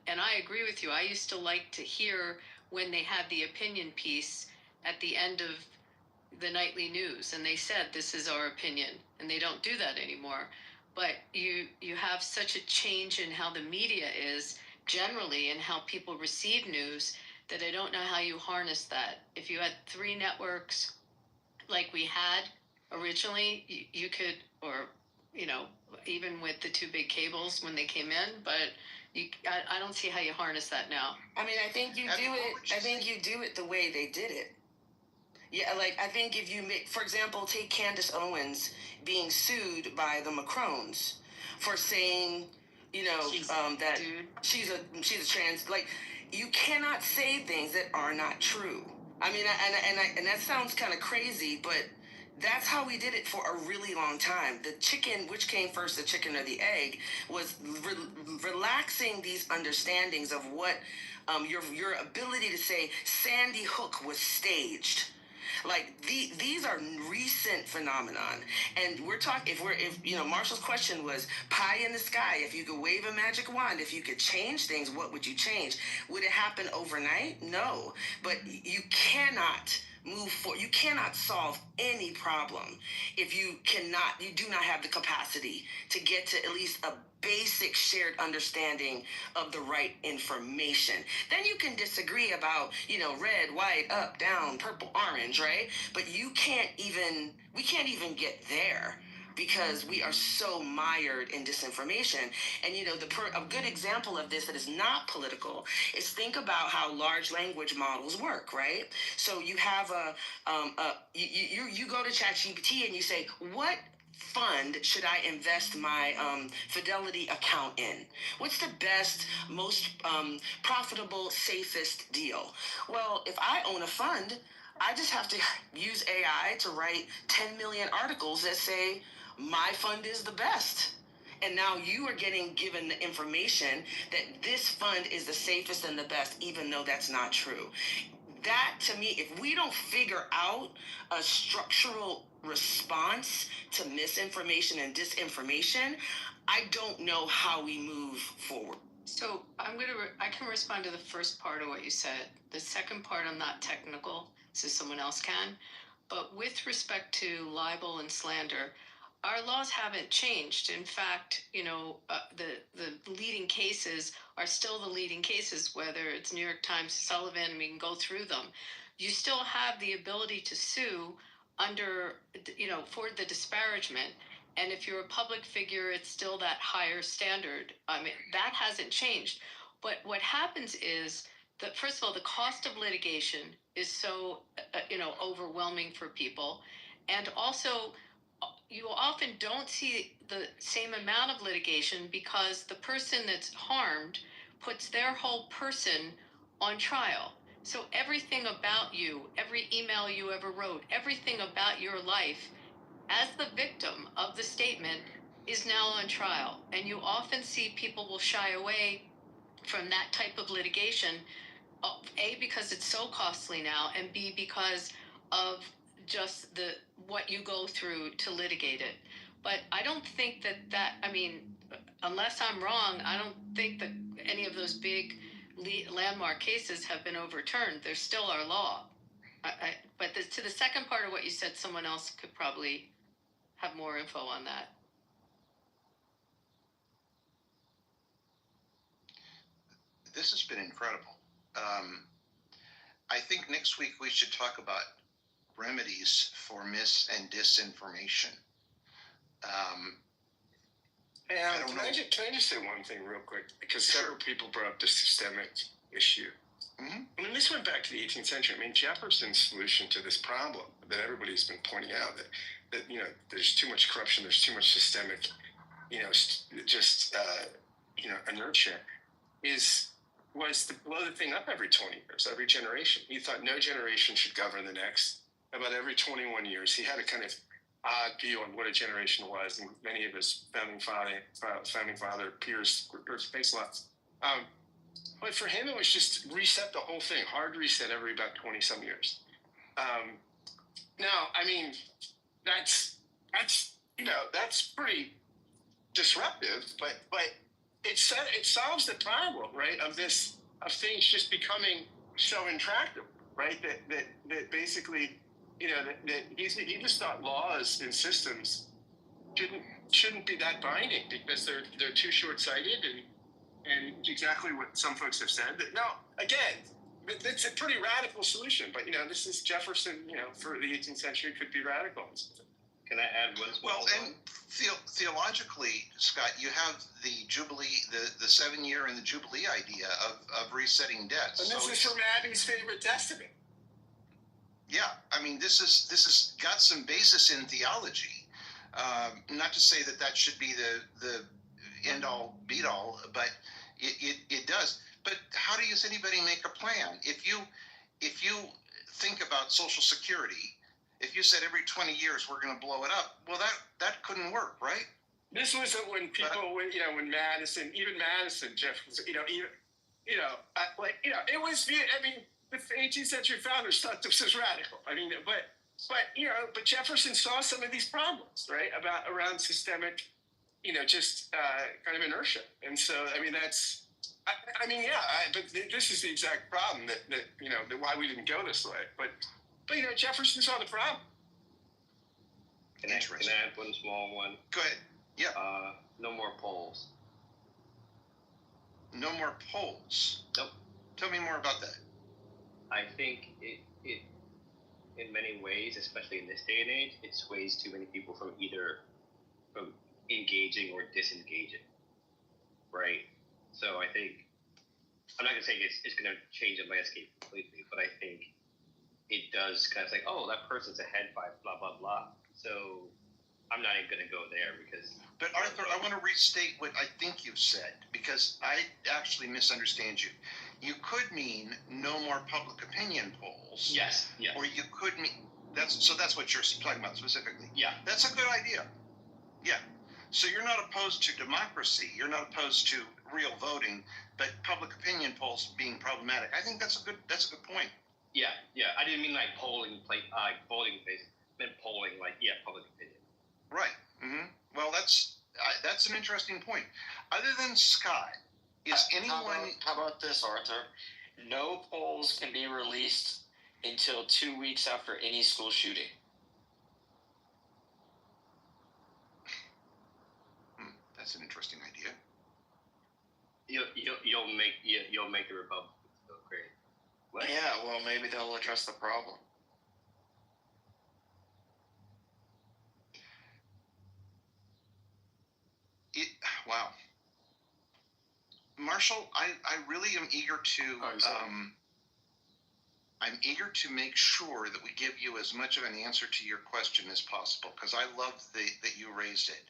and I agree with you, I used to like to hear when they had the opinion piece at the end of the nightly news and they said, this is our opinion, and they don't do that anymore. But you have such a change in how the media is generally and how people receive news that I don't know how you harness that. If you had 3 networks like we had originally, you could, or, you know, even with the 2 big cables when they came in, but I don't see how you harness that now. I mean, I think you do it the way they did it. Yeah, like, I think if you make, for example, take Candace Owens being sued by the Macrons for saying, you know, that she's a trans, like, you cannot say things that are not true. I mean, and that sounds kind of crazy, but that's how we did it for a really long time. The chicken, which came first, the chicken or the egg, was relaxing these understandings of what your ability to say Sandy Hook was staged. Like, these are recent phenomenon, and we're talking, if you know, Marshall's question was pie in the sky. If you could wave a magic wand, if you could change things, what would you change? Would it happen overnight? No, but you cannot move forward. You cannot solve any problem if you do not have the capacity to get to at least a basic shared understanding of the right information. Then you can disagree about, you know, red, white, up, down, purple, orange, right? But we can't even get there because we are so mired in disinformation. And, you know, a good example of this that is not political is think about how large language models work, right? So you have you go to ChatGPT and you say, what fund should I invest my Fidelity account in? What's the best, most profitable, safest deal? Well, if I own a fund, I just have to use AI to write 10 million articles that say my fund is the best. And now you are getting given the information that this fund is the safest and the best, even though that's not true. That, to me, if we don't figure out a structural response to misinformation and disinformation, I don't know how we move forward. So I can respond to the first part of what you said. The second part, I'm not technical, so someone else can. But with respect to libel and slander, our laws haven't changed. In fact, you know, the leading cases are still the leading cases, whether it's New York Times, Sullivan, we can go through them. You still have the ability to sue under, you know, for the disparagement. And if you're a public figure, it's still that higher standard. I mean, that hasn't changed. But what happens is that, first of all, the cost of litigation is so, you know, overwhelming for people. And also, you often don't see the same amount of litigation because the person that's harmed puts their whole person on trial. So everything about you, every email you ever wrote, everything about your life as the victim of the statement is now on trial. And you often see people will shy away from that type of litigation, A, because it's so costly now, and B, because of just what you go through to litigate it. But I don't think that I mean, unless I'm wrong, I don't think that any of those big landmark cases have been overturned. They're still our law. But to the second part of what you said, someone else could probably have more info on that. This has been incredible. I think next week we should talk about remedies for mis and disinformation. Can I just say one thing real quick? Because several people brought up the systemic issue. Mm-hmm. I mean, this went back to the 18th century. I mean, Jefferson's solution to this problem that everybody's been pointing out, that you know, there's too much corruption, there's too much systemic, you know, inertia, was to blow the thing up every 20 years, every generation. He thought no generation should govern the next. About every 21 years, he had a kind of odd view on what a generation was, and many of his founding father peers were face lots. But for him, it was just reset the whole thing, hard reset every about 20-some years. Now, I mean, that's pretty disruptive, but it solves the problem, right? Of things just becoming so intractable, right? That basically that he just thought laws and systems shouldn't be that binding because they're too short-sighted and exactly what some folks have said. That now again, it's a pretty radical solution, but this is Jefferson. For the 18th century, could be radical. Can I add one small one? Theologically, Scott, you have the Jubilee, the 7-year and the Jubilee idea of resetting debts. And this is from Abby's favorite testament. Yeah, I mean, this is got some basis in theology. Not to say that should be the end all beat all, but it does. But how does anybody make a plan? If you think about Social Security, if you said every 20 years we're going to blow it up, well, that couldn't work, right? This wasn't when people, when Madison, Jefferson, it was. I mean, the 18th century founders thought this was radical. I mean, but Jefferson saw some of these problems, right, around systemic, kind of inertia, and so I mean that's. But this is the exact problem that why we didn't go this way. But Jefferson saw the problem. Can I add one small one? Go ahead. Yeah. No more polls. No more polls. Nope. Tell me more about that. I think it in many ways, especially in this day and age, it sways too many people from engaging or disengaging. Right? So I think, I'm not going to say it's going to change the landscape completely, but I think it does kind of say, oh, that person's ahead by blah, blah, blah. So I'm not even going to go there because... But Arthur, I want to restate what I think you've said because I actually misunderstand you. You could mean no more public opinion polls. Yes. Or you could mean... That's what you're talking about specifically. Yeah. That's a good idea. Yeah. So you're not opposed to democracy. You're not opposed to real voting, but public opinion polls being problematic. I think that's a good point. Yeah. I didn't mean like voting place. I meant polling public opinion. Right. Mm-hmm. Well, that's an interesting point. Other than Scott, is anyone? How about this, Arthur? No polls can be released until 2 weeks after any school shooting. That's an interesting idea. You'll make the Republicans go crazy. What? Yeah, well, maybe they'll address the problem. Wow. Marshall, I really am eager to I'm eager to make sure that we give you as much of an answer to your question as possible because I love that you raised it.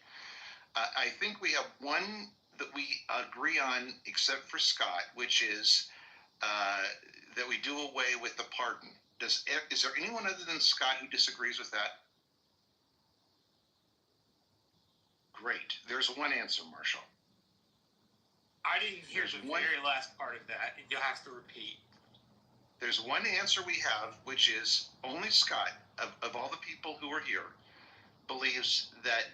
I think we have one that we agree on, except for Scott, which is that we do away with the pardon. Is there anyone other than Scott who disagrees with that? Great. There's one answer, Marshall. I didn't hear the very last part of that. You'll have to repeat. There's one answer we have, which is only Scott, of all the people who are here, believes that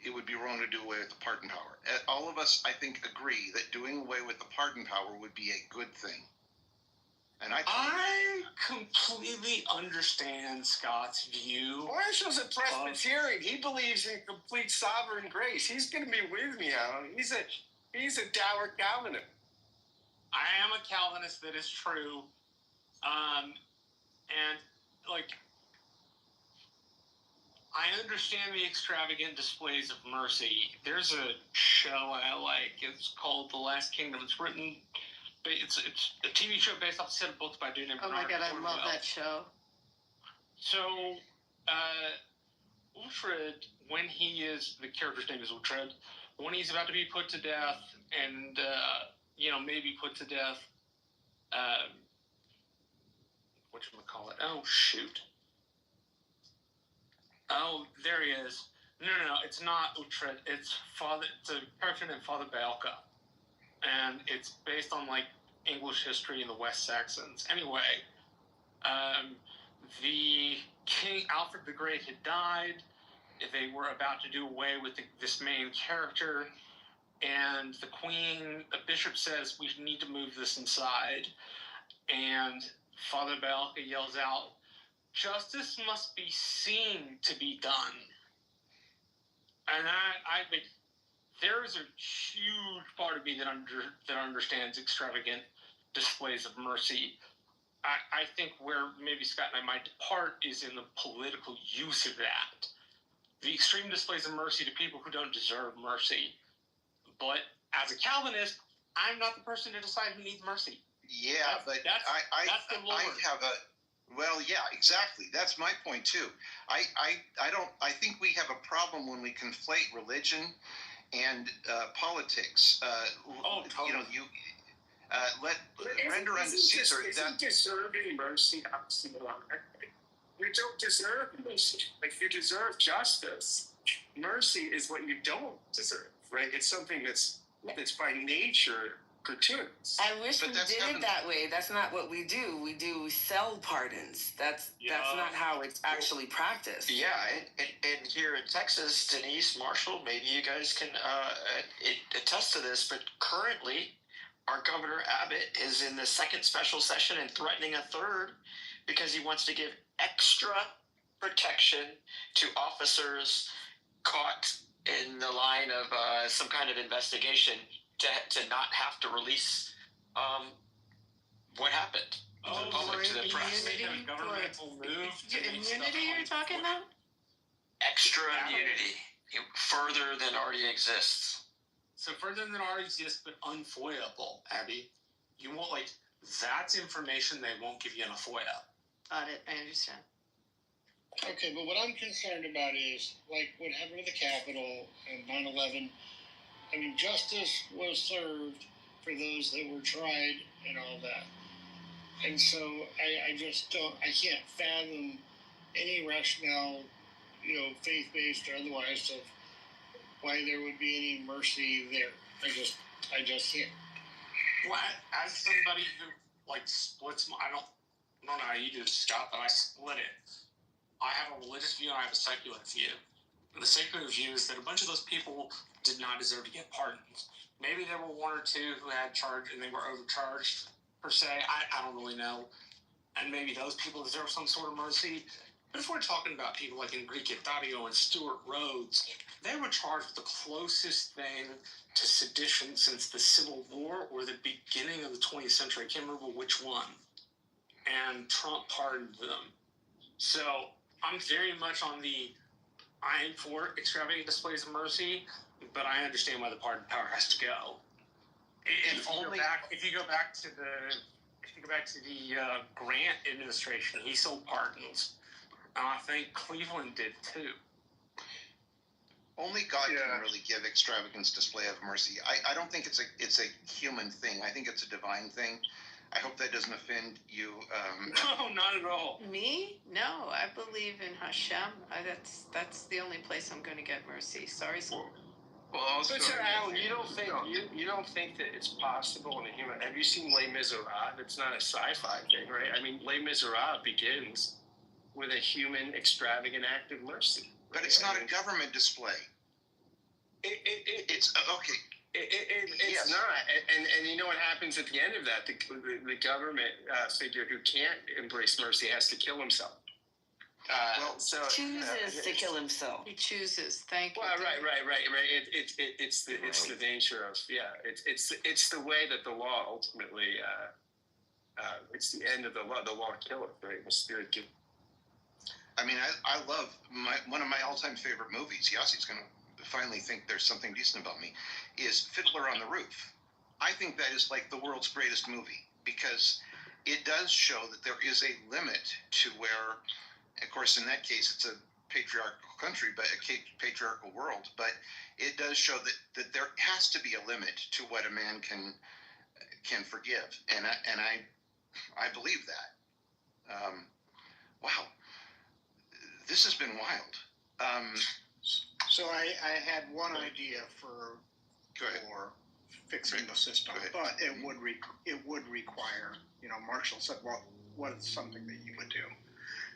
it would be wrong to do away with the pardon power. All of us, I think, agree that doing away with the pardon power would be a good thing. And I completely understand Scott's view. Marshall's a Presbyterian. He believes in complete sovereign grace. He's going to be with me, Alan. He's a dour Calvinist. I am a Calvinist, that is true. I understand the extravagant displays of mercy. There's a show I like. It's called The Last Kingdom. It's a TV show based off a set of books by a dude named Bernard God, I Cornwell. love that show. So, Uhtred, when the character's name is Uhtred, when he's about to be put to death, and, maybe put to death, whatchamacallit? Oh, shoot. Oh, there he is. No, it's not Uhtred. It's a character named Father Baelka. And it's based on, English history in the West Saxons. Anyway, the King Alfred the Great had died. They were about to do away with this main character. And the bishop says, we need to move this inside. And Father Baelka yells out, justice must be seen to be done. And I think there's a huge part of me that understands extravagant displays of mercy. I think where maybe Scott and I might depart is in the political use of that. The extreme displays of mercy to people who don't deserve mercy. But as a Calvinist, I'm not the person to decide who needs mercy. Yeah, that's the Lord. Well, yeah, exactly. That's my point too. I think we have a problem when we conflate religion and politics. Totally. You know, render unto Caesar that deserving mercy oxymoron. You don't deserve mercy. Like, you deserve justice. Mercy is what you don't deserve, right? It's something that's by nature gratuitous. I wish we did it that way. That's not what we do. We sell pardons. That's not how it's actually practiced. Yeah, and here in Texas, Denise, Marshall, maybe you guys can attest to this, but currently our Governor Abbott is in the second special session and threatening a third because he wants to give extra protection to officers caught in the line of some kind of investigation to not have to release what happened to the public, to the press. Immunity you're talking about? Extra immunity, further than already exists. So further than already exists, but unfoilable, Abby. You won't, like, that's information they won't give you in a FOIA. Got it, I understand. Okay, but what I'm concerned about is, like, what happened to the Capitol and 9/11. I mean, justice was served for those that were tried and all that. And so I just I can't fathom any rationale, faith-based or otherwise, of why there would be any mercy there. I just can't. Well, as somebody who, like, splits I don't know how you do, Scott, but I split it. I have a religious view and I have a secular view. And the secular view is that a bunch of those people did not deserve to get pardons. Maybe there were one or two who had charged and they were overcharged, per se. I don't really know. And maybe those people deserve some sort of mercy. But if we're talking about people like Enrique Tario and Stuart Rhodes, they were charged with the closest thing to sedition since the Civil War or the beginning of the 20th century. I can't remember which one. And Trump pardoned them. So I'm very much on I am for extravagant displays of mercy, but I understand why the pardon power has to go. If you go back to the Grant administration, he sold pardons. And I think Cleveland did too. Only God can really give extravagant display of mercy. I don't think it's a human thing. I think it's a divine thing. I hope that doesn't offend you. No, not at all. Me? No, I believe in Hashem. That's the only place I'm going to get mercy. Sorry, sir. Well, also, but Alan, you don't think that it's possible in a human? Have you seen Les Miserables? It's not a sci-fi thing, right? I mean, Les Miserables begins with a human extravagant act of mercy. But it's not a government display. It's okay. It's not, and you know what happens at the end of that? The government figure who can't embrace mercy has to kill himself. Chooses to kill himself. He chooses. Thank you. Well, right. It's the nature of it's the way that the law ultimately it's the end of the law. The law killeth, right? The spirit killeth. I mean, I love one of my all-time favorite movies. Yossi's going to finally think there's something decent about me, is Fiddler on the Roof. I think that is like the world's greatest movie because it does show that there is a limit to where, of course, in that case, it's a patriarchal country, but a patriarchal world, but it does show that there has to be a limit to what a man can forgive, and I believe that. Wow, this has been wild. So I had one idea for fixing the system, but it would require, Marshall said, well, what is something that you would do?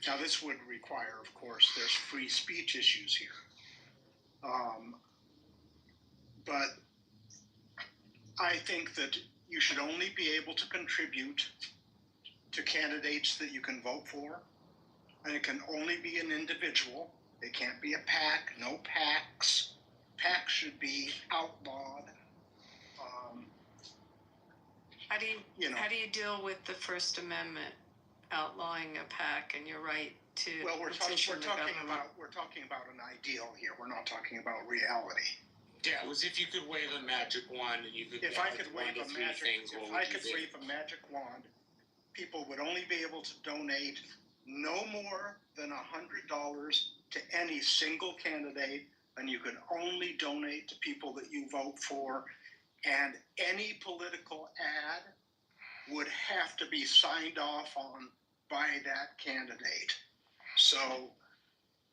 Now this would require, of course, there's free speech issues here. But I think that you should only be able to contribute to candidates that you can vote for. and it can only be an individual. It can't be a PAC, no PACs. PACs should be outlawed. How do you deal with the First Amendment outlawing a PAC and your right to well, we're petition the government? We're talking about an ideal here. We're not talking about reality. Yeah, it was if you could wave a magic wand and you could. If I could wave a magic wand, people would only be able to donate no more than $100 to any single candidate, and you could only donate to people that you vote for. And any political ad would have to be signed off on by that candidate. So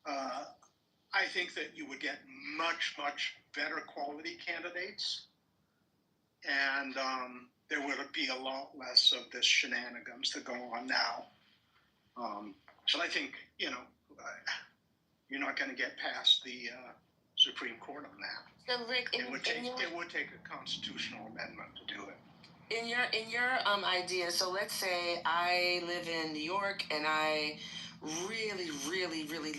I think that you would get much, much better quality candidates, and there would be a lot less of this shenanigans that go on now. So I think, you're not going to get past the Supreme Court on that. So Rick, it would take a constitutional amendment to do it. In your idea, so let's say I live in New York and I really, really, really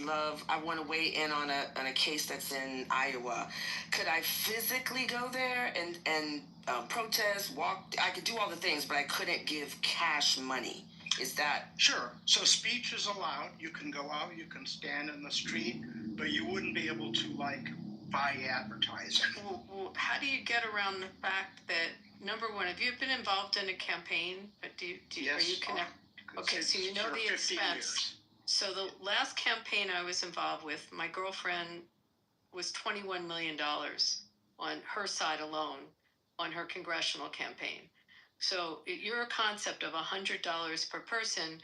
I want to weigh in on a case that's in Iowa. Could I physically go there and protest, walk? I could do all the things, but I couldn't give cash money. Is that? Sure. So speech is allowed. You can go out, you can stand in the street, but you wouldn't be able to buy advertising. Well, how do you get around the fact that, number one, have you been involved in a campaign? Yes. Are you connected? Okay, so you know the expense. Years. So the last campaign I was involved with, my girlfriend was $21 million on her side alone on her congressional campaign. So your concept of $100 per person,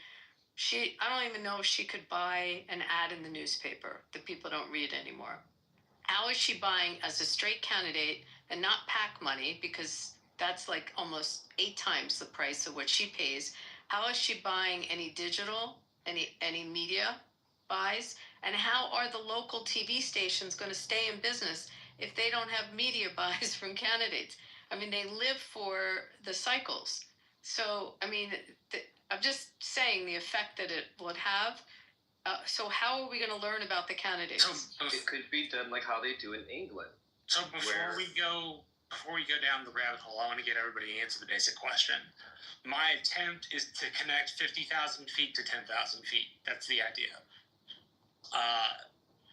I don't even know if she could buy an ad in the newspaper that people don't read anymore. How is she buying as a straight candidate and not PAC money, because that's almost 8 times the price of what she pays? How is she buying any digital, any media buys? And how are the local TV stations going to stay in business if they don't have media buys from candidates? I mean, they live for the cycles. So, I mean, I'm just saying the effect that it would have. So how are we going to learn about the candidates? It could be done like how they do in England. So before we go down the rabbit hole, I want to get everybody to answer the basic question. My attempt is to connect 50,000 feet to 10,000 feet. That's the idea.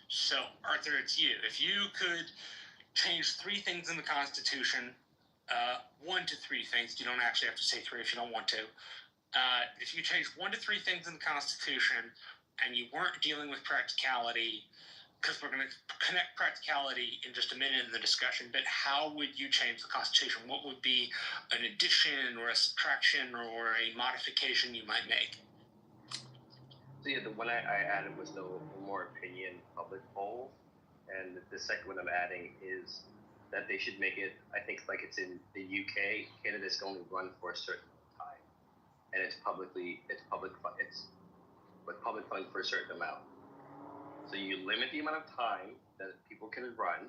So Arthur, it's you. If you could change 3 things in the Constitution, 1 to 3 things. You don't actually have to say 3 if you don't want to. If you change 1 to 3 things in the Constitution, and you weren't dealing with practicality, because we're going to connect practicality in just a minute in the discussion, but how would you change the Constitution? What would be an addition or a subtraction or a modification you might make? So yeah, the one I added was no more opinion public polls, and the second one I'm adding is that they should make it, I think like it's in the UK, candidates can only run for a certain time, and it's public funds for a certain amount. So you limit the amount of time that people can run,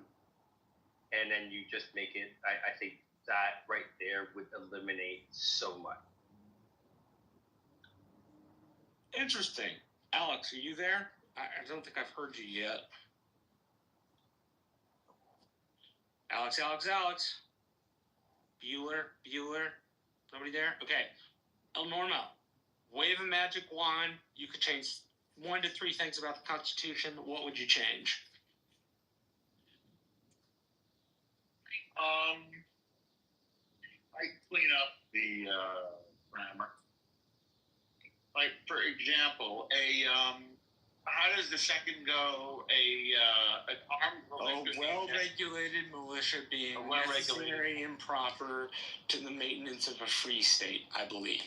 and then you just make it, I think that right there would eliminate so much. Interesting. Alex, are you there? I don't think I've heard you yet. Alex. Bueller. Nobody there? Okay. El Normo, wave a magic wand. You could change 1 to 3 things about the Constitution. What would you change? I clean up the grammar. Like, for example, how does the second go? An armed well-regulated militia being necessary and proper to the maintenance of a free state, I believe.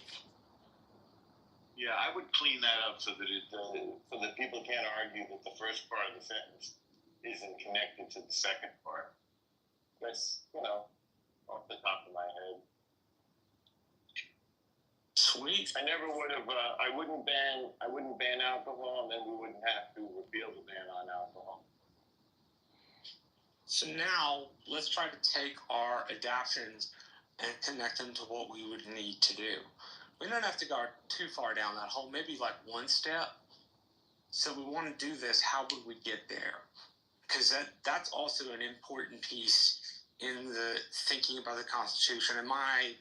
Yeah, I would clean that up so that people can't argue that the first part of the sentence isn't connected to the second part. That's, off the top of my head. Sweet. I never would have. I wouldn't ban alcohol, and then we wouldn't have to repeal the ban on alcohol. So now let's try to take our adaptions and connect them to what we would need to do. We don't have to go too far down that hole. Maybe like 1 step. So we want to do this. How would we get there? Because that's also an important piece in the thinking about the Constitution. And my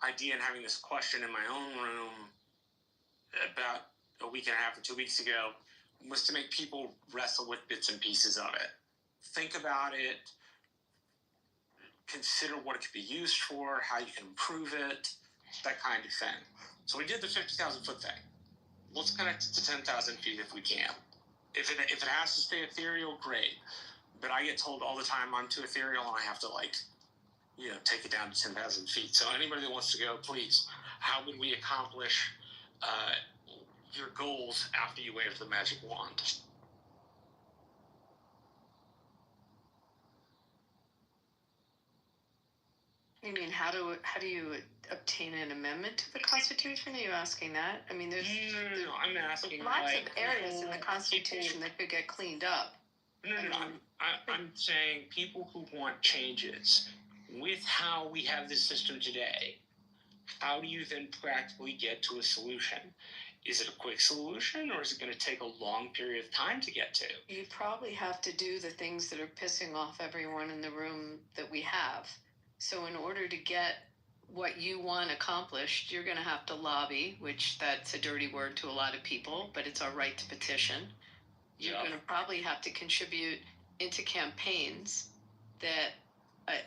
idea in having this question in my own room about a week and a half or 2 weeks ago was to make people wrestle with bits and pieces of it. Think about it, consider what it could be used for, how you can improve it, that kind of thing. So we did the 50,000 foot thing. Let's connect it to 10,000 feet if we can. If it has to stay ethereal, great. But I get told all the time I'm too ethereal and I have to take it down to 10,000 feet. So anybody that wants to go, please, how would we accomplish your goals after you wave the magic wand? You mean how do you obtain an amendment to the Constitution? Are you asking that? I mean, there's No, I'm asking lots of areas in the Constitution that could get cleaned up. No. I'm saying people who want changes with how we have this system today. How do you then practically get to a solution? Is it a quick solution, or is it going to take a long period of time to get to? You probably have to do the things that are pissing off everyone in the room that we have. So in order to get what you want accomplished, you're going to have to lobby, which that's a dirty word to a lot of people, but it's our right to petition. You're going to probably have to contribute into campaigns that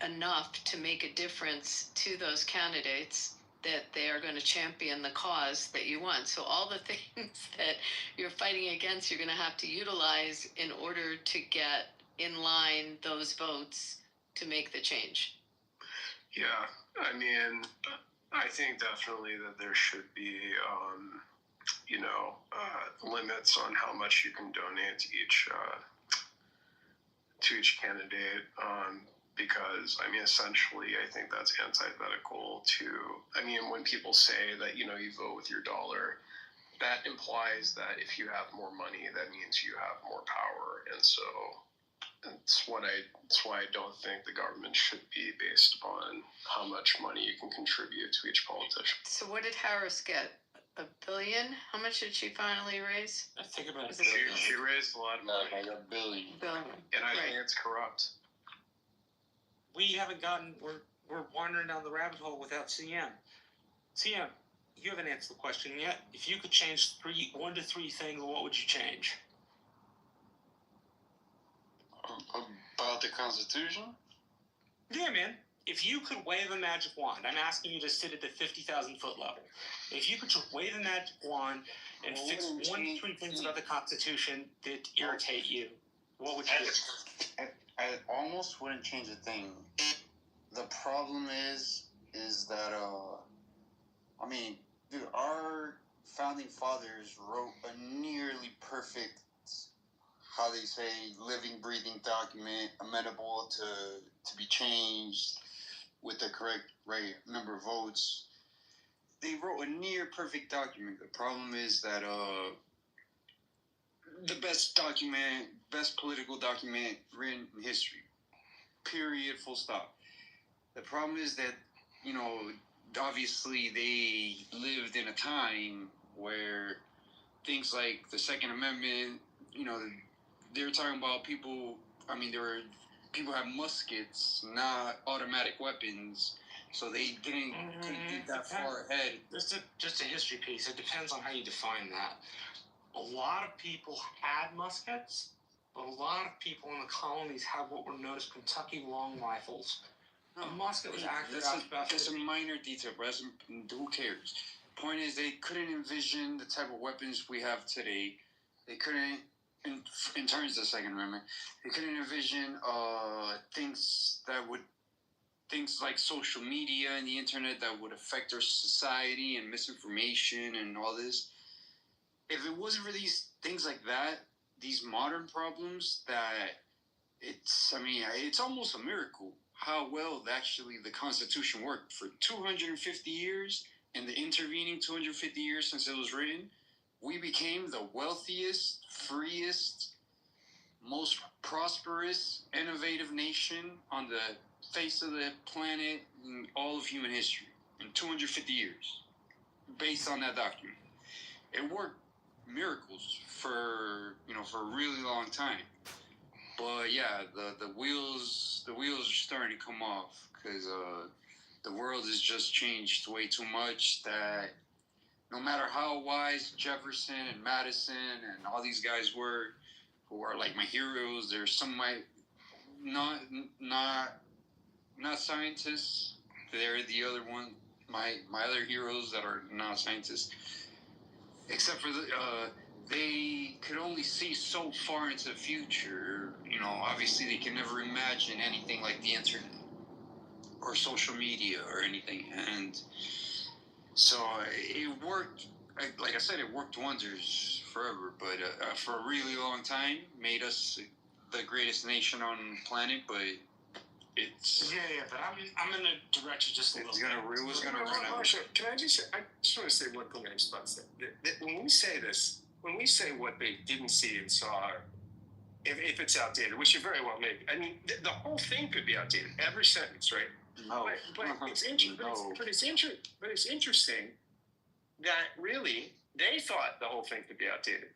enough to make a difference to those candidates that they are going to champion the cause that you want. So all the things that you're fighting against, you're going to have to utilize in order to get in line those votes to make the change. Yeah, I mean, I think definitely that there should be, limits on how much you can donate to each candidate. Because, I mean, essentially, I think that's antithetical to, I mean, when people say that, you vote with your dollar, that implies that if you have more money, that means you have more power. And so that's why I don't think the government should be based upon how much money you can contribute to each politician. So what did Harris get? $1 billion? How much did she finally raise? I think about it. She raised a lot of money. Like $1 billion. And I think it's corrupt. We haven't gotten, we're wandering down the rabbit hole without CM. CM, you haven't answered the question yet. If you could change 1 to 3 things, what would you change? About the Constitution? Yeah, man. If you could wave a magic wand, I'm asking you to sit at the 50,000 foot level. If you could just wave a magic wand and fix 1 to 3 things about the Constitution that irritate you, what would you do? I almost wouldn't change a thing. The problem is that I mean, dude, our founding fathers wrote a nearly perfect, how they say, living, breathing document, amenable to be changed with the correct number of votes. They wrote a near perfect document. The problem is that the best political document written in history. Period, full stop. The problem is that, obviously they lived in a time where things like the Second Amendment, they were talking about people, people have muskets, not automatic weapons, so they couldn't get that far ahead. Just a history piece. It depends on how you define that. A lot of people had muskets, but a lot of people in the colonies had what were known as Kentucky long rifles. A musket was accurate. That's a minor detail, but who cares? Point is, they couldn't envision the type of weapons we have today. They couldn't, in terms of the Second Amendment, they couldn't envision things like social media and the internet that would affect our society and misinformation and all this. If it wasn't for these things like that, these modern problems, it's almost a miracle how well actually the Constitution worked. For 250 years and the intervening 250 years since it was written, we became the wealthiest, freest, most prosperous, innovative nation on the face of the planet in all of human history in 250 years, based on that document. It worked miracles for for a really long time. But yeah, the wheels are starting to come off because the world has just changed way too much that no matter how wise Jefferson and Madison and all these guys were, who are like my heroes, there's some of my not scientists. They're the other one, my other heroes that are not scientists. Except for they could only see so far into the future. Obviously they can never imagine anything like the internet or social media or anything. And so it worked. Like I said, it worked wonders forever. But for a really long time, made us the greatest nation on the planet. But it's but I'm gonna direct you just a little. It was gonna run out. Can I just want to say one thing in response to that. When we say this, when we say what they didn't see and saw, if it's outdated, which it very well may be. I mean, the whole thing could be outdated. Every sentence, right? No. But it's interesting that really they thought the whole thing could be outdated.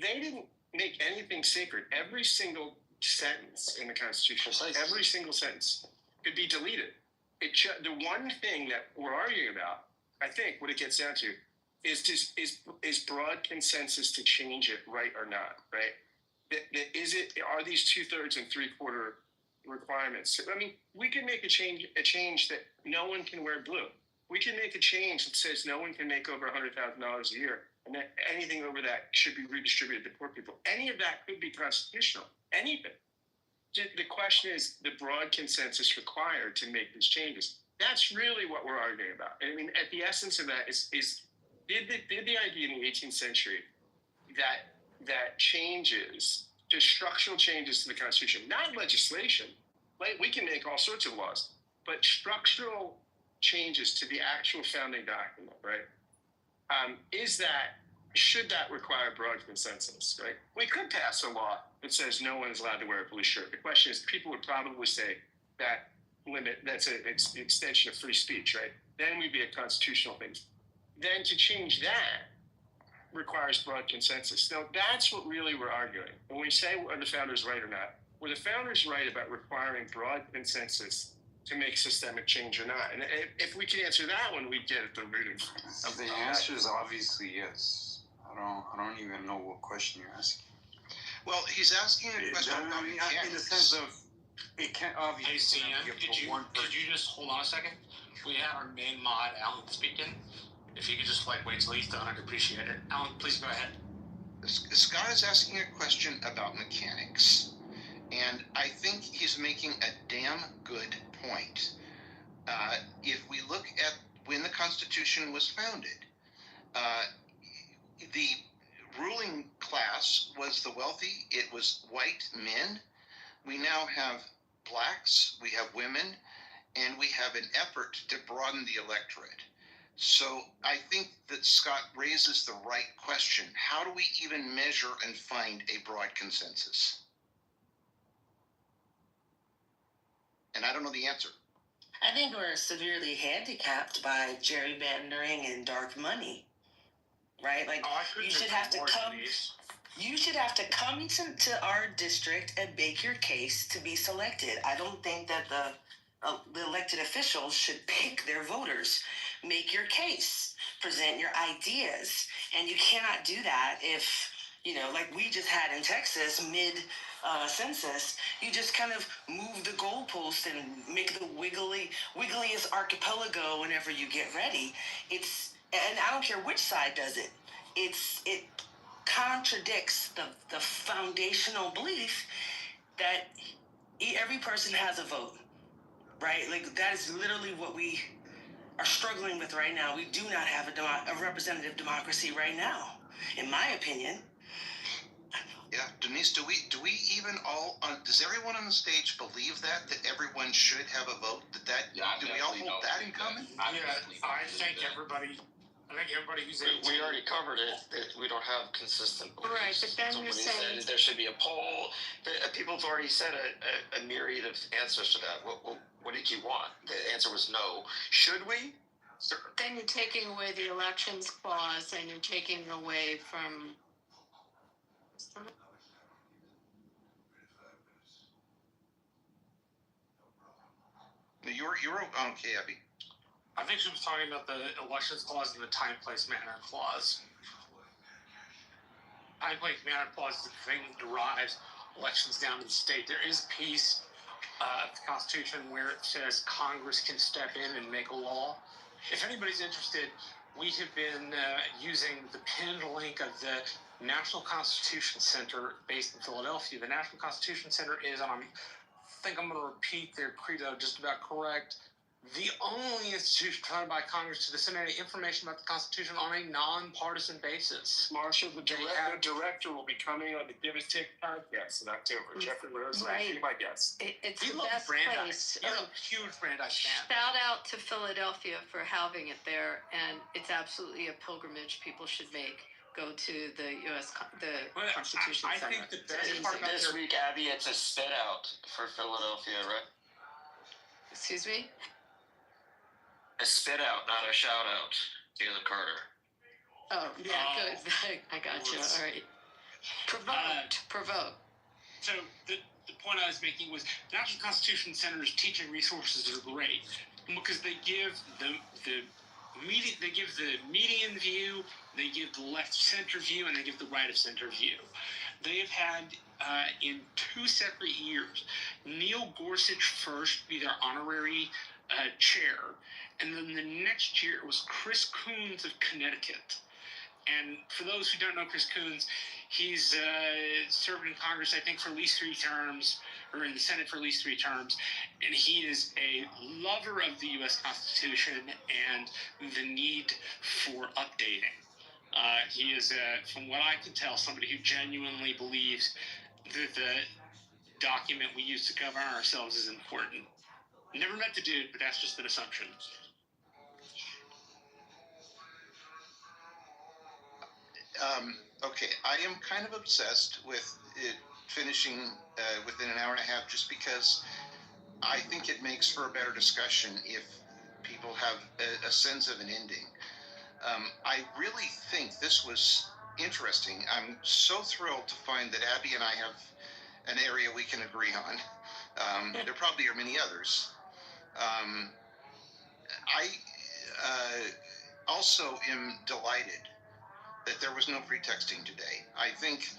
They didn't make anything sacred. Every single sentence in the Constitution, every single sentence could be deleted. The one thing that we're arguing about, I think, what it gets down to, is broad consensus to change it, right or not, right? Are these 2/3 and 3/4 requirements? I mean, we can make a change that no one can wear blue. We can make a change that says no one can make over $100,000 a year, and that anything over that should be redistributed to poor people. Any of that could be constitutional. Anything. The question is the broad consensus required to make these changes. That's really what we're arguing about. I mean, at the essence of that is did the idea in the 18th century that changes, just structural changes to the Constitution, not legislation, like we can make all sorts of laws, but structural changes to the actual founding document, right? Should that require broad consensus, right? We could pass a law that says no one is allowed to wear a blue shirt. The question is, people would probably say that's an extension of free speech, right? Then we'd be a constitutional thing. Then to change that requires broad consensus. Now, that's what really we're arguing. When we say, are the founders right or not? Were the founders right about requiring broad consensus to make systemic change or not? And if we can answer that one, we'd get at the root of the answer is obviously yes. I don't even know what question you're asking. Well, he's asking a question about mechanics. In the sense of it can't obviously. Hey, CM, could you just hold on a second? We had our main mod, Alan, speaking. If you could just wait till he's done, I'd appreciate it. Alan, please go ahead. Scott is asking a question about mechanics, and I think he's making a damn good point. If we look at when the Constitution was founded, the ruling class was the wealthy. It was white men. We now have blacks, we have women, and we have an effort to broaden the electorate. So I think that Scott raises the right question. How do we even measure and find a broad consensus? And I don't know the answer. I think we're severely handicapped by gerrymandering and dark money. Right? You should have to come. You should have to come to our district and make your case to be selected. I don't think that the elected officials should pick their voters. Make your case, present your ideas, and you cannot do that if like we just had in Texas census, you just kind of move the goalpost and make the wiggliest archipelago whenever you get ready. And I don't care which side does it. It contradicts the foundational belief that every person has a vote, right? That is literally what we are struggling with right now. We do not have a representative democracy right now, in my opinion. Yeah, Denise, do we even does everyone on the stage believe that everyone should have a vote? Do we all hold that in common? I think everybody who's we already covered it. That we don't have consistent beliefs. Right, but then Somebody you're saying said there should be a poll. People have already said a myriad of answers to that. What did you want? The answer was no. Should we? Then you're taking away the elections clause, and you're taking away from You're okay, Abby. I think she was talking about the elections clause and the time, place, manner clause. Time, place, manner clause is the thing that derives elections down to the state. There is a piece of the Constitution where it says Congress can step in and make a law. If anybody's interested, we have been using the pinned link of the National Constitution Center based in Philadelphia. The National Constitution Center is, I think I'm going to repeat their credo just about correct, the only institution funded by Congress to disseminate information about the Constitution on a nonpartisan basis. Marshall, the director will be coming on the Give It Take podcast in October. Jeffrey Rose will be my guest. It's the best place. He's a huge Brandeis fan. Shout out to Philadelphia for having it there, and it's absolutely a pilgrimage people should make. Go to the Constitution Center. I think the best part about this week, Abby, it's a spit out for Philadelphia, right? Excuse me? A spit out, not a shout out. Jalen Carter. Oh, yeah, good. I got you. All right. Provoke. So the point I was making was National Constitution Center's teaching resources are great because they give the median view, they give the left center view, and they give the right of center view. They have had in 2 separate years Neil Gorsuch first be their honorary chair, and then the next year it was Chris Coons of Connecticut. And for those who don't know Chris Coons, he's served in Congress, I think, for at least 3 terms, or in the Senate for at least 3 terms, and he is a lover of the U.S. Constitution and the need for updating. He is, from what I can tell, somebody who genuinely believes that the document we use to govern ourselves is important. Never met the dude, but that's just an assumption. Okay, I am kind of obsessed with it finishing within an hour and a half just because I think it makes for a better discussion if people have a sense of an ending. I really think this was interesting. I'm so thrilled to find that Abby and I have an area we can agree on. There probably are many others. I also am delighted that there was no pretexting today. I think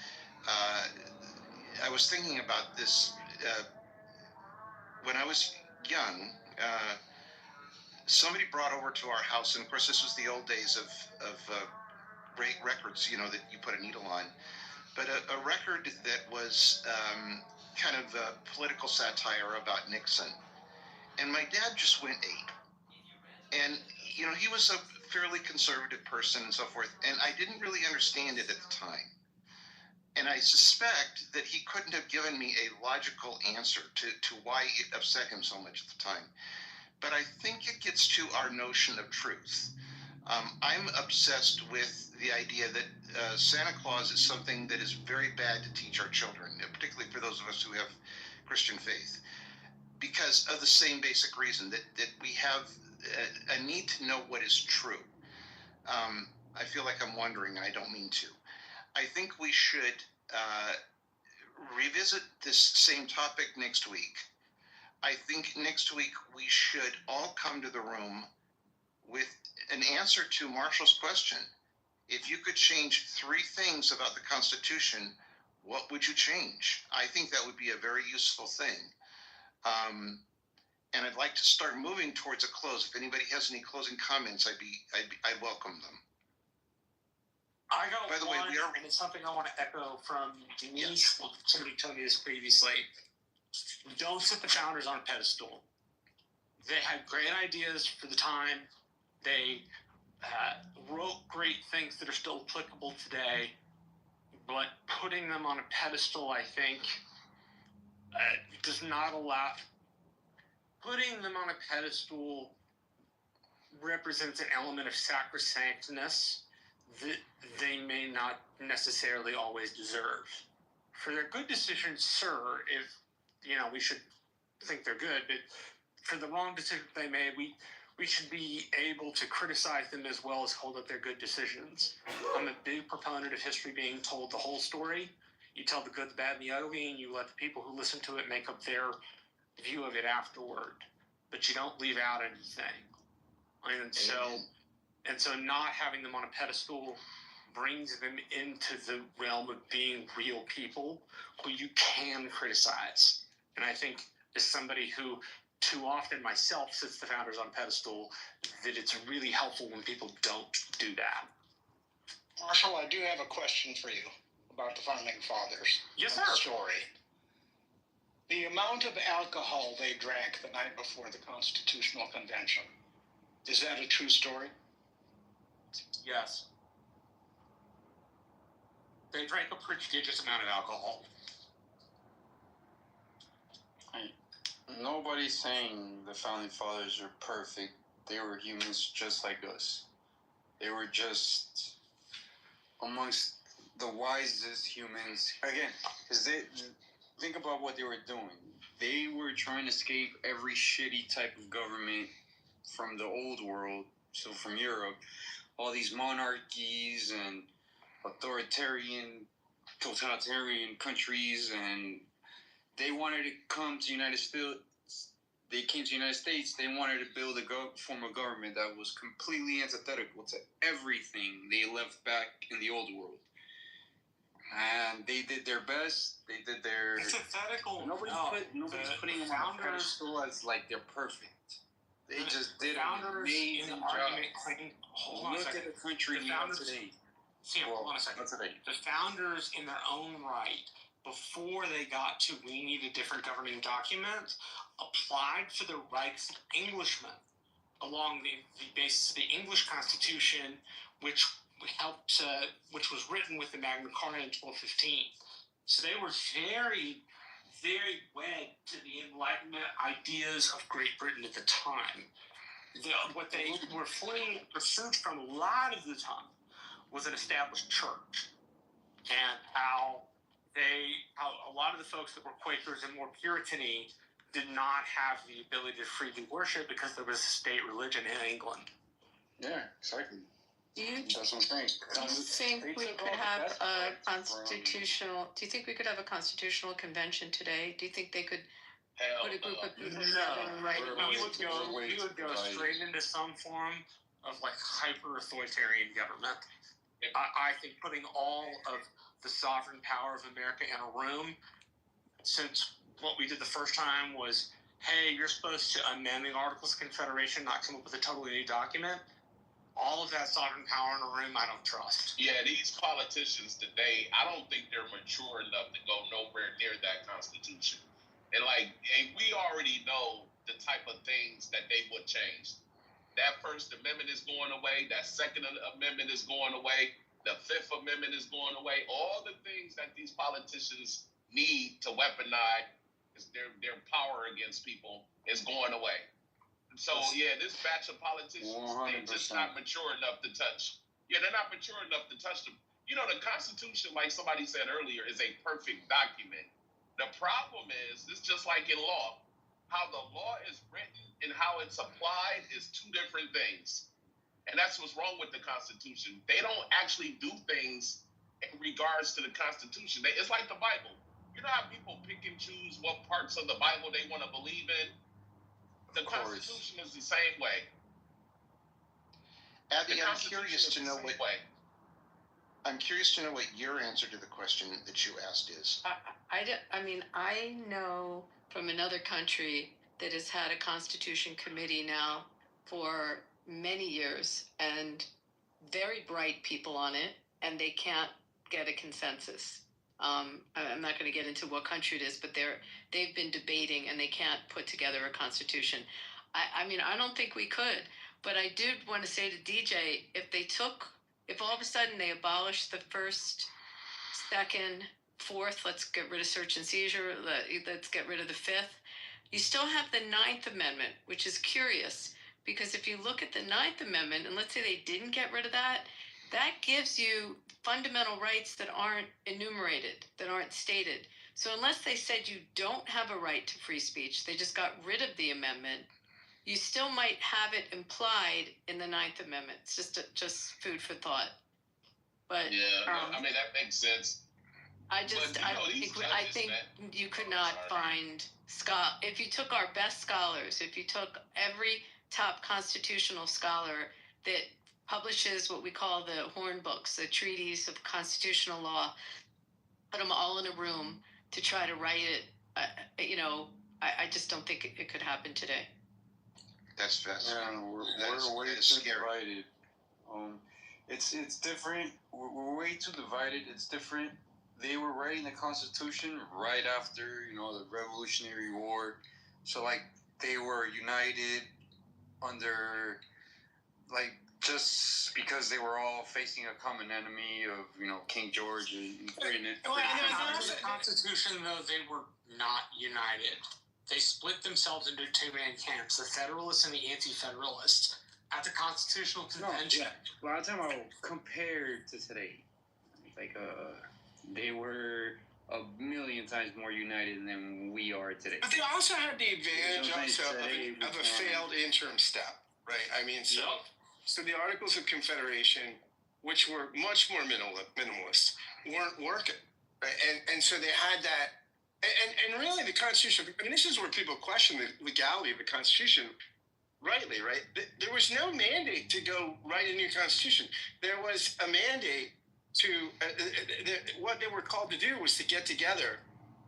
I was thinking about this when I was young. Somebody brought over to our house, and of course this was the old days of records, that you put a needle on, but a record that was kind of a political satire about Nixon. And my dad just went ape. And, he was a fairly conservative person and so forth, and I didn't really understand it at the time. And I suspect that he couldn't have given me a logical answer to why it upset him so much at the time. But I think it gets to our notion of truth. I'm obsessed with the idea that Santa Claus is something that is very bad to teach our children, particularly for those of us who have Christian faith, because of the same basic reason that we have a need to know what is true. I feel like I'm wondering, and I don't mean to. I think we should revisit this same topic next week. I think next week we should all come to the room with an answer to Marshall's question. If you could change 3 things about the Constitution, what would you change? I think that would be a very useful thing. And I'd like to start moving towards a close. If anybody has any closing comments, I'd welcome them. I got By the way, and it's something I want to echo from Denise. Yes. Somebody told me this previously. Don't set the founders on a pedestal. They had great ideas for the time. They wrote great things that are still applicable today. But putting them on a pedestal, I think, does not allow. Putting them on a pedestal represents an element of sacrosanctness that they may not necessarily always deserve. For their good decisions, sir, if, we should think they're good, but for the wrong decisions they made, we should be able to criticize them as well as hold up their good decisions. I'm a big proponent of history being told the whole story. You tell the good, the bad, and the ugly, and you let the people who listen to it make up their view of it afterward. But you don't leave out anything. And so not having them on a pedestal brings them into the realm of being real people who you can criticize. And I think as somebody who too often myself sits the founders on a pedestal, that it's really helpful when people don't do that. Marshall, I do have a question for you about the Founding Fathers. Yes, sir. Story. The amount of alcohol they drank the night before the Constitutional Convention, is that a true story? Yes. They drank a prodigious amount of alcohol. Nobody's saying the Founding Fathers are perfect. They were humans just like us. They were just amongst the wisest humans. Again, because they think about what they were doing. They were trying to escape every shitty type of government from the old world, so from Europe. All these monarchies and totalitarian countries, and they wanted to come to United States. They came to the United States. They wanted to build a form of government that was completely antithetical to everything they left back in the old world. And they did their best. They did their antithetical. Nobody's putting them on a pedestal as like they're perfect. They just did an amazing job. Look at the country we have today. Hold on a second. The founders, in their own right, before they got to we need a different governing document, applied for the rights of Englishmen along the basis of the English Constitution, which was written with the Magna Carta in 1215. So they were very, very wed to the Enlightenment ideas of Great Britain at the time. What they were fleeing pursuit from a lot of the time was an established church, and how a lot of the folks that were Quakers and more Puritan-y did not have the ability to freely worship because there was a state religion in England. Yeah, exactly. Do you That's what I'm saying. think we could have a constitutional? Do you think we could have a constitutional convention today? Do you think they could put a group of people together and write it? We would go straight into some form of like hyper-authoritarian government. I think putting all of the sovereign power of America in a room, since what we did the first time was, hey, you're supposed to amend the Articles of Confederation, not come up with a totally new document. All of that sovereign power in a room, I don't trust. Yeah, these politicians today, I don't think they're mature enough to go nowhere near that Constitution. And we already know the type of things that they would change. That First Amendment is going away. That Second Amendment is going away. The Fifth Amendment is going away. All the things that these politicians need to weaponize their power against people is going away. So, yeah, this batch of politicians, 100%. They're just not mature enough to touch. Yeah, they're not mature enough to touch them. You know, the Constitution, like somebody said earlier, is a perfect document. The problem is, it's just like in law. How the law is written and how it's applied is two different things. And that's what's wrong with the Constitution. They don't actually do things in regards to the Constitution. It's like the Bible. You know how people pick and choose what parts of the Bible they want to believe in? The Constitution is the same way. Abby, I'm curious to know what your answer to the question that you asked is. I know from another country that has had a Constitution Committee now for many years, and very bright people on it, and they can't get a consensus. I'm not going to get into what country it is, but they've been debating and they can't put together a constitution. I don't think we could, but I did want to say to DJ, if all of a sudden they abolished the first, second, fourth, let's get rid of search and seizure, let's get rid of the fifth, you still have the Ninth Amendment, which is curious, because if you look at the Ninth Amendment, and let's say they didn't get rid of that, that gives you fundamental rights that aren't enumerated, that aren't stated. So unless they said you don't have a right to free speech, they just got rid of the amendment, you still might have it implied in the Ninth Amendment. It's just food for thought. But yeah, that makes sense. think you could not find if you took our best scholars, if you took every top constitutional scholar that publishes what we call the horn books, the treaties of constitutional law, put them all in a room to try to write it, I just don't think it could happen today. That's we're way too divided. It's different. We're way too divided. It's different. They were writing the Constitution right after, the Revolutionary War. So, they were united under, just because they were all facing a common enemy of, King George and the Constitution, though, they were not united. They split themselves into two main camps, the Federalists and the Anti-Federalists, at the Constitutional Convention. Well, I'm talking about compared to today. They were a million times more united than we are today. But they also had the advantage of a failed interim step, right? I mean, so the Articles of Confederation, which were much more minimalist, weren't working, right? And so they had that. And really, the Constitution, this is where people question the legality of the Constitution, rightly, right? There was no mandate to go write a new Constitution. There was a mandate to, what they were called to do was to get together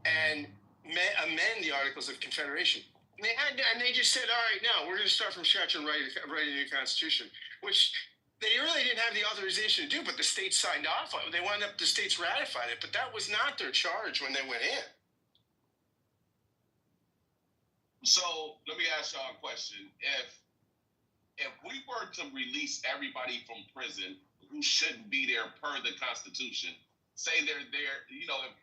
and amend the Articles of Confederation. And they just said, all right, now we're going to start from scratch and write a new Constitution, which they really didn't have the authorization to do, but the states signed off on it. The states ratified it, but that was not their charge when they went in. So let me ask y'all a question. If we were to release everybody from prison who shouldn't be there per the Constitution, say they're there,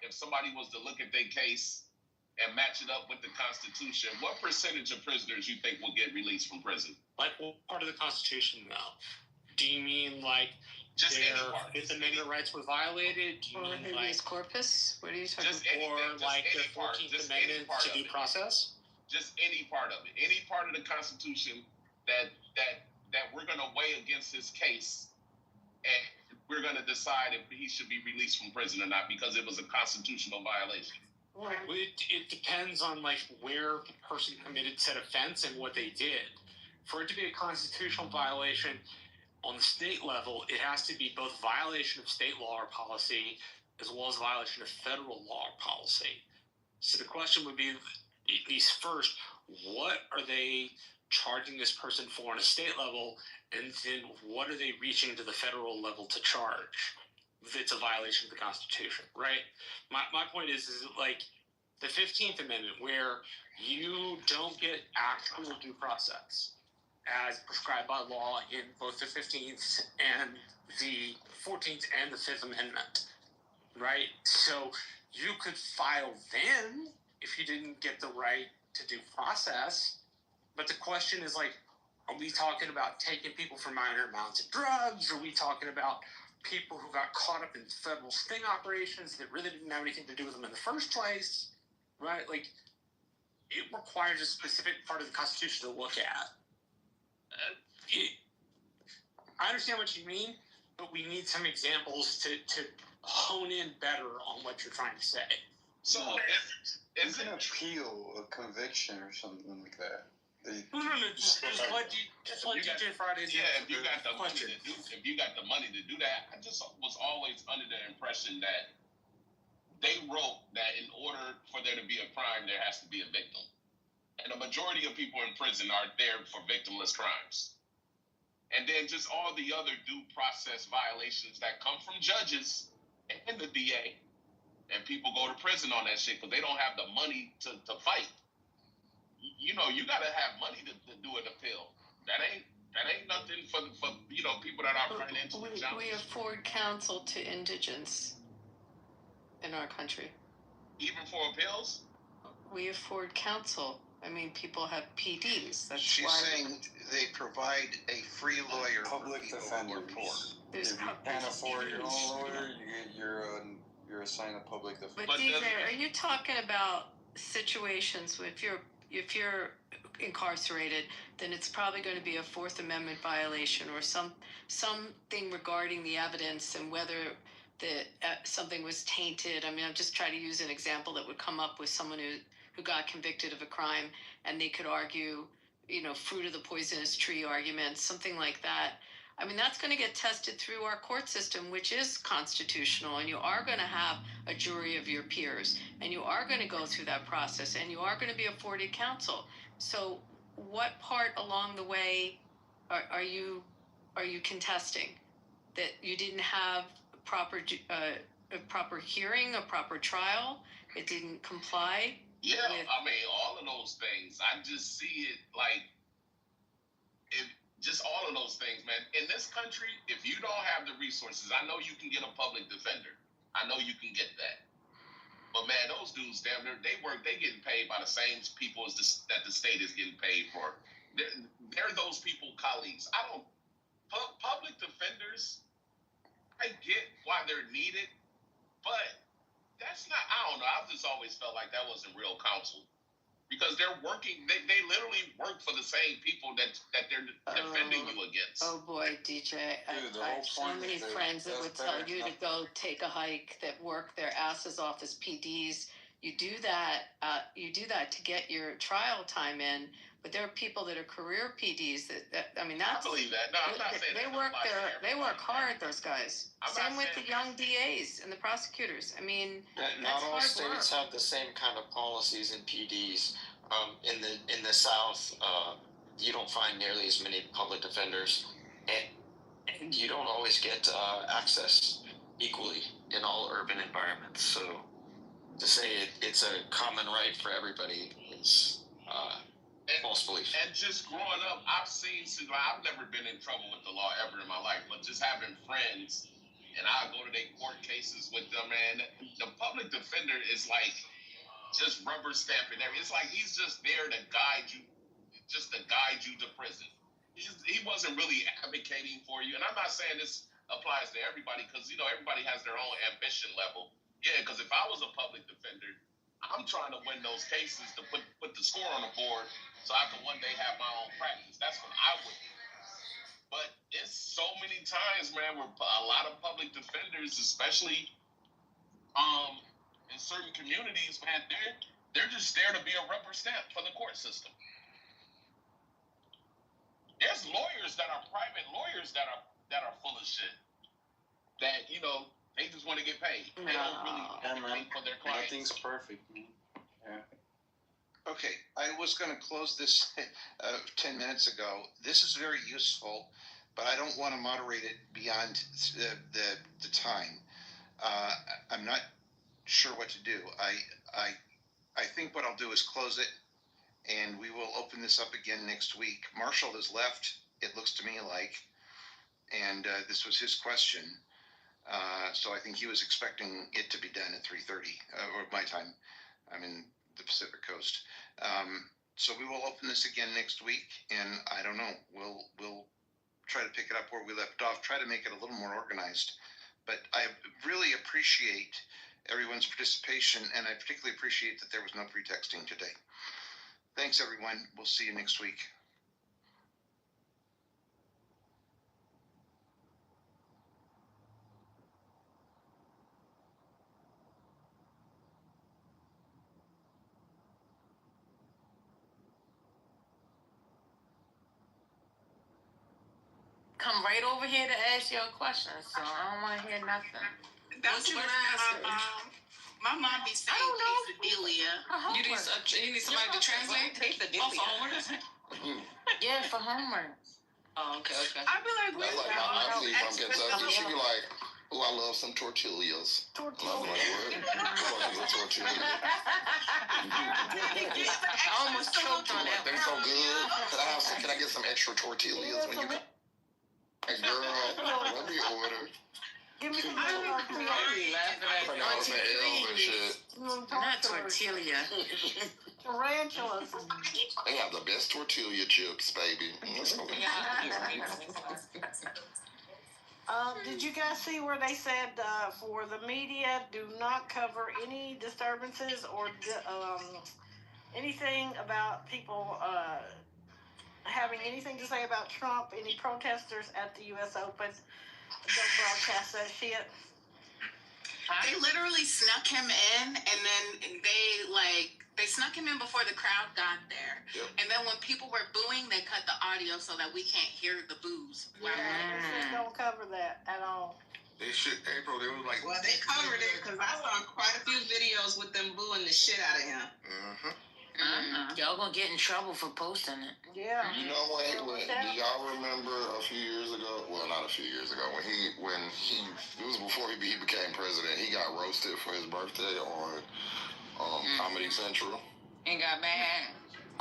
if somebody was to look at their case and match it up with the Constitution, what percentage of prisoners you think will get released from prison? What part of the Constitution, though? Do you mean just their Fifth Amendment rights were violated? Do you mean habeas corpus? What are you talking about? Or their 14th Amendment to due process? Just any part of it. Any part of the Constitution that we're going to weigh against his case, and we're going to decide if he should be released from prison or not because it was a constitutional violation. Well, it depends on where the person committed said offense and what they did. For it to be a constitutional violation on the state level, it has to be both violation of state law or policy as well as violation of federal law or policy. So the question would be, at least first, what are they charging this person for on a state level, and then what are they reaching to the federal level to charge if it's a violation of the Constitution, right? My point is the 15th Amendment, where you don't get actual due process as prescribed by law in both the 15th and the 14th and the 5th Amendment, right? So you could file then if you didn't get the right to due process. But the question is are we talking about taking people for minor amounts of drugs? Are we talking about people who got caught up in federal sting operations that really didn't have anything to do with them in the first place? Right? It requires a specific part of the Constitution to look at. I understand what you mean, but we need some examples to hone in better on what you're trying to say. So you can appeal a conviction or something like that. No, just let DJ Fridays. Yeah, if you got the money to do that, I just was always under the impression that they wrote that in order for there to be a crime, there has to be a victim, and the majority of people in prison are there for victimless crimes. And then just all the other due process violations that come from judges and the DA. And people go to prison on that shit because they don't have the money to fight. You got to have money to do an appeal. That ain't nothing for people that are financially challenged. We afford counsel to indigents in our country. Even for appeals? We afford counsel. People have PDs. She's saying they provide a free lawyer public for people defender. who are poor. There's if you can't afford your own lawyer, you're assigned a public defender. But DJ, are you talking about situations where if you're incarcerated, then it's probably going to be a Fourth Amendment violation or something regarding the evidence and whether that something was tainted. I mean, I'm just trying to use an example that would come up with someone who got convicted of a crime, and they could argue, fruit of the poisonous tree arguments, something like that. I mean, that's going to get tested through our court system, which is constitutional, and you are going to have a jury of your peers, and you are going to go through that process, and you are going to be afforded counsel. So what part along the way are you contesting? That you didn't have a proper hearing, a proper trial? It didn't comply? Yeah, I mean, all of those things. I just see it like, just all of those things, man. In this country, if you don't have the resources, I know you can get a public defender. I know you can get that. But man, those dudes, damn, they getting paid by the same people that the state is getting paid for. They're those people colleagues. Public defenders, I get why they're needed, but that's not, I don't know. I've just always felt like that wasn't real counsel. Because they're working, they literally work for the same people that they're defending you against. Oh boy, DJ. I have so many friends that would tell you to go take a hike, that work their asses off as PDs. You do that to get your trial time in, but there are people that are career PDs that I mean, that's. I believe that. No, I'm not saying they work hard, those guys. Same with the young DAs and the prosecutors. I mean, not all states have the same kind of policies and PDs. In the South, you don't find nearly as many public defenders, and you don't always get access equally in all urban environments. So to say it's a common right for everybody is false belief. And just growing up, I've never been in trouble with the law ever in my life, but just having friends, and I go to their court cases with them, man. The public defender is like just rubber stamping everything. It's like he's just there to guide you, to prison. He wasn't really advocating for you. And I'm not saying this applies to everybody, because everybody has their own ambition level. Yeah, because if I was a public defender, I'm trying to win those cases to put the score on the board so I can one day have my own practice. That's what I would do. But it's so many times, man, where a lot of public defenders, especially in certain communities, man, they're just there to be a rubber stamp for the court system. There's lawyers that are private lawyers that are full of shit. That they just want to get paid. They don't really pay for their clients. Nothing's perfect, man. Yeah. Okay, I was going to close this 10 minutes ago. This is very useful, but I don't want to moderate it beyond the time. I'm not sure what to do. I think what I'll do is close it, and we will open this up again next week. Marshall has left, it looks to me like, and this was his question. So I think he was expecting it to be done at 3:30, or my time. I'm in the Pacific Coast. So we will open this again next week, and I don't know, we'll try to pick it up where we left off, try to make it a little more organized. But I really appreciate everyone's participation, and I particularly appreciate that there was no pretexting today. Thanks, everyone. We'll see you next week. Come right over here to ask your questions, so I don't want to hear nothing. That's what my mom be saying quesadilla. You need somebody to translate? Oh, for homework? Yeah, for homework. Oh, okay. I be like, that's like my auntie from Kentucky. She be like, "Oh, I love some tortillas." Tortillas. I'm like, what? Tortillas. I almost choked on that. They're so good. Can I get some extra tortillas when you come? Hey, girl, let me order. Give me some tortillas. Not tortilla. Tarantulas. They have the best tortilla chips, baby. Did you guys see where they said for the media, do not cover any disturbances or anything about people having anything to say about Trump, any protesters at the U.S. Open? Don't broadcast that shit. They literally snuck him in, and then they snuck him in before the crowd got there. Yep. And then when people were booing, they cut the audio so that we can't hear the boos. Yeah, they just don't cover that at all. They should, April, they were like. Well, they covered it because I saw quite a few videos with them booing the shit out of him. Mm-hmm. Y'all gonna get in trouble for posting it. Yeah. You know when do y'all remember a few years ago? Well, not a few years ago. When he it was before he became president. He got roasted for his birthday on Comedy Central. And got mad.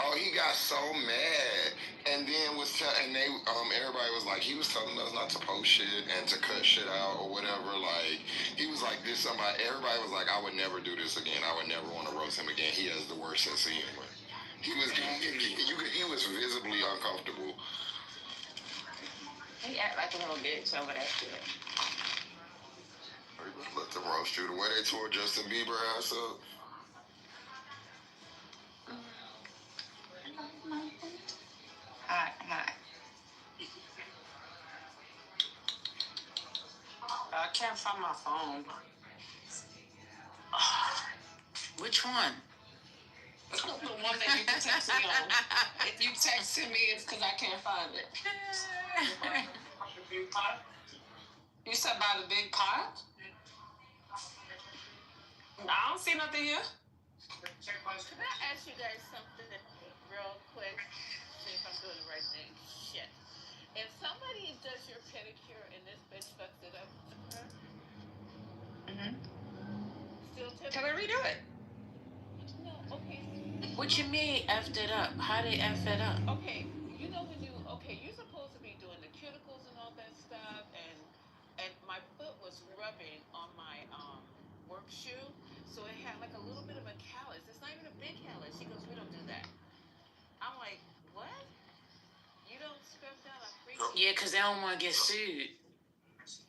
Oh, he got so mad, and then everybody was like, he was telling us not to post shit and to cut shit out or whatever. Like he was like this. Everybody was like, I would never do this again. I would never want to roast him again. He has the worst sense of humor. He was visibly uncomfortable. He act like a little bitch over that shit. Let them roast you the way they tore Justin Bieber ass up. Hot. I can't find my phone. Which one? The one that you can text me on. If you texted me, it's because I can't find it. You said by the big pot? I don't see nothing here. Can I ask you guys something real quick? See if I'm doing the right thing. Shit. If somebody does your pedicure and this bitch fucks it up, still tip. Can I redo it? No, okay. What you mean effed it up? How they F it up? Okay, you know when you're supposed to be doing the cuticles and all that stuff, and my foot was rubbing on my work shoe, so it had like a little bit of a callus. It's not even a big callus. She goes, we don't do that. I'm like, what? You don't scrub down a freak? Yeah, because they don't want to get sued.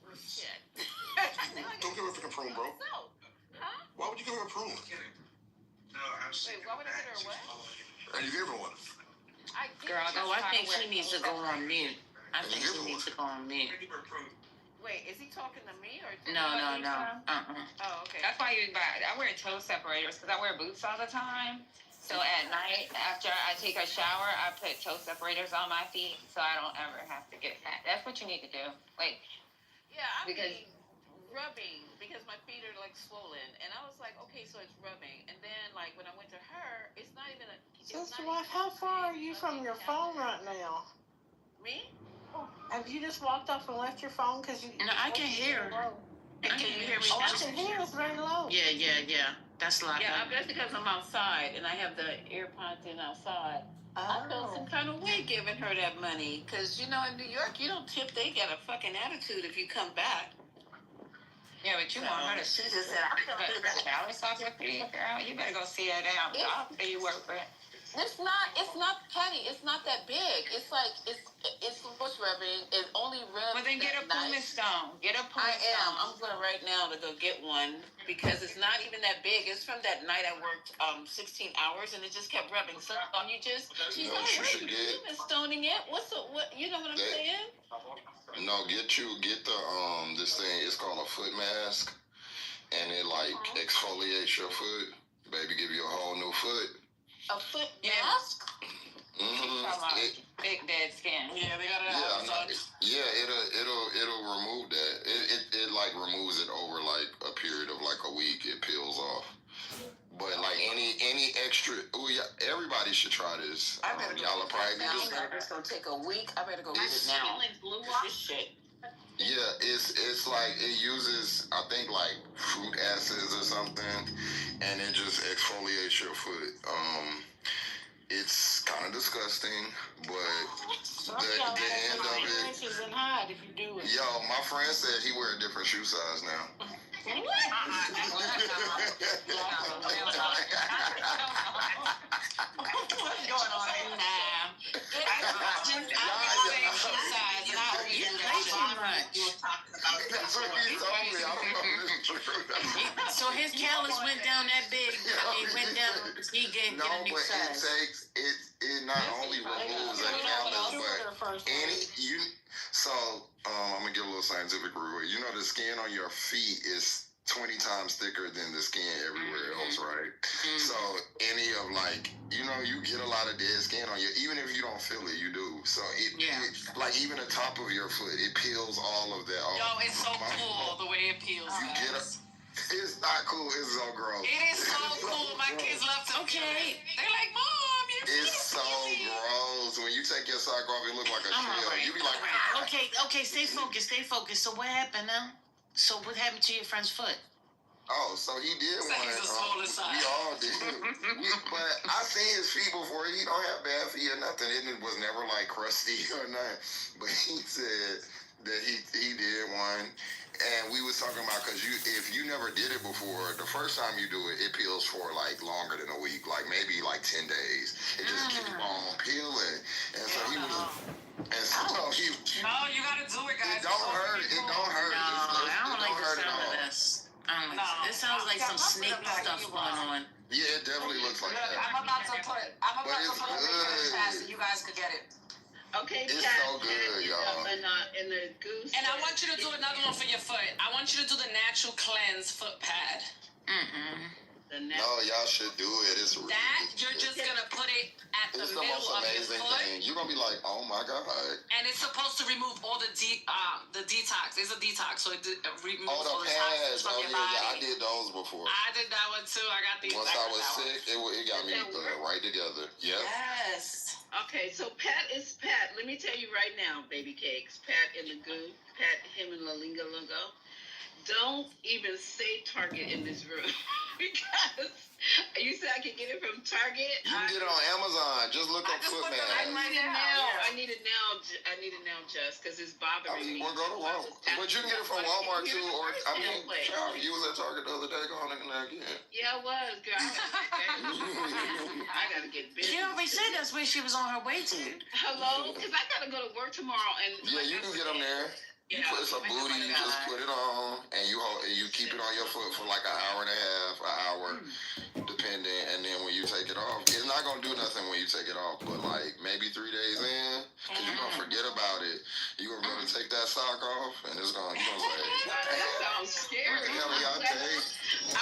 Well, shit. Don't give her a freaking prune, bro. So, huh? Why would you give her a prune? Wait, why would I get her a what? And you gave her one. Girl, I think she needs to go on mute. I think she needs to go on mute. Wait, is he talking to me or to No. Oh, okay. That's why I wear toe separators because I wear boots all the time. So at night, after I take a shower, I put toe separators on my feet so I don't ever have to get fat. That's what you need to do. Like, yeah, I mean, rubbing because my feet are like swollen, and I was like, okay, so it's rubbing, and then like when I went to her, it's not even a. Sister Wife, how far are you from your phone right now? Me? Have you just walked off and left your phone because you? No, I can hear. Can you hear me? Oh, I can hear. It's very low. Yeah. That's like. Yeah, that's because I'm outside and I have the AirPods in outside. I felt some kind of way giving her that money because in New York you don't tip. They got a fucking attitude if you come back. Yeah, but you want her to. She just said, I'm gonna do that. Balance off your feet, girl. You better go see that damn job that you work for. It's not petty. It's not that big. It's like it's bush rubbing. It only rubs. Well, then get a pumice stone. Get a pumice stone. I'm going right now to go get one because it's not even that big. It's from that night I worked 16 hours and it just kept rubbing. So she's like, what are you pumice stoning it? What you know what I'm saying? No, get the this thing. It's called a foot mask, and it exfoliates your foot. Baby, give you a whole new foot. A foot mask? Big dead skin. Yeah, they got it out. It'll remove that. It removes it over a period of a week. It peels off. But any extra, everybody should try this. Y'all are probably just. It's gonna take a week. I better go get it now. This shit. Yeah, it's it uses fruit acids or something, and it just exfoliates your foot. It's kind of disgusting, but the end of it. And hide if you do it. Yo, my friend said he wear a different shoe size now. What's going on? So his callus went down that big. It went down. He gave No, get a new but size. it not only removes a callus, but So I'm gonna give a little scientific review. The skin on your feet is 20 times thicker than the skin everywhere else, right? So any of like, you know, you get a lot of dead skin on you, even if you don't feel it, you do. So it like even the top of your foot, it peels all of that off. Yo, it's so cool the way it peels. You get a, it's not cool. It's so gross. It is so cool. My kids love to. Okay. They're like, Mom, it's so gross. When you take your sock off, it looks like a shell. You be like, okay, stay focused. So what happened now? So what happened to your friend's foot? oh, so he did one. We all did. But I seen his feet before. He don't have bad feet or nothing. It was never like crusty or nothing. But he said that he did one. And we was talking about, because if you never did it before, the first time you do it, it peels for like longer than a week, like maybe like 10 days. It just keep on peeling. And so he was, and so he. No, you gotta do it, guys. It don't hurt. It don't hurt. No, I don't like the sound of this. It sounds like some snake stuff going on. Yeah, it definitely looks like that. I'm about to put it in the chat so you guys could get it. Okay, it's Pat, so good, y'all. And the goose. And I want you to do another one for your foot. I want you to do the natural cleanse foot pad. No, y'all should do it. It's really you're just gonna put it at the middle most of your amazing foot. thing. You're gonna be like, oh my god. And it's supposed to remove all the detox. It's a detox, so it removes all the pads. toxins from your body. Yeah, I did those before. I did that one too. I got these. Once I was sick, it got me right together. Yep. Yes. Okay, so Pat. Let me tell you right now, baby cakes. Pat in the goo. Pat, him and Lalinga Lungo. Don't even say Target in this room because you said I could get it from Target. You can get it on Amazon. Just look up Footman. I need it now, just because it's bothering me. Well, go to Walmart. But you can get it from Walmart too, or child, you was at Target the other day. Go on again. Yeah, I was, girl. I gotta get busy. She already said that's where she was on her way to. Hello, because I gotta go to work tomorrow, and yeah, you can get them there. You put some booty, you just put it on, and you keep it on your foot for like an hour and a half, an hour, depending. And then when you take it off, it's not gonna do nothing when you take it off, but like maybe 3 days in, because you're gonna forget about it. You're gonna go to take that sock off, and you're gonna say, that sounds scary.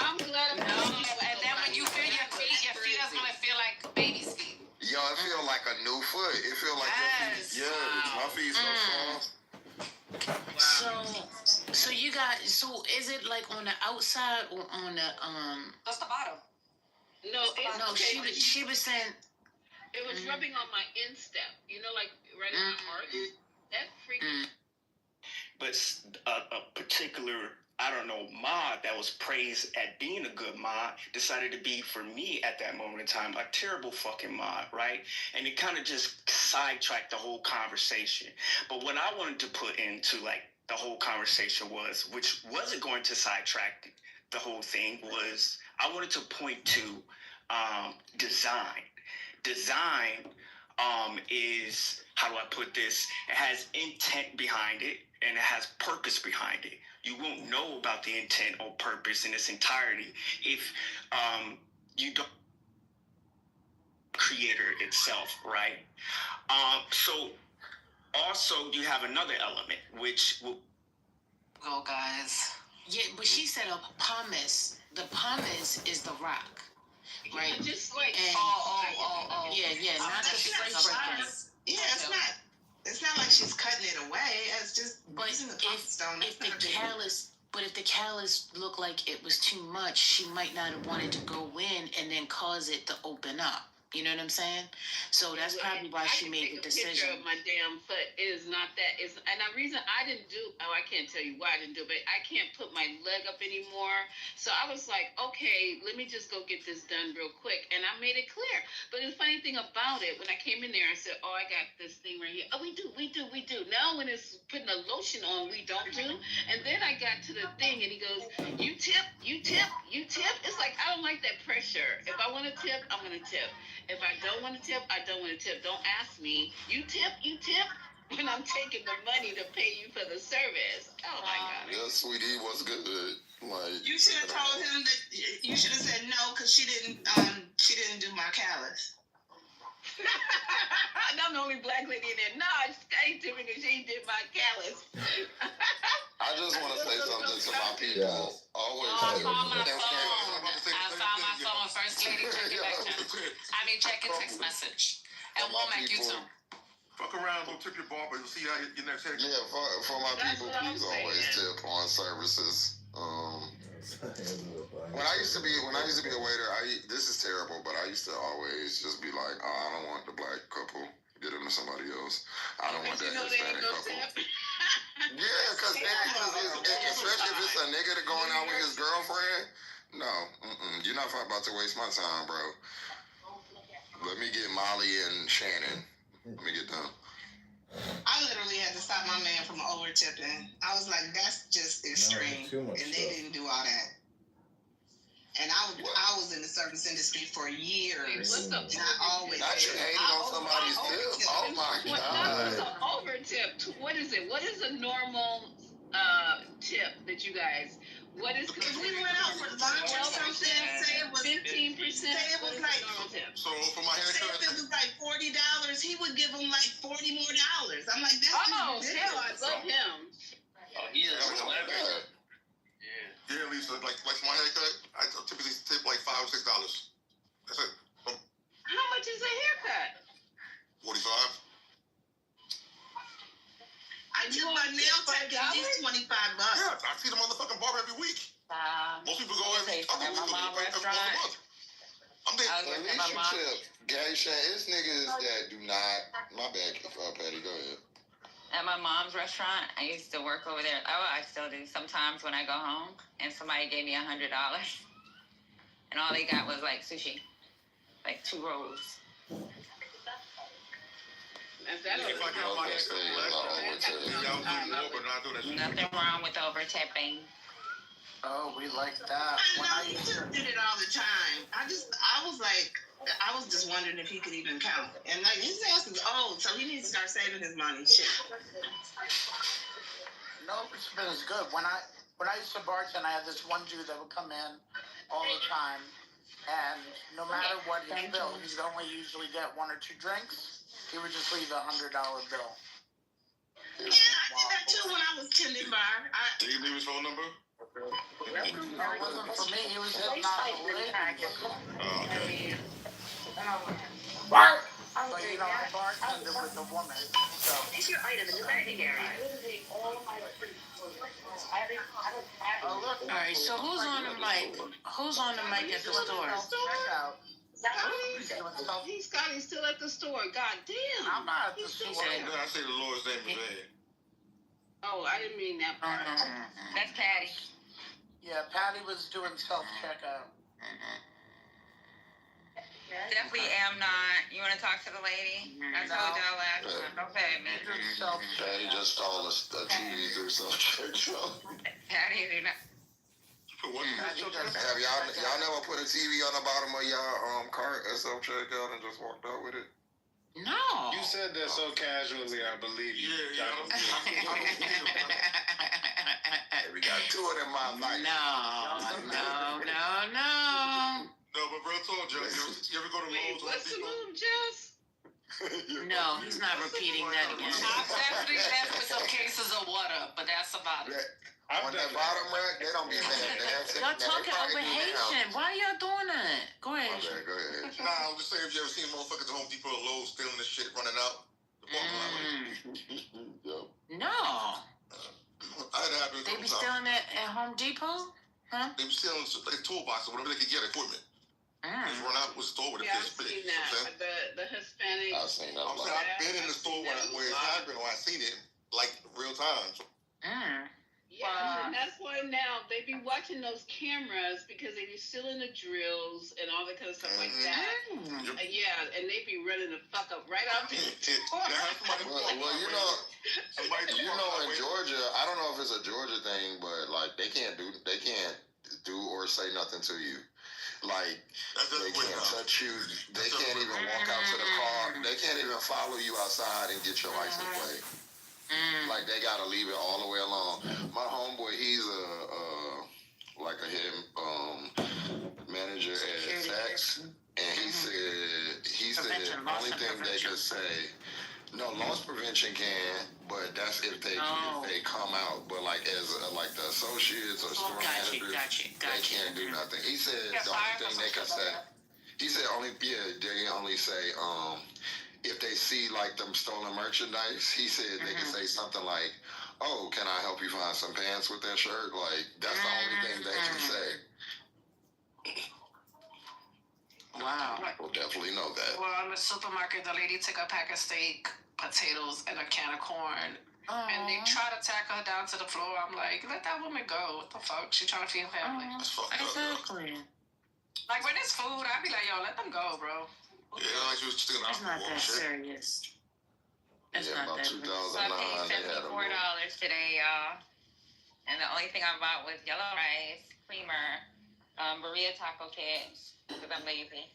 I'm glad. And then when you feel your feet is gonna feel like baby's feet. Yo, it feel like a new foot. It feel like my feet so soft. So you got, so is it like on the outside or on the That's the bottom. No, she was saying it was rubbing on my instep. You know, like right in my heart. That freaking. But a particular, I don't know, mod that was praised at being a good mod decided to be, for me at that moment in time, a terrible fucking mod, right? And it kind of just sidetracked the whole conversation. But what I wanted to put into like the whole conversation was, which wasn't going to sidetrack the whole thing, was I wanted to point to design. Design is, how do I put this? It has intent behind it and it has purpose behind it. You won't know about the intent or purpose in its entirety if you don't creator itself, right? So also you have another element which will go, guys. Yeah, but she said a pumice. The pumice is the rock, right? Yeah, just like yeah, not the straight breaking. Yeah, it's not like she's cutting it away. It's just using the pumice stone. If the callus looked like it was too much, she might not have wanted to go in and then cause it to open up. You know what I'm saying? So that's probably why she made the decision. I can take a picture of my damn foot. It is not that. And the reason I didn't do, I can't tell you why I didn't do it, but I can't put my leg up anymore. So I was like, okay, let me just go get this done real quick. And I made it clear. But the funny thing about it, when I came in there, I said, oh, I got this thing right here. Oh, we do. Now when it's putting a lotion on, we don't do. And then I got to the thing, and he goes, you tip. It's like, I don't like that pressure. If I want to tip, I'm going to tip. If I don't want to tip, I don't want to tip. Don't ask me. You tip, when I'm taking the money to pay you for the service. Oh my God. Yeah, sweetie, what's good? Like, you should have told him that. You should have said no because she didn't do my callus. I'm the only black lady in there. No, I ain't tipping because she did my callus. I just want to say something to my people. Yeah. Always. I found my phone. First lady, check it back channel. Check your text message. And Womack, you too. Fuck around, go tip your barber. You'll see how your next haircut. Yeah, for my people, please always tip on services. When I used to be a waiter, this is terrible, but I used to always just be like, oh, I don't want the black couple. Get them to somebody else. I don't want that Hispanic couple. Yeah, because especially if it's a nigga that going out with his girlfriend. No, you're not about to waste my time, bro. Let me get Molly and Shannon. Let me get them. I literally had to stop my man from over tipping. I was like, that's just extreme. And they didn't do all that. And I was in the service industry for years. And I always hated on somebody's tip. Oh my God. What's an over tip? What is it? What is a normal tip that you guys? What is? If we went out for lunch or something, say it was 15%. Say it was like normal tip. So for my haircut, if it was like $40, he would give them like $40 more. I'm like, that's ridiculous. I love him. Oh, he is a celebrity. Yeah, Lisa. Like for my haircut, I typically tip like $5 or $6. That's it. How much is a haircut? 45. I tip my nail tech at least $25. Yeah, I see the motherfucking barber every week. Most people go every other week. My mom restaurant. I'm there. At least you tip. Geisha, it's niggas that do not. My bad, Patty. Go ahead. At my mom's restaurant, I used to work over there. Oh, I still do. Sometimes when I go home and somebody gave me $100, and all they got was like sushi, like 2 rolls. Nothing wrong with over tipping. Oh, we like that. He just did it all the time. I was just wondering if he could even count. And like his ass is old, so he needs to start saving his money. Shit. No, it's been as good. When I used to bartend, I had this one dude that would come in all the time, and no matter what his bill, he'd only usually get 1 or 2 drinks. He would just leave a $100 bill. Yeah, I did that too when I was tending bar. Did you leave his phone number? No, it wasn't for me. He was hitting on the lady. Oh, okay. But you know, I bartended with a woman. So. Place your item in the dining area. All right, so who's on the mic? Who's on the mic at the store? Scotty's still at the store. God damn. I'm not at the store. I say the Lord's name is bad. Oh, I didn't mean that part. That's Patty. Yeah, Patty was doing self-checkout. Definitely am not. You want to talk to the lady? I told y'all last time. Don't pay me. Patty just stole us the TV through self-checkout. Patty, do not. Have y'all never put a TV on the bottom of y'all cart at self-checkout and just walked out with it? No. You said that so casually, I believe you. Yeah. We got 2 of them in my life. No. No, but bro, told you ever go to Lowe's? What's the move, Jess? No, he's not repeating that again. I've definitely left with some cases of water, but that's about it. On that bottom rack, they don't be dancing. Y'all talking over Haitian. Why y'all doing that? Go ahead. Okay, go ahead. Nah, I was just saying, if you ever seen motherfuckers at Home Depot or Lowe's stealing this shit, running out the parking lot. No. I had to happen. They be stealing it at Home Depot? Huh? They be stealing like toolboxes or whatever they could get, equipment. Just run out with the store with Yeah, it. I've seen that. The Hispanic. I've seen that. I've been in the store where it happened, or I've seen it like real time. Yeah, and that's why now they be watching those cameras because they be stealing the drills and all that kind of stuff like that. Yeah, and they be running the fuck up right out there. Well, you know, in Georgia, I don't know if it's a Georgia thing, but like they can't do or say nothing to you. Like they can't touch you. They can't even walk out to the car. They can't even follow you outside and get your license plate. Like they gotta leave it all the way alone. My homeboy, he's a hidden manager at Saks, and he said a loss only thing they prevention. could say, no, loss prevention can, but that's if they come out. But like as like the associates or store managers, they can't do nothing. He said the only thing they could say. He said they only say if they see like them stolen merchandise. He said they can say something like, "Oh, can I help you find some pants with that shirt?" Like that's the only thing they can say. Wow. We'll definitely know that. Well, in the supermarket, the lady took a pack of steak, potatoes, and a can of corn. And they try to tack her down to the floor. I'm like, let that woman go. What the fuck? She trying to feed her family. Exactly. Like, when it's food, I'd be like, yo, let them go, bro. Yeah, like you was sticking It's not that serious. It's not about that 2009, So I paid $74 today, y'all. And the only thing I bought was yellow rice, creamer, burrito taco kit, because I'm lazy.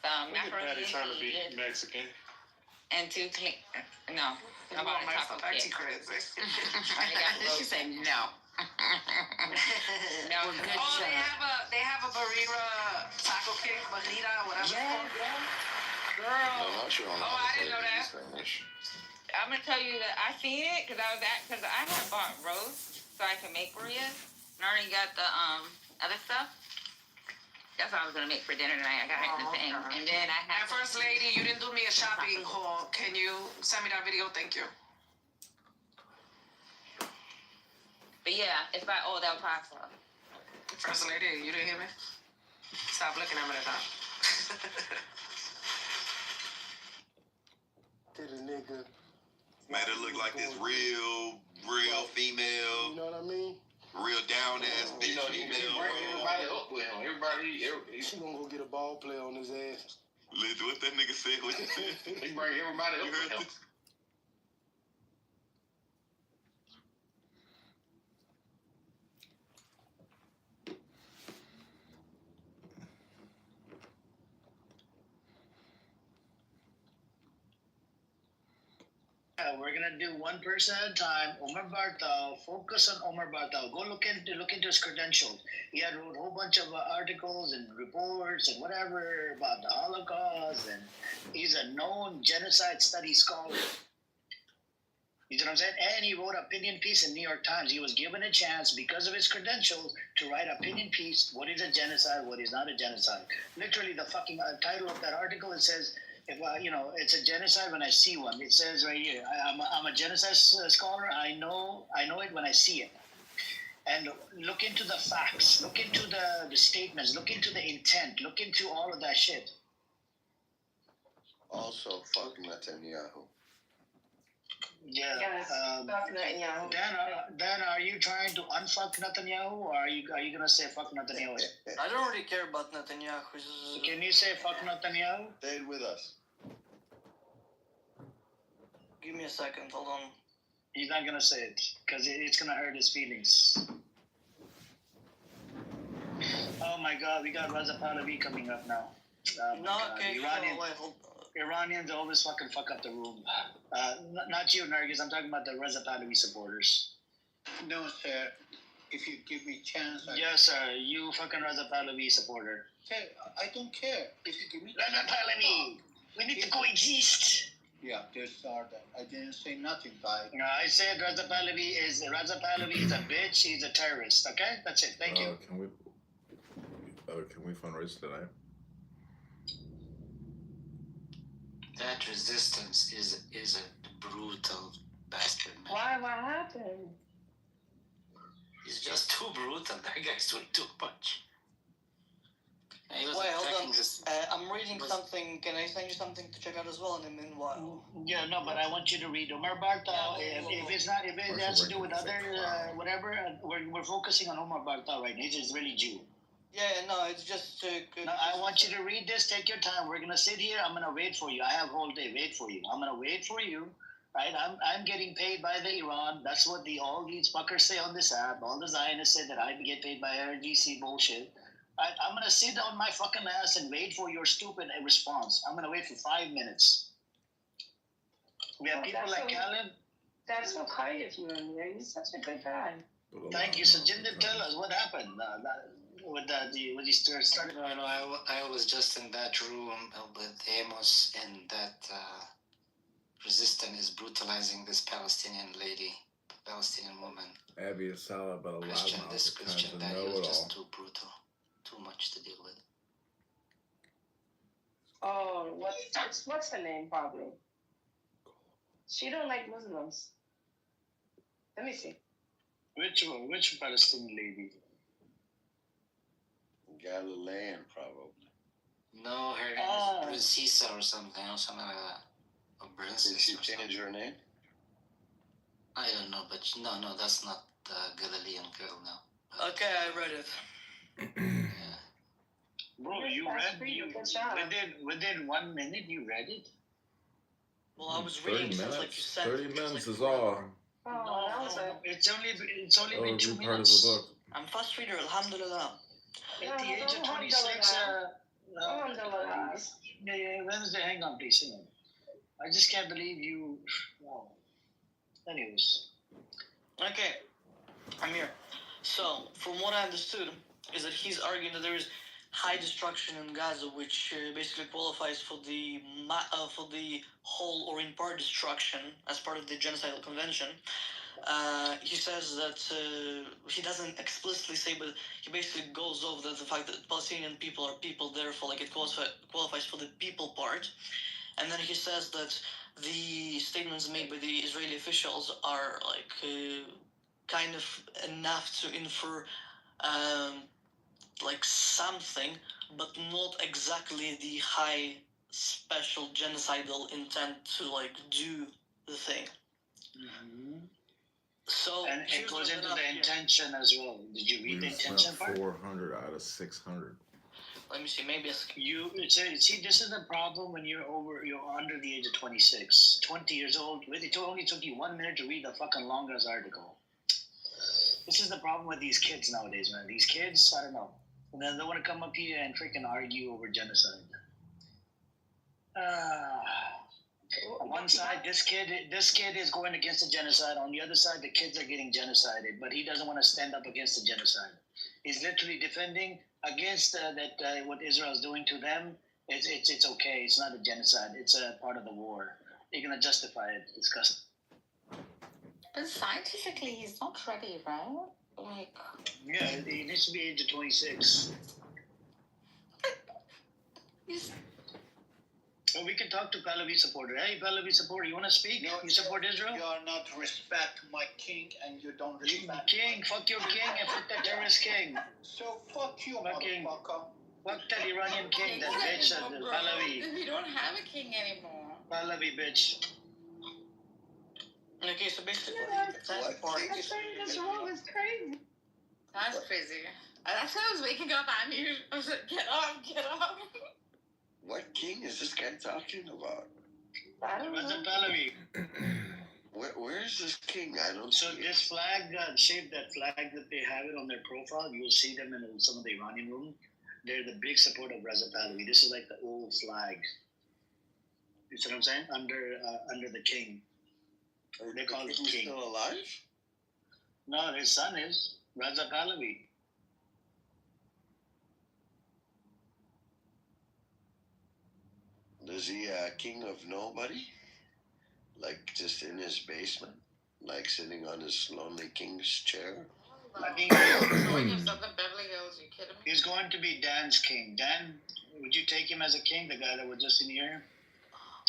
Some macaroni and trying to be cheese, Mexican. and two no, I bought a taco kit. She said no. No, Oh, they have a burrito taco kit, burrito, whatever. Girl. I'm not sure on I didn't know that. Spanish. I'm gonna tell you that I seen it because I had bought roast so I can make burritos. And I already got the other stuff. That's what I was gonna make for dinner tonight. I got it in the thing, and then I had. And First Lady, you didn't do me a shopping haul. Can you send me that video? Thank you. But yeah, it's by Old El Paso. First Lady, you didn't hear me? Stop looking at me that time. Did a nigga. Man, it look like this real female. You know what I mean? Real down ass bitch female. Everybody up with him. Everybody. She gonna go get a ball player on his ass. Listen, what that nigga said? What you said? He bring everybody up with him. We're gonna do one person at a time. Omar Bartal, focus on Omar Bartal. Go look into his credentials. He had wrote a whole bunch of articles and reports and whatever about the Holocaust, and he's a known genocide study scholar. You know what I'm saying? And he wrote an opinion piece in New York Times. He was given a chance because of his credentials to write an opinion piece. What is a genocide? What is not a genocide? Literally, the fucking title of that article, it says, if it's a genocide when I see one. It says right here, I'm a genocide scholar. I know it when I see it. And look into the facts. Look into the statements. Look into the intent. Look into all of that shit. Also, fuck Netanyahu. Yeah. Yes, fuck Netanyahu. Dan, are you trying to unfuck Netanyahu, or are you gonna say fuck Netanyahu? I don't really care about Netanyahu. Can you say fuck Netanyahu? Stay with us. Give me a second. Hold on. He's not gonna say it because it's gonna hurt his feelings. Oh my God, we got Raza Pahlavi coming up now. Okay. Iranians always fucking fuck up the room. Not you, Nargis. I'm talking about the Reza Pahlavi supporters. No, sir. If you give me a chance. Yes, sir. You fucking Reza Pahlavi supporter. Sir, I don't care. If you give me Reza Pahlavi, we need to coexist. Yeah, just are that. I didn't say nothing, guy. No, I said Reza Pahlavi is a bitch. He's a terrorist. Okay, that's it. Thank you. Can we fundraise tonight? That resistance is a brutal bastard, man. Why? What happened? He's just too brutal. That guy's doing too much. Wait, hold on. I'm reading something. Can I send you something to check out as well in the meanwhile? Yeah, no, but I want you to read Omar Bartal. If it has to do with other whatever, we're focusing on Omar Bartal right now. He's really Jew. Yeah, no, it's just. No, I want you to read this. Take your time. We're gonna sit here. I'm gonna wait for you. I have a whole day. Wait for you. I'm gonna wait for you. Right? I'm getting paid by the Iran. That's what all these fuckers say on this app. All the Zionists say that I get paid by RGC bullshit. I'm gonna sit on my fucking ass and wait for your stupid response. I'm gonna wait for 5 minutes. We have people like Caleb. That's so kind of you, Amir. You're such a good guy. Thank you. So Jinder, tell us what happened. with the started? No, I was just in that room with Amos, and that resistant is brutalizing this Palestinian lady, Palestinian woman. Abby is solid, but a Christian, loudmouth this that Christian, kinds of that know he was it just all. too brutal, too much to deal with. Oh, what's her name? Probably. She don't like Muslims. Let me see. Which one? Which Palestinian lady? Galilean, probably. No, her name is Princesa or something like that. Or Princess. Did she change her name? I don't know, but no, that's not the Galilean girl now. Okay, I read it. Yeah. Bro, you read within 1 minute. You read it. Well, I was reading since like you said. 30 minutes is all. No, it's only been 2 part of the minutes. book. I'm fast reader, alhamdulillah. At the age of 26, Wednesday, hang on, please. Hang on. I just can't believe you. Wow. Anyways. Okay, I'm here. So, from what I understood, is that he's arguing that there is high destruction in Gaza, which basically qualifies for the whole or in part destruction as part of the Genocidal Convention. He says that he doesn't explicitly say, but he basically goes over the fact that Palestinian people are people, therefore, like it qualifies for the people part. And then he says that the statements made by the Israeli officials are like kind of enough to infer like something, but not exactly the high special genocidal intent to like do the thing. Mm-hmm. So and it goes into the intention as well. Did you read the intention part? 400 out of 600. Let me see. Maybe see. This is the problem when you're under the age of 26, 20 years old. It only took you 1 minute to read the fucking longest article. This is the problem with these kids nowadays, man. These kids, I don't know. And then they want to come up here and freaking argue over genocide. On one side, this kid is going against the genocide. On the other side, the kids are getting genocided, but he doesn't want to stand up against the genocide. He's literally defending against what Israel's doing to them. It's okay. It's not a genocide. It's a part of the war. They're gonna justify it. Disgusting. But scientifically, he's not ready, right? Like. Yeah, he needs to be age of 26. Well, we can talk to Pahlavi supporter. Hey, Pahlavi supporter, you want to speak? You support Israel? You are not respect my king, and you don't respect king. Fuck your king and fuck that terrorist king. So fuck you, motherfucker. Fuck that Iranian king, that bitch, Pahlavi. We don't have a king anymore. Pahlavi, bitch. Okay, so basically, That's crazy. That's crazy. That's why I was waking up. I was like, get off. What king is this guy talking about? I don't know. Pahlavi. Where is this king? I don't see this flag, shape that flag that they have it on their profile. You'll see them in some of the Iranian room. They're the big support of Reza Pahlavi. This is like the old flag. You see what I'm saying? Under the king. They call it king. Still alive? No, his son is Reza Pahlavi. Is he king of nobody? Like just in his basement? Like sitting on his lonely king's chair? I think he's going to be Dan's king. Dan, would you take him as a king, the guy that was just in here?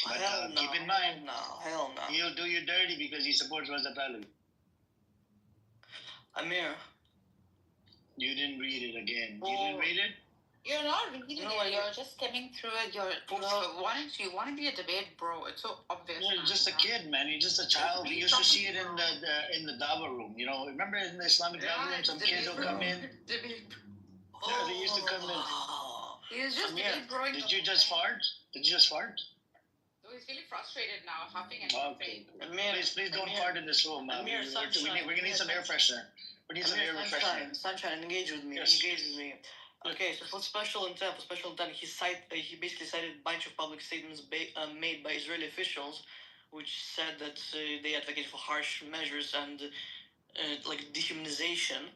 But keep in mind, hell no. He'll do you dirty because he supports Reza Pahlavi. Amir. You didn't read it again. You didn't read it? You're not reading it. You're just skimming through it. You want to be a debate, bro. It's so obvious. You're just a kid, man. You're just a child. We used to see it in the Dava room. You know, remember in the Islamic Dava room, some kids will come in. Yeah, they used to come in. He was just debate broing. Did you just fart? Did you just fart? So he's feeling frustrated now, huffing and puffing. Please don't fart in this room, man. We're gonna need some air freshener. We need some air freshener. Sunshine, engage with me. Yes. Engage with me. Okay, so for special intent, he basically cited a bunch of public statements made by Israeli officials, which said that they advocate for harsh measures and like dehumanization.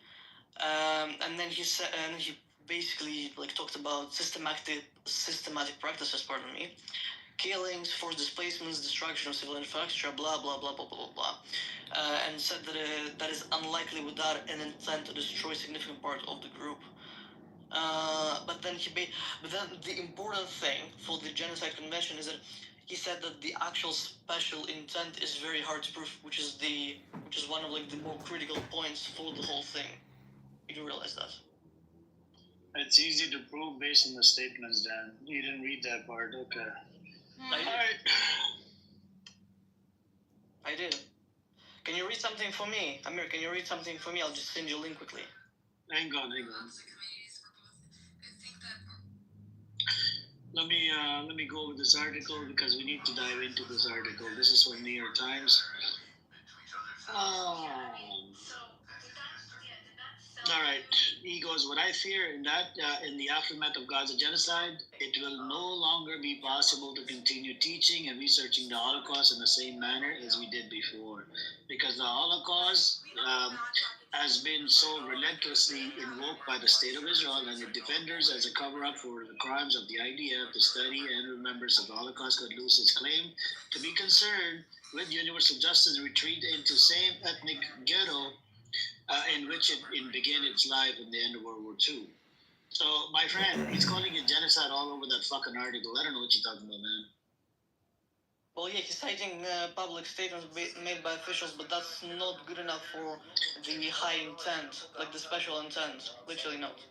And then he basically like talked about systematic practices, pardon me, killings, forced displacements, destruction of civil infrastructure, blah blah blah blah blah blah, and said that that is unlikely without an intent to destroy significant part of the group. But then but then the important thing for the genocide convention is that he said that the actual special intent is very hard to prove, which is one of like the more critical points for the whole thing. You do realize that? It's easy to prove based on the statements, Dan. You didn't read that part, okay. I did. Can you read something for me? Amir, can you read something for me? I'll just send you a link quickly. Hang on. Let me go over this article because we need to dive into this article. This is from New York Times. All right. He goes, what I fear in the aftermath of Gaza genocide, it will no longer be possible to continue teaching and researching the Holocaust in the same manner as we did before. Because the Holocaust has been so relentlessly invoked by the State of Israel and its defenders as a cover-up for the crimes of the IDF. The study and remembrance of the Holocaust could lose its claim to be concerned with universal justice and retreat into same ethnic ghetto in which it began its life in the end of World War II. So, my friend, he's calling it genocide all over that fucking article. I don't know what you're talking about, man. Well, yeah, he's citing public statements made by officials, but that's not good enough for the high intent, like the special intent. Literally not.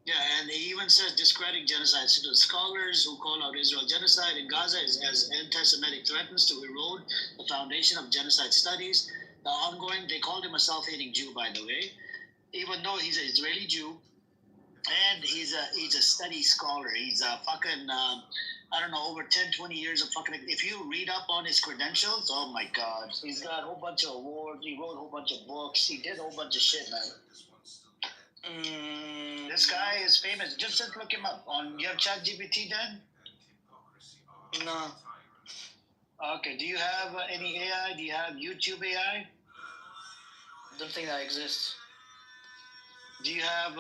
Yeah, and he even says discrediting genocide. So the scholars who call out Israel genocide in Gaza as anti-Semitic threatens to erode the foundation of genocide studies. The ongoing, they called him a self-hating Jew, by the way, even though he's an Israeli Jew, and he's a study scholar. He's a fucking, I don't know, over 10, 20 years of fucking, if you read up on his credentials, oh my God. He's got a whole bunch of awards, he wrote a whole bunch of books, he did a whole bunch of shit, man. This guy is famous. Just look him up. You have ChatGPT, Dan? No. Okay, do you have any AI? Do you have YouTube AI? Don't think that exists. Do you have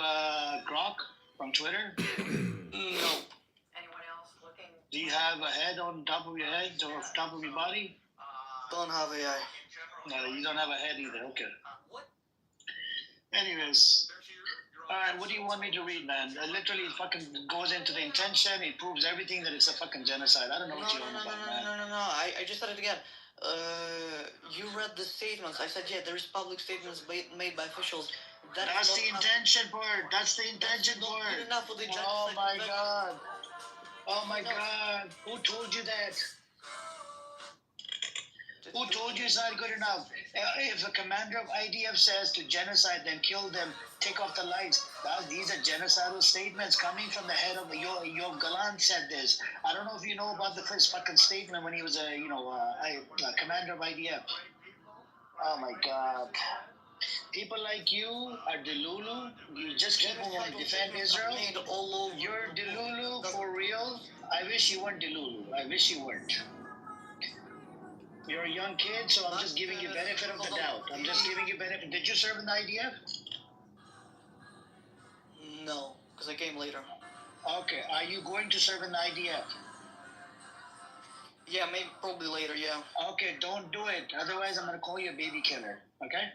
Grok from Twitter? No. Anyone else looking? Do you have a head on top of your head or top of your body? Don't have AI. No, you don't have a head either. Okay. Anyways. Alright, what do you want me to read, man? It literally fucking goes into the intention. It proves everything that it's a fucking genocide. I don't know what you're on about, man. No. I just said it again. You read the statements. I said, yeah, there's public statements made by officials. That's the intention part. That's the intention part. Good enough for the genocide. Oh my God. Oh my God. Who told you that? Who told you it's not good enough? If a commander of IDF says to genocide them, kill them, take off the lights, these are genocidal statements coming from the head of Yoav Gallant said this. I don't know if you know about the first fucking statement when he was a commander of IDF. Oh my God. People like you are Delulu. You just keep on defend Israel. You're Delulu for real. I wish you weren't Delulu. I wish you weren't. You're a young kid, so I'm just giving you benefit of the doubt. I'm just giving you benefit. Did you serve in the IDF? No, because I came later. Okay, are you going to serve in the IDF? Yeah, maybe probably later, yeah. Okay, don't do it. Otherwise, I'm going to call you a baby killer, okay?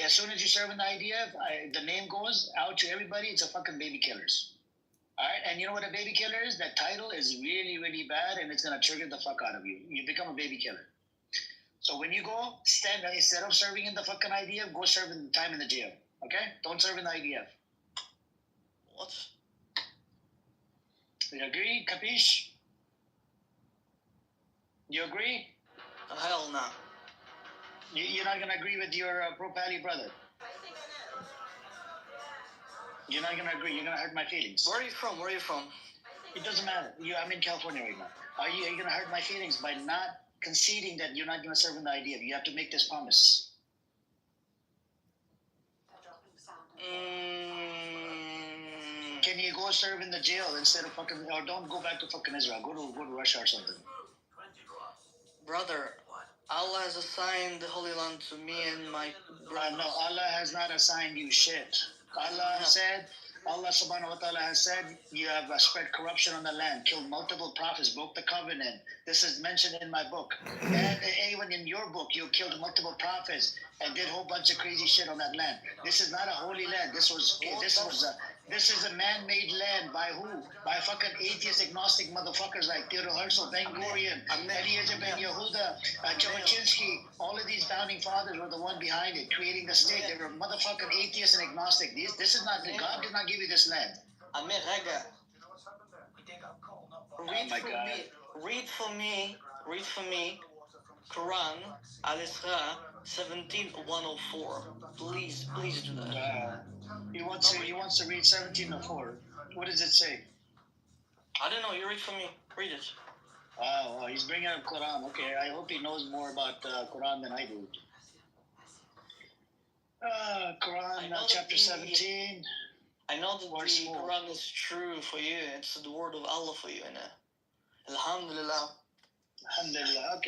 As soon as you serve in the IDF, the name goes out to everybody, it's a fucking baby killers. Alright, and you know what a baby killer is? That title is really, really bad, and it's going to trigger the fuck out of you. You become a baby killer. So when you go, instead of serving in the fucking IDF, go serve in time in the jail. Okay? Don't serve in the IDF. What? You agree? Capiche? You agree? Hell no. You're not going to agree with your pro-pally brother? You're not going to agree. You're going to hurt my feelings. Where are you from? It doesn't matter. I'm in California right now. Are you going to hurt my feelings by not conceding that you're not going to serve in the IDF? You have to make this promise. Can you go serve in the jail instead of fucking, or don't go back to fucking Israel? Go to Russia or something. Brother, Allah has assigned the Holy Land to me and my brothers. No, Allah has not assigned you shit. Allah said, Allah subhanahu wa ta'ala has said, you have spread corruption on the land, killed multiple prophets, broke the covenant. This is mentioned in my book. And even in your book, you killed multiple prophets and did a whole bunch of crazy shit on that land. This is not a holy land. This is a man-made land by who? By fucking atheist, agnostic motherfuckers like Theodore Herzl, Ben Gurion, Eliezer Ben Yehuda, Jabotinsky. All of these founding fathers were the one behind it, creating the state. They were motherfucking atheists and agnostic. This is not, God did not give you this land. Amir, Rega. Read for me, Quran, Al-Isra, 17:104. Please do that. He wants to read 17:04. What does it say? I don't know. You read for me. Read it. Oh, he's bringing up Quran. Okay, I hope he knows more about Quran than I do. Quran, chapter 17. I know that the Quran is true for you. It's the word of Allah for you, Alhamdulillah. Alhamdulillah.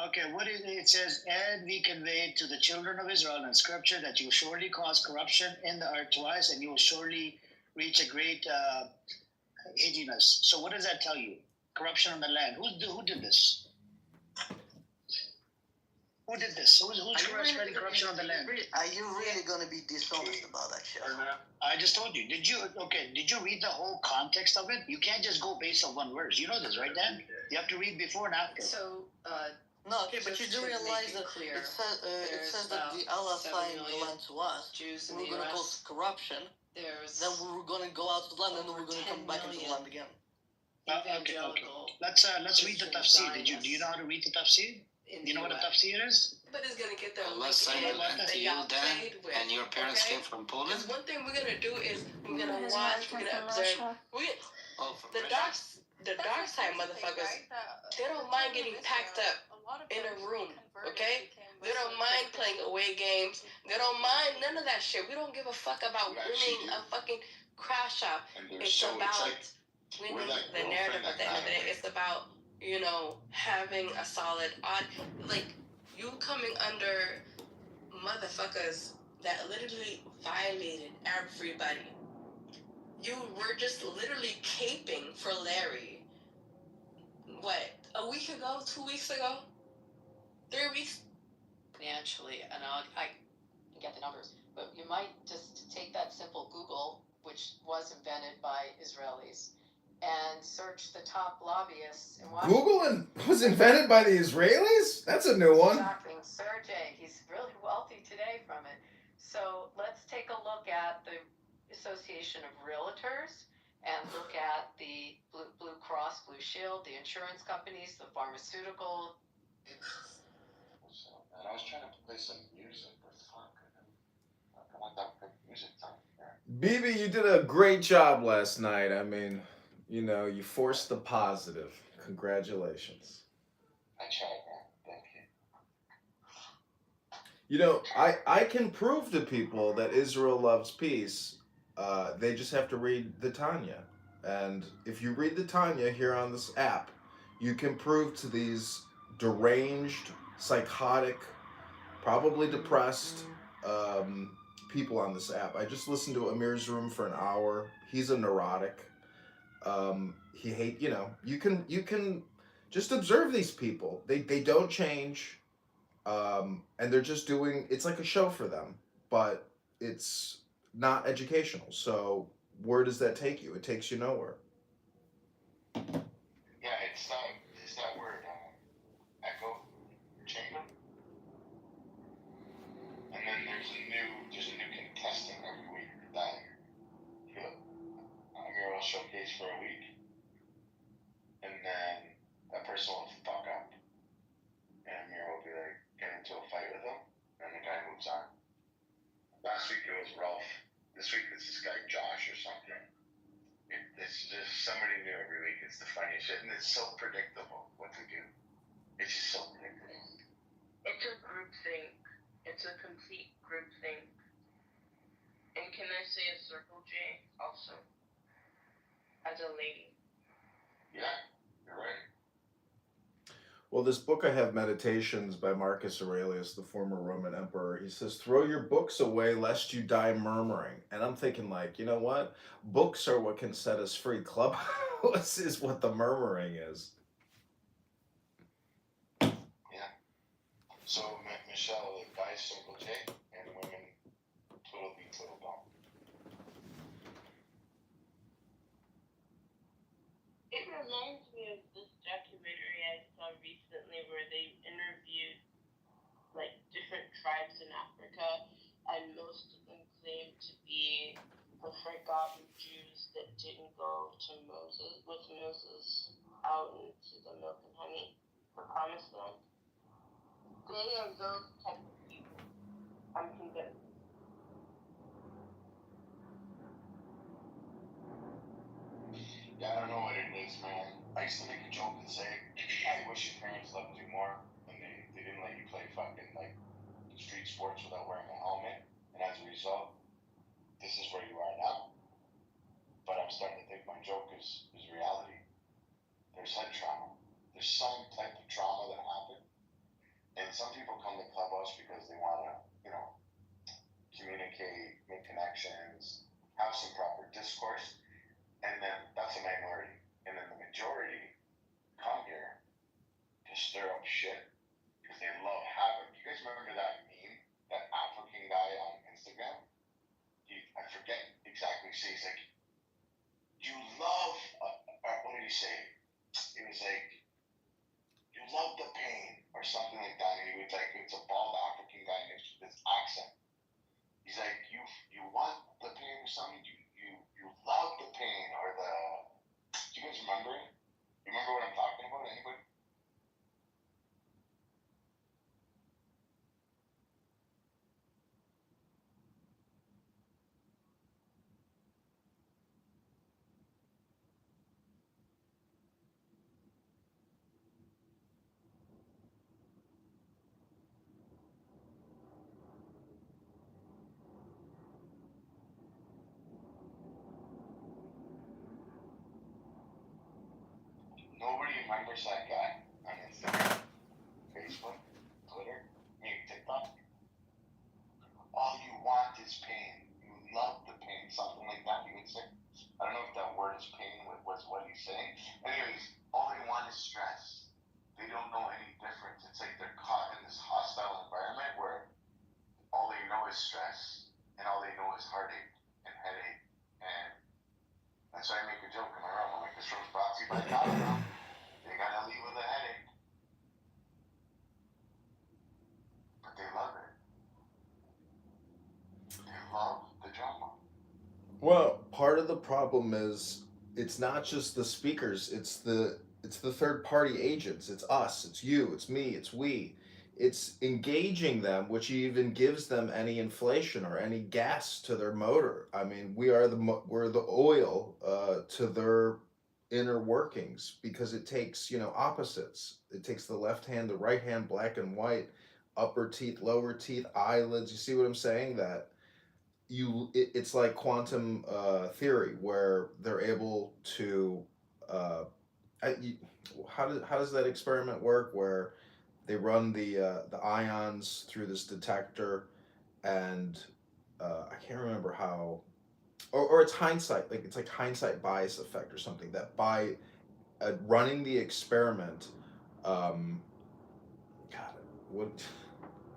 Okay, what is it? It says, and we conveyed to the children of Israel in scripture that you will surely cause corruption in the earth twice, and you will surely reach a great hideousness. So what does that tell you? Corruption on the land. Who did this? Who did this? Who's spreading corruption on the land? Are you really going to be dishonest about that shit? I just told you. Did you read the whole context of it? You can't just go based on one verse. You know this, right, Dan? You have to read before and after. So, no, okay, but you do realize that it says that the Allah assigned the land to us. Jews we're going to cause corruption. Then we're going to go out to the land, and then we're going to come back into the land again. Okay. Let's read the tafsir. Do you know how to read the tafsir? You know what a tafsir is? But it's gonna get them. Allah signed the land to you, Dan, and your parents came from Poland. Because one thing we're gonna do is we're gonna watch, we're gonna observe. The dark side motherfuckers, they don't mind getting packed up in a room, okay? They don't mind playing away games. They don't mind none of that shit. We don't give a fuck about winning a fucking crash out. It's about winning the narrative at the end of the day. It's about, having a solid you coming under motherfuckers that literally violated everybody. You were just literally caping for Larry. What, a week ago, 2 weeks ago, 3 weeks? Financially, and I can get the numbers, but you might just take that simple Google, which was invented by Israelis, and search the top lobbyists in Washington. Google was invented by the Israelis? That's a new one. Shocking. Sergey, he's really wealthy today from it. So let's take a look at the Association of Realtors and look at the Blue Cross, Blue Shield, the insurance companies, the pharmaceutical. I was trying to play some music, but fuck, I don't want that music time. BB, you did a great job last night. I mean, you forced the positive. Congratulations. I tried, man. Thank you. I can prove to people that Israel loves peace. They just have to read the Tanya. And if you read the Tanya here on this app, you can prove to these deranged, psychotic, probably depressed people on this app. I just listened to Amir's room for an hour. He's a neurotic. You can just observe these people. They don't change, and they're just doing, it's like a show for them, but it's not educational. So where does that take you? It takes you nowhere. Yeah, it's that word, echo chamber. And then there's a new contestant every week that Amir will showcase for a week. And then that person will fuck up. And Amir will be like, get into a fight with him. And the guy moves on. Last week it was Ralph. This week it's this guy Josh or something. It's just somebody new every week. It's the funniest shit. And it's so predictable what to do. It's just so predictable. It's a group thing. It's a complete group thing. And can I say a circle J also? As a lady. Yeah, you're right. Well, this book I have, Meditations by Marcus Aurelius, the former Roman emperor, he says, throw your books away lest you die murmuring. And I'm thinking, like, you know what? Books are what can set us free. Clubhouse is what the murmuring is. Yeah. So, Michelle, guys circle J and women twiddle B twiddle dong. It reminds me of this documentary I saw recently where they interviewed like different tribes in Africa, and most of them claim to be the forgotten Jews that didn't go to Moses out into the milk and honey, the promised land. They are those type of people. I'm convinced. Yeah, I don't know what it is, man. I used to make a joke and say, I wish your parents loved you more and they didn't let you play fucking like street sports without wearing a helmet. And as a result, this is where you are now. But I'm starting to think my joke is reality. There's head trauma. There's some type of trauma that happened. And some people come to Clubhouse because they want to, communicate, make connections, have some proper discourse. And then that's a minority. And then the majority come here to stir up shit because they love havoc. You guys remember that meme, that African guy on Instagram? I forget exactly. He's like, you love, what did he say? It was like, you love the pain or something like that. And he was like, it's a bald African guy next to this accent. He's like, you want the pain or something? You love the pain or the. Do you guys remember it? You remember what I'm talking about? Anybody? Nobody remembers that guy on Instagram, Facebook, Twitter, maybe TikTok. All you want is pain. You love the pain. Something like that he would say. I don't know if that word is pain was what he's saying. Anyways, all they want is stress. They don't know any difference. It's like they're caught in this hostile environment where all they know is stress and all they know is heartache and headache. And that's why I make a joke in my room. I'm like, this room's brought to you by Tylenol. They gotta leave with a headache. But they love it. They love the drama. Well, part of the problem is it's not just the speakers, it's the third party agents. It's us, it's you, it's me, it's we. It's engaging them, which even gives them any inflation or any gas to their motor. I mean, we're the oil to their inner workings because it takes, opposites. It takes the left hand, the right hand, black and white, upper teeth, lower teeth, eyelids. You see what I'm saying? That it's like quantum theory where they're able to uh, how does that experiment work where they run the ions through this detector and I can't remember how or it's hindsight, like it's like hindsight bias effect or something, that by running the experiment God, what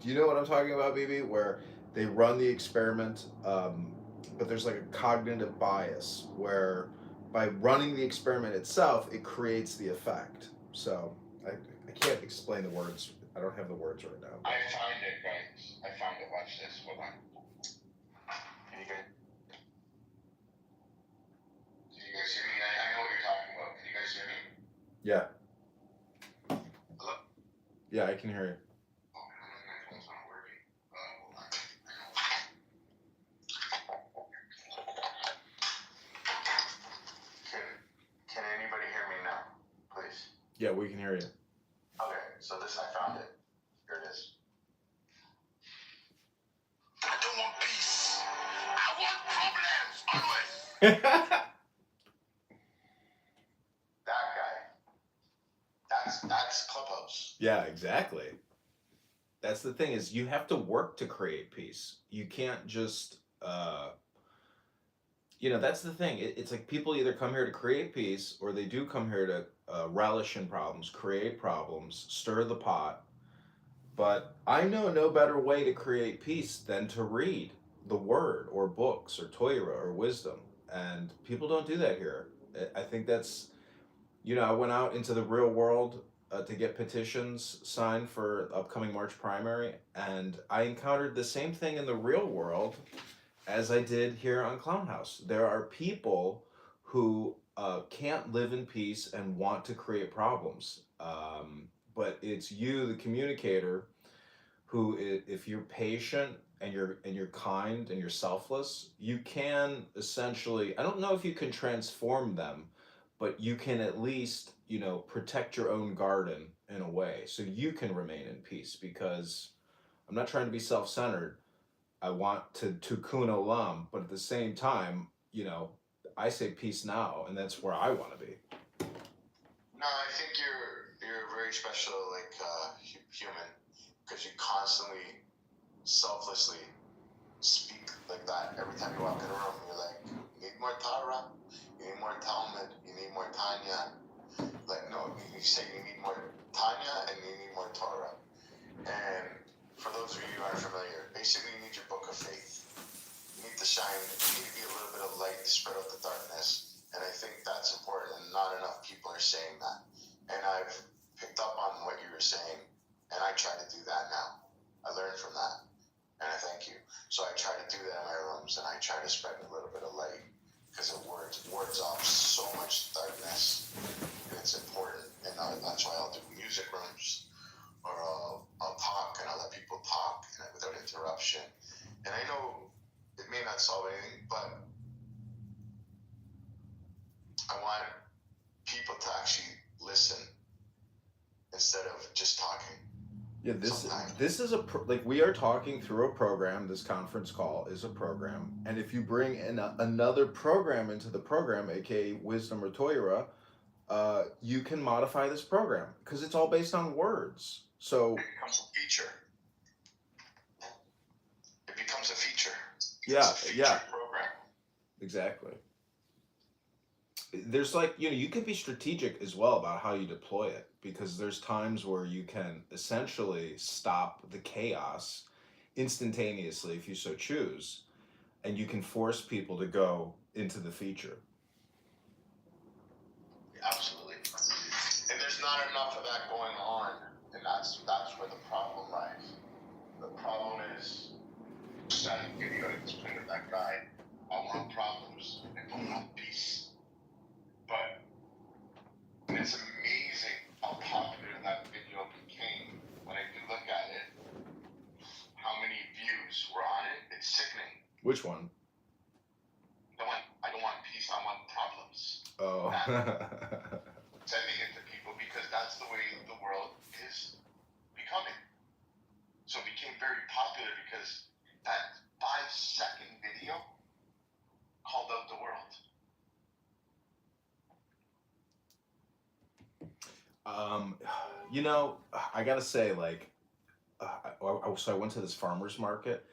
do you know what I'm talking about, BB? Where they run the experiment, but there's like a cognitive bias where by running the experiment itself, it creates the effect. So I can't explain the words. I don't have the words right now. I found it, guys. I found it. Watch this. Hold on. Can you guys hear me? I know what you're talking about. Can you guys hear me? Yeah. Hello? Yeah, I can hear you. Can anybody hear me now, please? Yeah, we can hear you. Okay, so this, I found it. Here it is. I don't want peace. I want problems, always. That guy. That's Clubhouse. Yeah, exactly. That's the thing, is you have to work to create peace. You can't just that's the thing. It's like people either come here to create peace, or they do come here to relish in problems, create problems, stir the pot. But I know no better way to create peace than to read the word or books or Torah or wisdom. And people don't do that here. I think that's, I went out into the real world to get petitions signed for the upcoming March primary, and I encountered the same thing in the real world as I did here on Clown House. There are people who can't live in peace and want to create problems. But it's you, the communicator, who, if you're patient and you're kind and you're selfless, you can essentially, I don't know if you can transform them, but you can at least, protect your own garden in a way so you can remain in peace. Because I'm not trying to be self-centered. I want to tikkun olam, but at the same time, I say peace now, and that's where I want to be. No, I think you're very special, like human, because you constantly, selflessly speak like that every time you walk in a room. You're like, you need more Torah, you need more Talmud, you need more Tanya. Like, no, you say you need more Tanya and you need more Torah. And for those of you who aren't familiar, basically you need your book of faith. You need to shine, you need to be a little bit of light to spread out the darkness. And I think that's important, and not enough people are saying that. And I've picked up on what you were saying, and I try to do that now. I learned from that, and I thank you. So I try to do that in my rooms, and I try to spread a little bit of light, because it wards off so much darkness, and it's important. And that's why I'll do music rooms, or I'll talk, and I'll let people talk without interruption. And I know it may not solve anything, but I want people to actually listen instead of just talking. Yeah, this is like, we are talking through a program. This conference call is a program, and if you bring in another program into the program, aka wisdom or Torah, you can modify this program because it's all based on words. So it becomes a feature. It becomes a feature. Yeah, it's a feature program. Exactly. There's like, you can be strategic as well about how you deploy it, because there's times where you can essentially stop the chaos instantaneously if you so choose, and you can force people to go into the feature. Absolutely. And there's not enough of that going on, and that's where the problem lies. The problem is that video I explained to that guy, I want problems, I don't want peace. But it's amazing how popular that video became. When I do look at it, how many views were on it, it's sickening. Which one? I don't want peace, I want problems. Oh. Sending it to people, because that's the way the world is becoming. So it became very popular because that 5-second video called out the world. I gotta say, like, so I went to this farmer's market,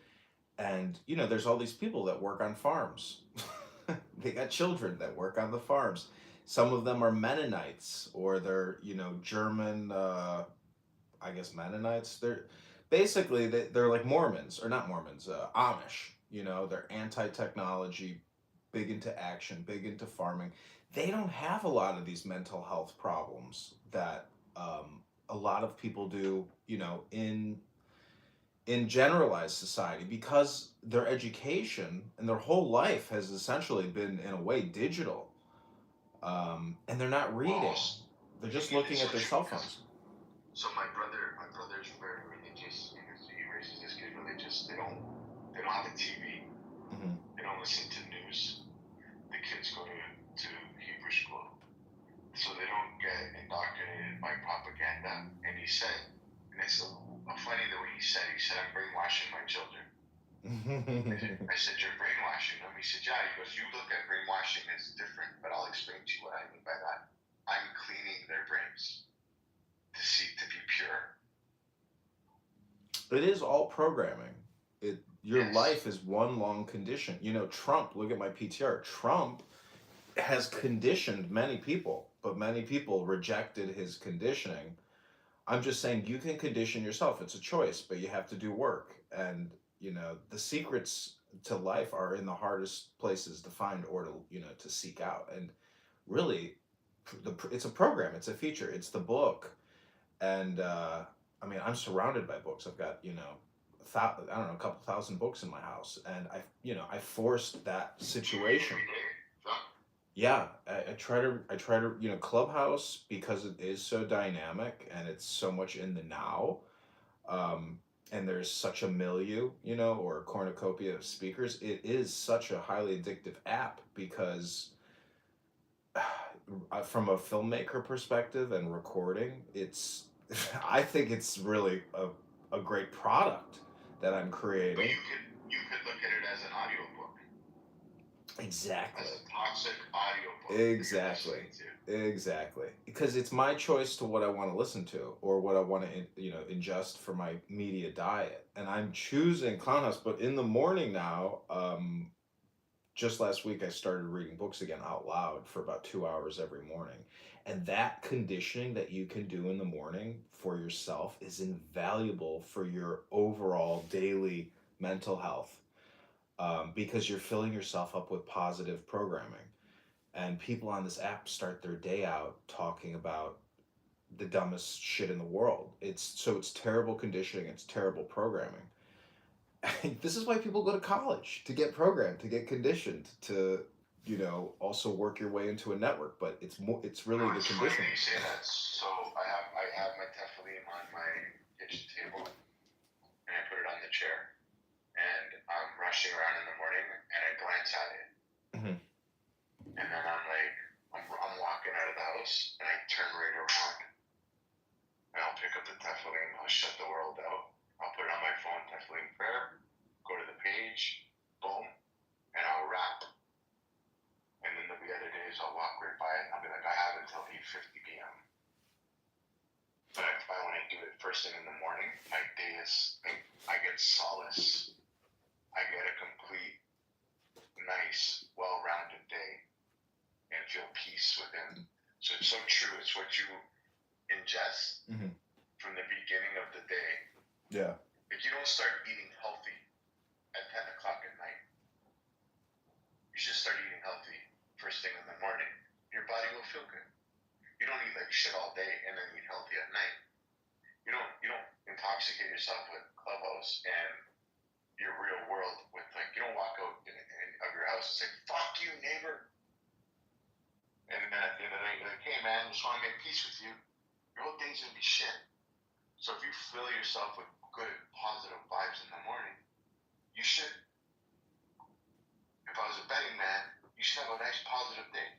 and there's all these people that work on farms. They got children that work on the farms. Some of them are Mennonites, or they're German, I guess Mennonites. They're basically they're like Mormons, or not Mormons, Amish. They're anti-technology, big into action, big into farming. They don't have a lot of these mental health problems that a lot of people do, in generalized society, because their education and their whole life has essentially been, in a way, digital. And they're not reading. They're just looking at their cell phones. So my brother's very religious. He raises his kids religious. They don't have a TV. Mm-hmm. They don't listen to news. The kids go to Hebrew school, so they don't get indoctrinated by propaganda. And he said, and it's funny the way he said, I'm brainwashing my children. I said, you're brainwashing them. He said, yeah. He goes, you look at brainwashing as different, but I'll explain to you what I mean by that. I'm cleaning their brains to be pure. It is all programming. Your life is one long condition. You know, Trump, look at my PTR. Trump has conditioned many people, but many people rejected his conditioning. I'm just saying you can condition yourself. It's a choice, but you have to do work. And, you know, the secrets to life are in the hardest places to find or to, you know, to seek out. And really, it's a program, it's a feature, it's the book. And I mean, I'm surrounded by books. I've got, you know, I don't know, a couple thousand books in my house. And I forced that situation. Yeah, I try to, you know, Clubhouse, because it is so dynamic and it's so much in the now, and there's such a milieu, you know, or a cornucopia of speakers. It is such a highly addictive app because, from a filmmaker perspective and recording, it's, I think it's really a great product that I'm creating. But you could look at it as an audiobook. Exactly. As a toxic audiobook. Exactly. Because it's my choice to what I want to listen to or what I want to, you know, ingest for my media diet. And I'm choosing Clownhouse, but in the morning now, just last week I started reading books again out loud for about 2 hours every morning. And that conditioning that you can do in the morning for yourself is invaluable for your overall daily mental health, because you're filling yourself up with positive programming. And people on this app start their day out talking about the dumbest shit in the world. It's terrible conditioning, it's terrible programming. This is why people go to college, to get programmed, to get conditioned, to, you know, also work your way into a network. But it's really the conditioning. Funny you say that. So I have my Tefillin on my kitchen table, and I put it on the chair, and I'm rushing around in the morning, and I glance at it, and then I'm like, I'm walking out of the house, and I turn right around, and I'll pick up the Tefillin, I'll shut the world out, I'll put it on my phone, Tefillin prayer, go to the page, boom, and I'll wrap. And then there'll be other days I'll walk right by it and I'll be like, I have until 8:50 p.m. But when I do it first thing in the morning, my day is, I get solace. I get a complete, nice, well-rounded day and feel peace within. So it's so true. It's what you ingest from the beginning of the day. Yeah. If you don't start eating healthy at 10 o'clock at night, you should start eating healthy first thing in the morning. Your body will feel good. You don't eat like shit all day and then eat healthy at night. You don't intoxicate yourself with Clubhouse and your real world with, like, you don't walk out of your house and say, fuck you, neighbor. And then at the end of the night, you're like, hey man, just want to make peace with you. Your whole day's gonna be shit. So if you fill yourself with good, positive vibes in the morning, you should. If I was a betting man, you should have a nice positive day.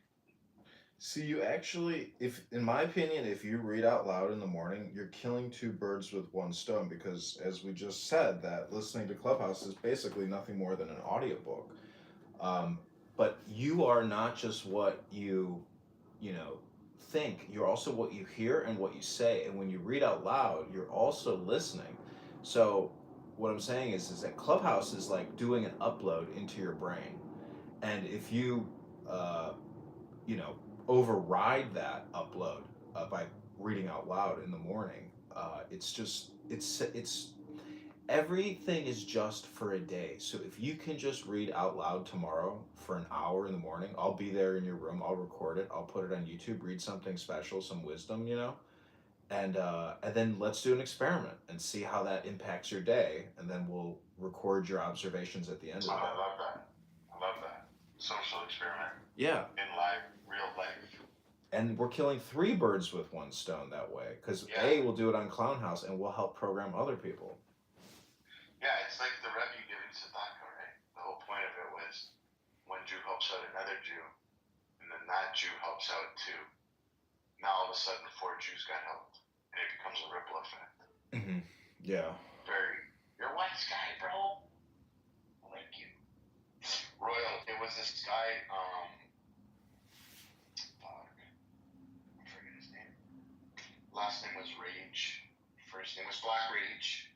See, you actually, if in my opinion, if you read out loud in the morning, you're killing two birds with one stone, because as we just said, that listening to Clubhouse is basically nothing more than an audiobook. But you are not just what you know, think, you're also what you hear and what you say. And when you read out loud, you're also listening. So what I'm saying is that Clubhouse is like doing an upload into your brain. And if you, you know, override that upload by reading out loud in the morning, it's everything is just for a day. So if you can just read out loud tomorrow for an hour in the morning, I'll be there in your room, I'll record it, I'll put it on YouTube, read something special, some wisdom, you know, and then let's do an experiment and see how that impacts your day, and then we'll record your observations at the end of the day. I love that. Social experiment. Yeah. In life, real life. And we're killing three birds with one stone that way, because we'll do it on Clownhouse and we'll help program other people. Yeah, it's like the Rebbe giving tzedakah, right? The whole point of it was one Jew helps out another Jew, and then that Jew helps out too. Now all of a sudden 4 Jews got helped, and it becomes a ripple effect. Mm-hmm. Yeah. You're a wise guy, bro. Thank you. Royal, it was this guy, I forget his name. Last name was Rage. First name was Black Rage.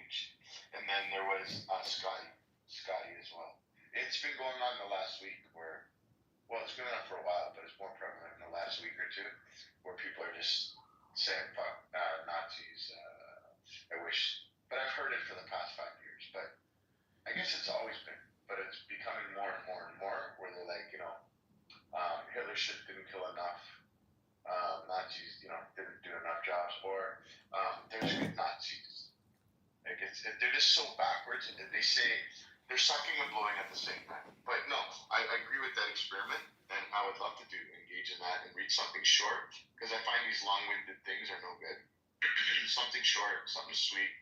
outreach. And then there was Scotty as well. It's been going on the last week where, well, it's been on for a while, but it's more prevalent in the last week or two, where people are just saying fuck Nazis. I wish, but I've heard it for the past 5 years. But I guess it's always been, but it's becoming more and more and more where they're like, Hitler didn't kill enough. Nazis, didn't do enough jobs, or there's good Nazis. Like they're just so backwards. They say they're sucking and blowing at the same time. But no, I agree with that experiment, and I would love to engage in that and read something short, because I find these long-winded things are no good. Something short, something sweet.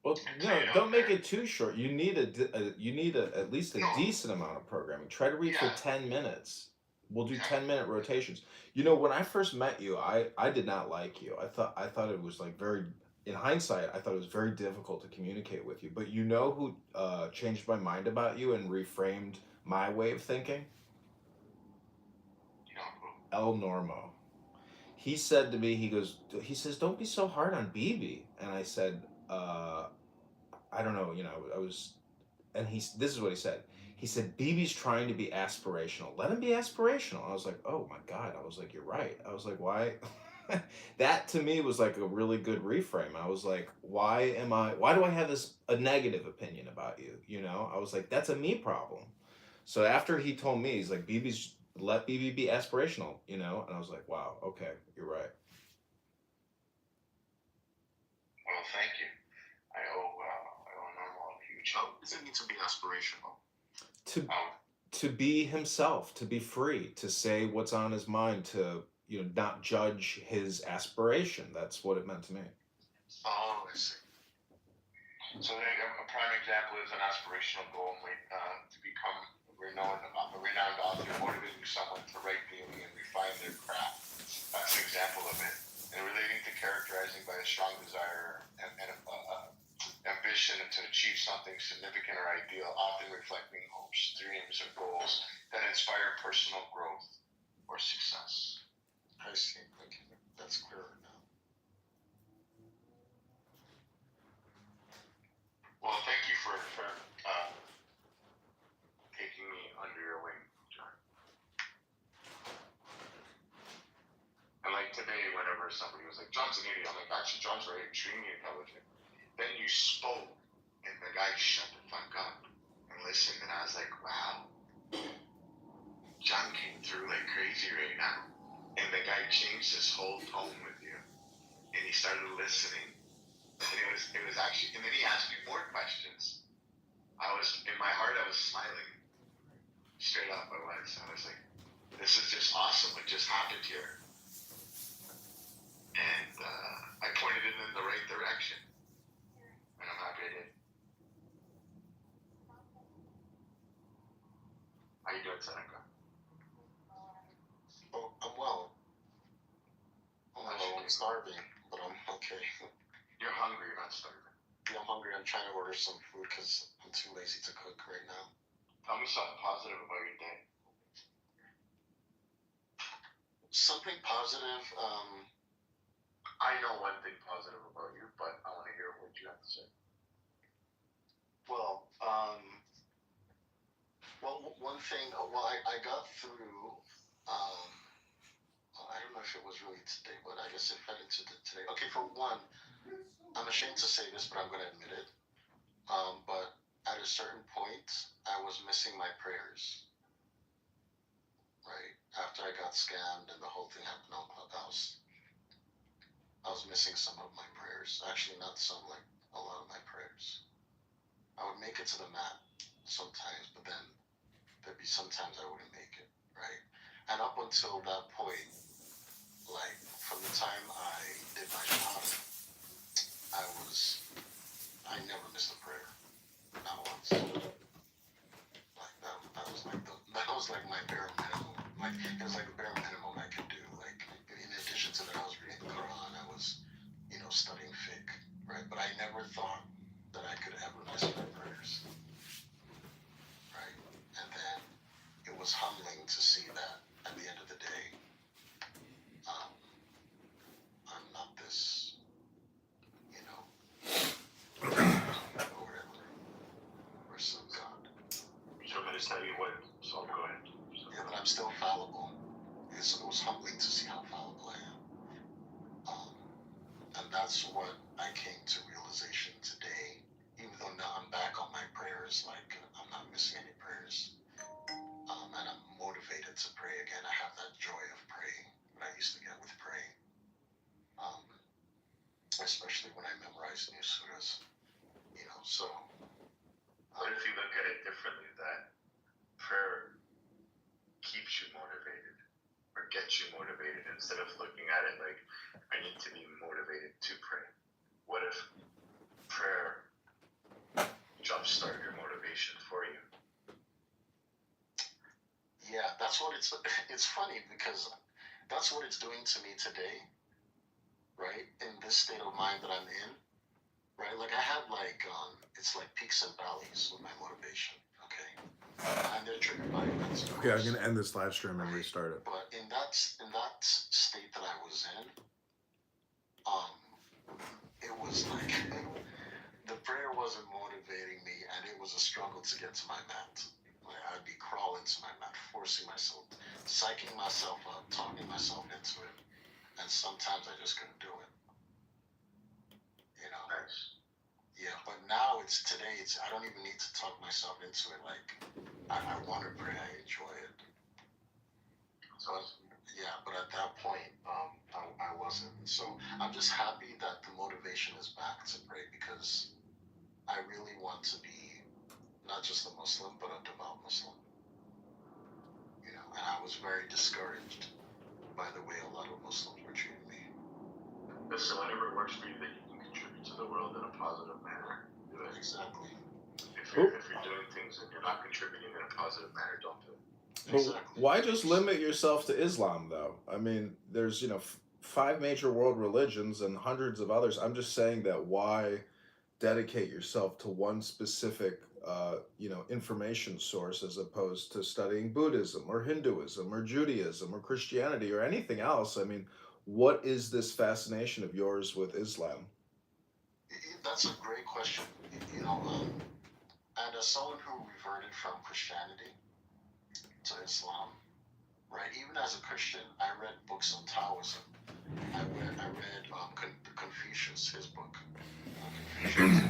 Well, no, don't make it too short. You need at least a decent amount of programming. Try to read for 10 minutes. We'll do 10-minute rotations. When I first met you, I did not like you. I thought it was like in hindsight, I thought it was very difficult to communicate with you. But you know who changed my mind about you and reframed my way of thinking? El Normo. He said to me, he says, don't be so hard on BB. And I said, I don't know, this is what he said. He said, BB's trying to be aspirational. Let him be aspirational. I was like, oh my God. I was like, you're right. I was like, why? That to me was like a really good reframe. I was like, why do I have a negative opinion about you? I was like, that's a me problem. So after he told me, he's like, let BB be aspirational, and I was like, wow, okay, you're right. Well, thank you. I owe Normal a huge help. Does it need to be aspirational? To be himself, to be free, to say what's on his mind, to not judge his aspiration. That's what it meant to me. Oh, I see. So a prime example is an aspirational goal to become a renowned author, motivating someone to write daily and refine their craft. That's an example of it. And relating to characterizing by a strong desire and ambition to achieve something significant or ideal, often reflecting hopes, dreams, or goals that inspire personal growth or success. I see. Okay, that's clearer now. Well, thank you for taking me under your wing, John. And like today, whenever somebody was like, John's an idiot, I'm like, actually, John's very extremely intelligent. Then you spoke, and the guy shut the fuck up and listened, and I was like, wow, John came through like crazy right now. And the guy changed his whole tone with you, and he started listening. And it was actually, and then he asked me more questions. In my heart, I was smiling. Straight up, I was like, this is just awesome. What just happened here? And I pointed it in the right direction. And I'm happy I did. How you doing, Seneca? Oh, I'm well. I'm starving, but I'm okay. You're hungry, you're not starving. Yeah, I'm hungry. I'm trying to order some food because I'm too lazy to cook right now. Tell me something positive about your day. Something positive, I know one thing positive about you, but I want to hear what you have to say. Well, one thing, I got through, I don't know if it was really today, but I guess it fed into today. Okay, for one, I'm ashamed to say this, but I'm going to admit it. But at a certain point, I was missing my prayers. Right? After I got scammed and the whole thing happened on Clubhouse, I was missing some of my prayers. Actually, not some, like a lot of my prayers. I would make it to the mat sometimes, but then there'd be sometimes I wouldn't make it, right? And up until that point, like from the time I did my shahada, I never missed a prayer, not once. Like that was like my bare minimum. Like it was like the bare minimum I could do. Like in addition to that, I was reading the Quran, I was, studying fiqh, right? But I never thought that I could ever miss my prayers, right? And then it was humbling to see that at the end of the day, I'm not this, I'm still fallible. It was humbling to see how fallible I am. And that's what I came to realization today. Even though now I'm back on my prayers, like I'm not missing any prayers. And I'm motivated to pray again. I have that joy of praying that I used to get with praying. Especially when I memorize new surahs. So. What if you look at it differently, that prayer keeps you motivated or gets you motivated instead of looking at it like, I need to be motivated to pray? What if prayer jumpstart your motivation for you? Yeah, that's what it's funny because that's what it's doing to me today, right? In this state of mind that I'm in, right? Like I have it's like peaks and valleys with my motivation, okay? And they're triggered by events. Okay, I'm gonna end this live stream and restart it. But in that state that I was in, it was like the prayer wasn't motivating me, and it was a struggle to get to my mat. Like I'd be crawling to my mat, forcing myself, psyching myself up, talking myself into it, and sometimes I just couldn't do it. Nice. Yeah, but now today I don't even need to talk myself into it. Like I want to pray, I enjoy it. So yeah, but at that point, I wasn't. So I'm just happy that the motivation is back to pray because I really want to be not just a Muslim, but a devout Muslim. And I was very discouraged by the way a lot of Muslims were treating me. So whenever it works for you that you can contribute to the world in a positive manner, do it. Exactly. If you're doing things and you're not contributing in a positive manner, don't do it. But why just limit yourself to Islam, though? I mean, there's 5 major world religions and hundreds of others. I'm just saying that why dedicate yourself to one specific information source as opposed to studying Buddhism or Hinduism or Judaism or Christianity or anything else? I mean, what is this fascination of yours with Islam? That's a great question. And as someone who reverted from Christianity to Islam, right? Even as a Christian, I read books on Taoism. I read Confucius, his book, Confucius.